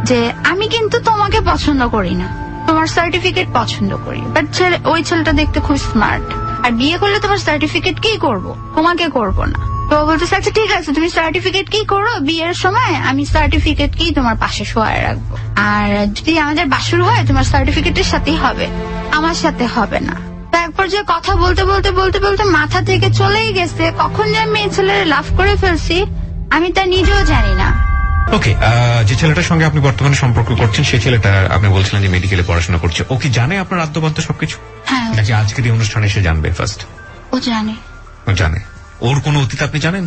যে আমি কিন্তু তোমাকে পছন্দ করি না, তোমার সার্টিফিকেট পছন্দ করি, বাট ওই ছেলেটা দেখতে খুব স্মার্ট, আর বিয়ে করলে তোমার সার্টিফিকেট কি করব, তোমাকে করব না। তো বলতেছে আচ্ছা ঠিক আছে, তুমি সার্টিফিকেট কি করো, বিয়ের সময় আমি সার্টিফিকেট কি তোমার পাশে শোয়ায় রাখবো, আর যদি আমাদের বাসর হয় তোমার সার্টিফিকেটের সাথেই হবে, আমার সাথে হবে না। তারপর যে কথা বলতে বলতে বলতে বলতে মাথা থেকে চলেই গেছে, কখন যে আমি এই ছেলের লাভ করে ফেলছি আমি তা নিজেও জানি না। ওকে, যে ছেলেটার সঙ্গে আপনি বর্তমানে সম্পর্ক করছেন, সেই ছেলেটা আপনি বলছিলেন যে মেডিকেলে পড়াশোনা করছে, ও কি জানে আপনার আদ্যপান্ত সবকিছু? হ্যাঁ, নাকি আজকের এই অনুষ্ঠানে এসে জানবে ফার্স্ট? ও জানে। ও জানে? ওর কোনো অতীত আপনি জানেন?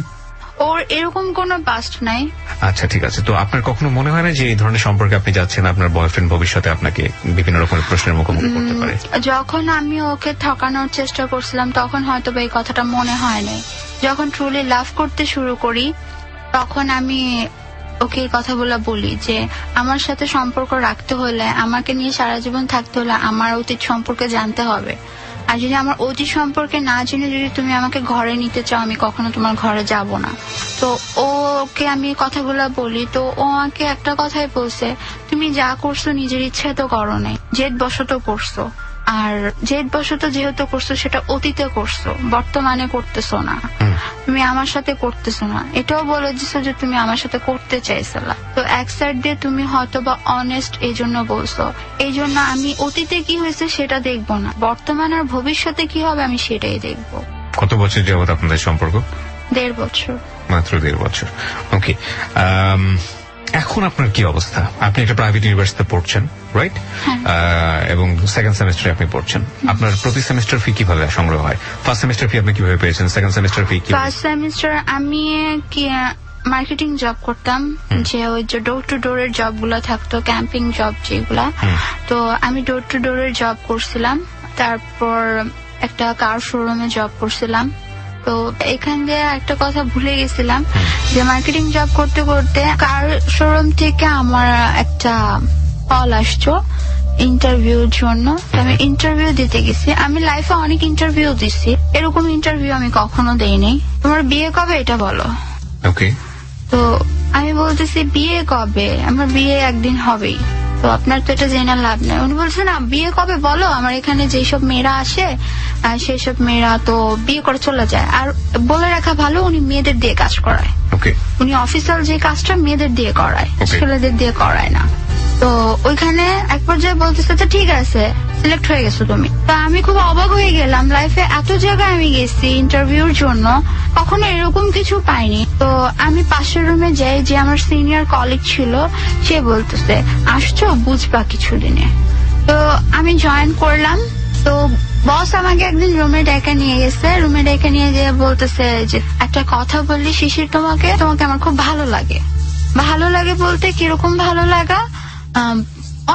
ওর এরকম কোনো পাস্ট নাই। আচ্ছা ঠিক আছে, তো আপনার কখনো মনে হয় না যে এই ধরনের সম্পর্কে আপনি যাচ্ছেন, আপনার বয়ফ্রেন্ড ভবিষ্যতে আপনাকে বিভিন্ন রকমের প্রশ্নের মুখোমুখি করতে পারে? যখন আমি ওকে ঠকানোর চেষ্টা করছিলাম তখন হয়তো এই কথাটা মনে হয় নাই। যখন ট্রুলি লাভ করতে শুরু করি তখন আমি ওকে এই কথাগুলো বলি যে আমার সাথে সম্পর্ক রাখতে হলে, আমাকে নিয়ে সারা জীবন থাকতে হলে আমার অতীত সম্পর্কে জানতে হবে, আর যদি আমার অতীত সম্পর্কে না জেনে যদি তুমি আমাকে ঘরে নিতে চাও, আমি কখনো তোমার ঘরে যাব না। তো ওকে আমি কথাগুলো বলি, তো ও আমাকে একটা কথাই বলছে, তুমি যা করছো নিজের ইচ্ছে তো করো নাই, জেদ বশত করছো, আর জেদ বশত যেহেতু করছো সেটা অতীতে করছো, বর্তমানে করতেছো না, তুমি আমার সাথে করতেছো না। এটাও বলে দিছো যে তুমি আমার সাথে করতে চাইছিলা, তো এক সাইড দিয়ে তুমি হয়তো বা অনেস্ট এই জন্য বলছো, এই জন্য আমি অতীতে কি হয়েছে সেটা দেখবো না, বর্তমান আর ভবিষ্যতে কি হবে আমি সেটাই দেখবো। কত বছর যাবত আপনাদের সম্পর্ক? 1.5 বছর। মাত্র 1.5 বছর। ওকে, এখন আপনার কি অবস্থা? আপনি একটা প্রাইভেট ইউনিভার্সিটিতে পড়ছেন, রাইট? এবং সেকেন্ড সেমেস্টারে আপনি পড়ছেন। আপনার প্রতি সেমেস্টার ফি কিভাবে সংগ্রহ হয়? ফার্স্ট সেমেস্টার ফি আপনি কিভাবে পেয়েছেন? সেকেন্ড সেমেস্টার ফি কি? ফার্স্ট সেমেস্টার আমি মার্কেটিং জব করতাম, যে ওই যে ডোর টু ডোরের জব গুলা থাকতো, ক্যাম্পিং জব যেগুলা, তো আমি ডোর টু ডোরের জব করছিলাম। তারপর একটা কার শোরুমে জব করছিলাম। তো এখান দিয়ে একটা কথা ভুলে গেছিলাম যে মার্কেটিং জব করতে করতে কার শোরুম থেকে আমার একটা কল আসছো ইন্টারভিউর জন্য। আমি ইন্টারভিউ দিতে গেছি। আমি লাইফে অনেক ইন্টারভিউ দিচ্ছি, এরকম ইন্টারভিউ আমি কখনো দেইনি। তোমার বিয়ে কবে এটা বলো। ওকে, তো আমি বলতেছি বিয়ে কবে, আমার বিয়ে একদিন হবেই, তো আপনার তো এটা জেনে লাভ নেই। উনি বলছে না বিয়ে কবে বলো, আমার এখানে যেসব মেয়েরা আসে সেই সব মেয়েরা তো বিয়ে করে চলে যায়, আর বলে রাখা ভালো উনি মেয়েদের দিয়ে কাজ করায়। উনি অফিসিয়াল যে কাজটা মেয়েদের দিয়ে করায়, ছেলেদের দিয়ে করায় না। তো ওইখানে এক পর্যায়ে বলতেছে যে ঠিক আছে সিলেক্ট হয়ে গেছো তুমি। তা আমি খুব অবাক হয়ে গেলাম, লাইফে এত জায়গায় আমি গেছি ইন্টারভিউর জন্য, কখনো এরকম কিছু পাইনি। তো আমি পাশের রুমে যাই, যে আমার সিনিয়র কলিগ ছিল, সে বলতেছে আসছো বুঝবা কিছুদিনে। তো আমি জয়েন করলাম। তো বস আমাকে একদিন রুমে ডেকে নিয়ে গেছে, রুমে ডেকে নিয়ে যেয়ে বলতেছে যে একটা কথা বললি শিশির, তোমাকে আমার খুব ভালো লাগে। ভালো লাগে বলতে কিরকম ভালো লাগা?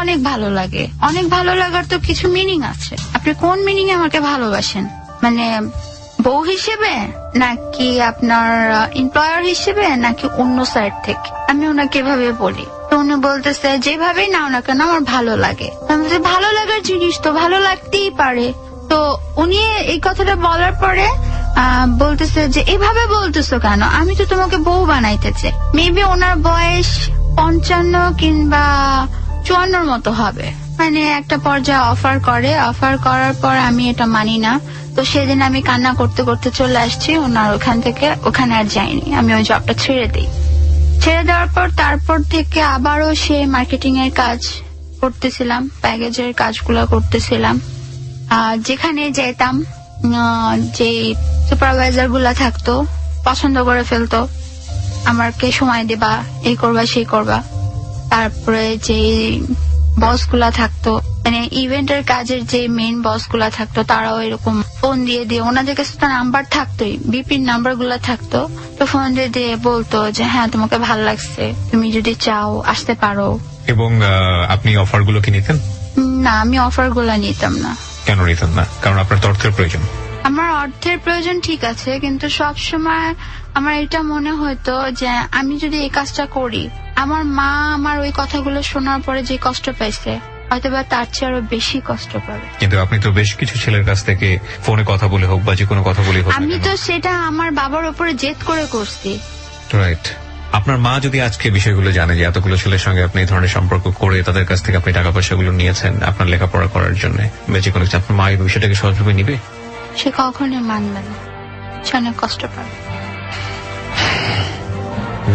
অনেক ভালো লাগে। অনেক ভালো লাগার তো কিছু মিনিং আছে, আপনি কোন মিনিং এ আমাকে ভালোবাসেন, মানে বউ হিসেবে নাকি আপনার এমপ্লয়ার হিসেবে নাকি অন্য সাইড থেকে? আমি ওনাকে এভাবে বলি, তো উনি বলতেছে যেভাবেই নাও না কেন আমার ভালো লাগে। আমি বলছি ভালো লাগার জিনিস তো ভালো লাগতেই পারে। তো উনি এই কথাটা বলার পরে বলতেছে যে এভাবে বলতেছো কেন, আমি তো তোমাকে বউ বানাইতে চাই। মেবি ওনার বয়স 55 কিংবা 54 মতো হবে। মানে একটা পর্যায়ে অফার করার পর আমি এটা মানি না। তো সেদিন আমি কান্না করতে করতে চলে আসছি ওনার ওখান থেকে, ওখানে আর যাইনি, আমি ওই জবটা ছেড়ে দিই। ছেড়ে দেওয়ার পর তারপর থেকে আবারও সে মার্কেটিং এর কাজ করতেছিলাম, প্যাকেজের কাজগুলো করতেছিলাম। যেখানে যেতাম যে সুপারভাইজার গুলা থাকতো পছন্দ করে ফেলতো, আমাকে সময় দিবা, এই করবা সেই করবা। তারপরে যে বস গুলা থাকতো, মানে ইভেন্টের কাজের যে মেইন বস গুলা থাকতো, তারাও এরকম ফোন দিয়ে ওনাদের কাছে তো নাম্বার থাকতোই, বিপির নাম্বার গুলা থাকতো, তো ফোন দিয়ে বলতো যে হ্যাঁ তোমাকে ভাল লাগছে, তুমি যদি চাও আসতে পারো। এবং আপনি অফারগুলো কি নিতেন? না, আমি অফার গুলা নিতাম না। কেন নিতেন না? কারণ আপনার তো অর্থের প্রয়োজন। আমার অর্থের প্রয়োজন ঠিক আছে, কিন্তু সব সময় আমার এটা মনে হতো যে আমি যদি এই কাজটা করি, আমার মা আমার ওই কথাগুলো শোনার পরে যে কষ্ট পাইছে, হয়তোবা তার চেয়ে আরো বেশি কষ্ট পাবে। কিন্তু আপনি তো বেশ কিছু ছেলের কাছ থেকে ফোনে কথা বলে হোক বা যে কোনো কথা বলে হোক, আমি তো সেটা আমার বাবার উপরে জেদ করে করছি। রাইট। আপনার মা যদি আজকে বিষয়গুলো জানে যে এতগুলো ছেলের সঙ্গে আপনি এই ধরনের সম্পর্ক করে তাদের কাছ থেকে আপনি টাকা পয়সাগুলো নিয়েছেন আপনার লেখাপড়া করার জন্য, যে কোনো কিছু, আপনার মা এই বিষয়টাকে সহজভাবে নিবে? সে কখনোই মানবে না, সে অনেক কষ্ট পাবে।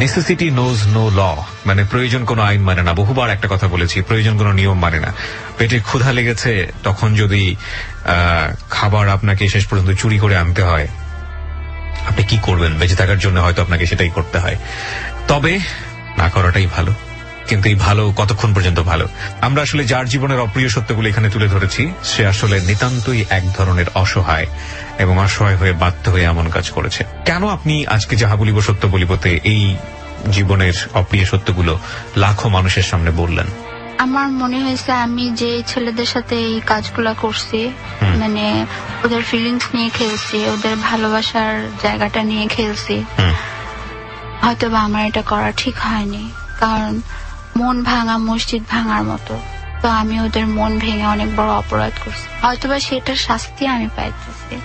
নেসেসিটি নোজ নো ল, মানে প্রয়োজন কোনো আইন মানে না। বহুবার একটা কথা বলেছি, প্রয়োজন কোনো নিয়ম মানে না। পেটে ক্ষুধা লেগেছে, তখন যদি খাবার আপনাকে শেষ পর্যন্ত চুরি করে আনতে হয়, আপনি কি করবেন? বেঁচে থাকার জন্য হয়তো আপনাকে সেটাই করতে হয়। তবে না করাটাই ভালো। কিন্তু এই ভালো কতক্ষণ পর্যন্ত ভালো? আমরা আসলে যার জীবনের অপ্রিয় সত্যগুলো এখানে তুলে ধরেছি, সে আসলে নিতান্তই এক ধরনের অসহায়, এবং অসহায় হয়ে বাধ্য হয়ে এমন কাজ করেছে। কেন আপনি আজকে যাহা বলিব সত্য বলিবতে এই জীবনের অপ্রিয় সত্যগুলো লাখো মানুষের সামনে বললেন? আমার মনে হয়েছে আমি যে ছেলেদের সাথে এই কাজগুলা করছি, মানে ওদের ফিলিংস নিয়ে খেলছি, ওদের ভালোবাসার জায়গাটা নিয়ে খেলছি, হয়তোবা আমার এটা করা ঠিক হয়নি। কারণ মন ভাঙা মসজিদ ভাঙার মতো, তো আমি ওদের মন ভেঙে অনেক বড় অপরাধ করছি। হয়তোবা সেটার শাস্তি আমি পাইতেছি,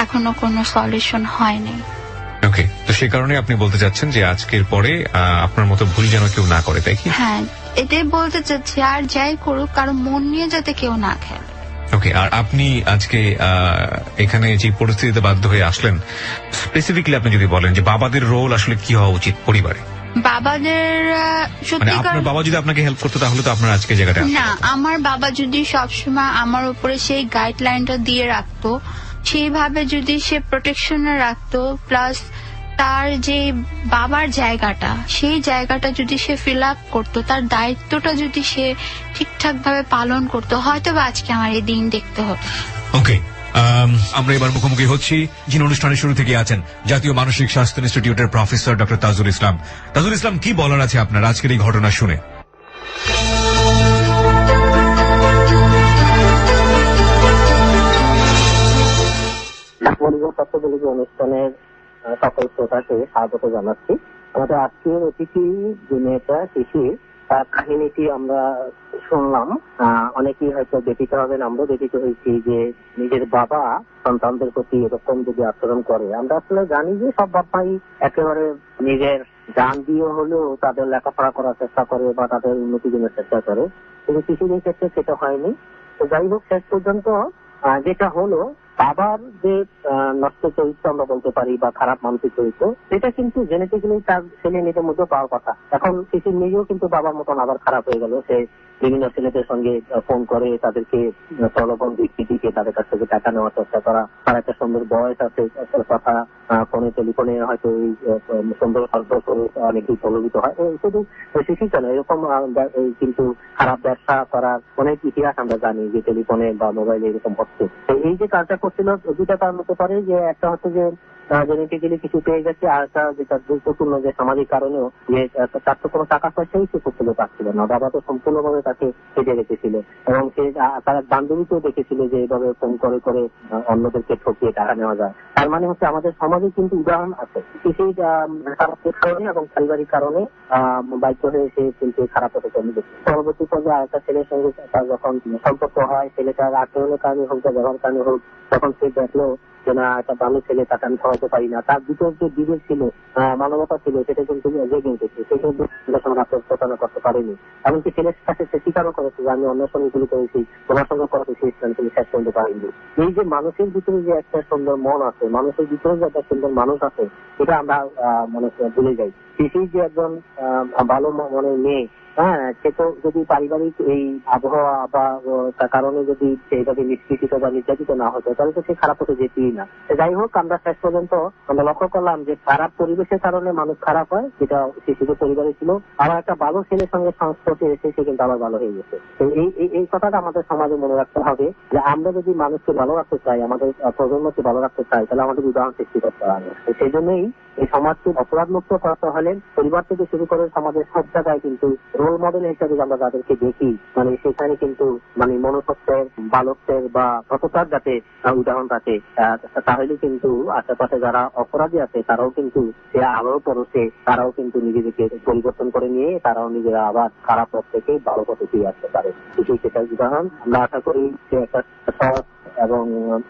এখনো কোনো সলিউশন হয়নি। ওকে, তো সেই কারণে আপনি বলতে চাচ্ছেন যে আজকের পরে আপনার মতো ভুল যেন কেউ না করে, তাই কি? হ্যাঁ, এটাই বলতে চাচ্ছি, আর যাই করুক কারণ মন নিয়ে যাতে কেউ না খেলে। ওকে, আর আপনি আজকে এখানে যে পরিস্থিতিতে বাধ্য হয়ে আসলেন, স্পেসিফিকলি আপনি যদি বলেন যে বাবাদের রোল আসলে কি হওয়া উচিত পরিবারে? বাবাদের মানে আপনার বাবা যদি আপনাকে হেল্প করতো তাহলে তো আপনার আজকে জায়গাটা না, আমার বাবা যদি সবসময় আমার উপরে সেই গাইডলাইনটা দিয়ে রাখতো, সেইভাবে যদি সে প্রোটেকশনে রাখতো, প্লাস তার যে বাবার জায়গাটা, সেই জায়গাটা যদি সে ফিল আপ করতো, তার দায়িত্বটা যদি সে ঠিকঠাক ভাবে পালন করতো, হয়তো বা আজকে আমার এই দিন দেখতে হতো। ওকে, আমরা এবার মুখোমুখি হচ্ছি যিনি অনুষ্ঠানের শুরু থেকে আছেন, জাতীয় মানসিক স্বাস্থ্য ইনস্টিটিউটের প্রফেসর ডক্টর তাজুল ইসলাম। তাজুল ইসলাম, কি বলার আছে আপনার আজকের এই ঘটনা শুনে? অনুষ্ঠানের সকল শ্রোতাকে স্বাগত জানাচ্ছি। আমাদের আজকের অতিথি যে মেয়েটা শিশির, তার কাহিনীটি আমরা শুনলাম। অনেকেই হয়তো ব্যথিত হবেন, আমরাও ব্যথিত হয়েছি যে নিজের বাবা সন্তানদের প্রতি এরকম যদি আচরণ করে। আমরা আসলে জানি যে সব বাবাই একেবারে নিজের জান দিয়ে হলেও তাদের লেখাপড়া করার চেষ্টা করে বা তাদের উন্নতি জনের চেষ্টা করে, কিন্তু শিশিরের ক্ষেত্রে সেটা হয়নি। তো যাই হোক, শেষ পর্যন্ত যেটা হলো, বাবার যে নষ্ট চরিত্র আমরা বলতে পারি বা খারাপ মানসিক চরিত্র, সেটা কিন্তু জেনেটিক্যালি তার ছেলে মেয়েদের মধ্যে পাওয়ার কথা। এখন শিশির নিজেও কিন্তু বাবার মতন আবার খারাপ হয়ে গেল। সে বিভিন্ন ছেলেদের সঙ্গে ফোন করে তাদেরকে প্রলোভন দিকে তাদের কাছ থেকে টাকা নেওয়ার চেষ্টা করা। তার একটা সুন্দর বয়স আছে, কথা ফোনে টেলিফোনে হয়তো এই সুন্দর গল্প করে অনেকেই প্রলোভিত হয়। শুধু শিশির কেন, এরকম কিন্তু খারাপ ব্যবসা করার অনেক ইতিহাস আমরা জানি যে টেলিফোনে বা মোবাইলে এরকম হচ্ছে। এই যে কাজটা করছিল, দুটা কারণ হতে পারে, যে একটা হচ্ছে যে জেনেটিক্যালি কিছু পেয়ে গেছে, আর একটা যেটা গুরুত্বপূর্ণ যে সামাজিক কারণেও, যে তার তো কোনো টাকা পয়সাই সে করতে পারছিল না, বাবা তো সম্পূর্ণভাবে তাকে কেটে রেখেছিল। এবং সে তার বান্ধবীকেও দেখেছিল যে এইভাবে ফোন করে করে অন্যদেরকে ঠকিয়ে টাকা নেওয়া যায়। তার মানে হচ্ছে আমাদের সমাজে কিন্তু উদাহরণ আছে, সেই কারণে এবং পারিবারিক কারণে বাধ্য হয়ে সে কিন্তু খারাপ হতে চলে গেছে। পরবর্তী পর্যায়ে আরেকটা ছেলের সঙ্গে তার যখন সম্পর্ক হয়, ছেলেটার আচরণের কারণে হোক বা ব্যবহার কারণে হোক, তখন সে দেখলো যে না একটা ভালো ছেলে তাকে আমি খাওয়াতে পারি না, তার ভিতর যে বিবেক ছিল, মানবতা ছিল, সেটা কিন্তু জেগে উঠেছে। সে কিন্তু ছেলের সঙ্গে আত্মপ্রতারণা করতে পারেনি। এমনকি ছেলের কাছে সে স্বীকারও করেছে যে আমি অন্যের সঙ্গে গুলি করেছি, তোমার সঙ্গে করেছি, সেই স্থান তিনি শেষ করতে পারেননি। এই যে মানুষের ভিতরে যে একটা সুন্দর মন আছে, মানুষের ভিতরে যে একটা সুন্দর মানুষ আছে, এটা আমরা মানে ভুলে যাই। শিশির যে একজন ভালো মনের মেয়ে, সে তো যদি পারিবারিক এই আবহাওয়া বা তার কারণে যদি সেইভাবে নিষ্কৃত বা নির্যাতিত না হতো, তাহলে তো সে খারাপ হতে যেতেই না। যাই হোক, আমরা শেষ পর্যন্ত আমরা লক্ষ্য করলাম যে খারাপ পরিবেশের কারণে মানুষ খারাপ হয়, যেটা শিশুদের পরিবারে ছিল। আবার একটা ভালো ছেলের সঙ্গে সংস্পর্শে এসে সে কিন্তু আবার ভালো হয়ে গেছে। এই কথাটা আমাদের সমাজে মনে রাখতে হবে যে আমরা যদি মানুষকে ভালো রাখতে চাই, আমাদের প্রজন্মকে ভালো রাখতে চাই, তাহলে আমাদের উদাহরণ সৃষ্টি করতে হবে। সেই জন্যই এই সমাজকে অপরাধ মুক্ত করতে হলে পরিবার থেকে শুরু করে সমাজের সব জায়গায় কিন্তু রোল মডেল হিসেবে আমরা যাদেরকে দেখি, মানে সেখানে কিন্তু মানে মনুষ্যত্বের, বালকত্বের বা সততার যাতে উদাহরণ থাকে, তাহলে কিন্তু আশেপাশে যারা অপরাধী আছে তারাও কিন্তু সে আরো পরশে, তারাও কিন্তু নিজেদেরকে পরিবর্তন করে নিয়ে তারাও নিজেরা আবার খারাপ পথ থেকে ভালো পথে ফিরে আসতে পারে। সেটার উদাহরণ আমরা আশা করি যে একটা সৎ এবং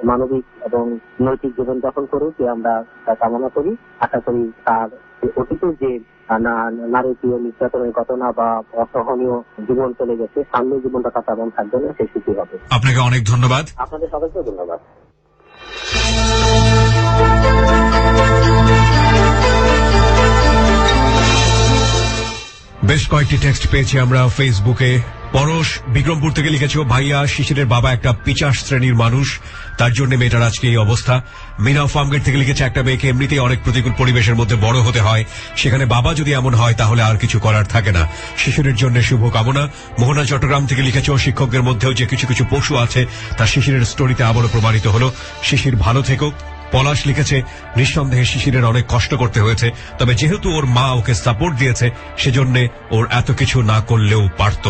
মানবিক এবং নৈতিক জীবনযাপন করুক, আমরা কামনা করি। আশা করি তার অতীতের যে নারকীয় নির্যাতনের ঘটনা বা অসহনীয় জীবন চলে গেছে, সামনে জীবনটা তার তেমন থাকবে না, সে সুখী হবে। আপনাকে অনেক ধন্যবাদ। আপনাদের সবাইকে ধন্যবাদ। বেশ কয়েকটি টেক্সট পেয়েছি আমরা ফেসবুকে। পরশ বিক্রমপুর থেকে লিখেছে, ভাইয়া শিশিরের বাবা একটা পিচাস শ্রেণীর মানুষ, তার জন্য মেয়েটার আজকে এই অবস্থা। মিনা ফার্মগেট থেকে লিখেছে, একটা মেয়েকে এমনিতেই অনেক প্রতিকূল পরিবেশের মধ্যে বড় হতে হয়, সেখানে বাবা যদি এমন হয় তাহলে আর কিছু করার থাকে না। শিশিরের জন্য শুভ কামনা। মোহনা চট্টগ্রাম থেকে লিখেছে, শিক্ষকদের মধ্যেও যে কিছু কিছু পশু আছে তা শিশিরের স্টোরিতে আবারও প্রমাণিত হলো। শিশির ভালো থেকো। পলাশ লিখেছে, নিঃসন্দেহে শিশিরের অনেক কষ্ট করতে হয়েছে, তবে যেহেতু ওর মা ওকে সাপোর্ট দিয়েছে সেজন্য ওর এত কিছু না করলেও পারত।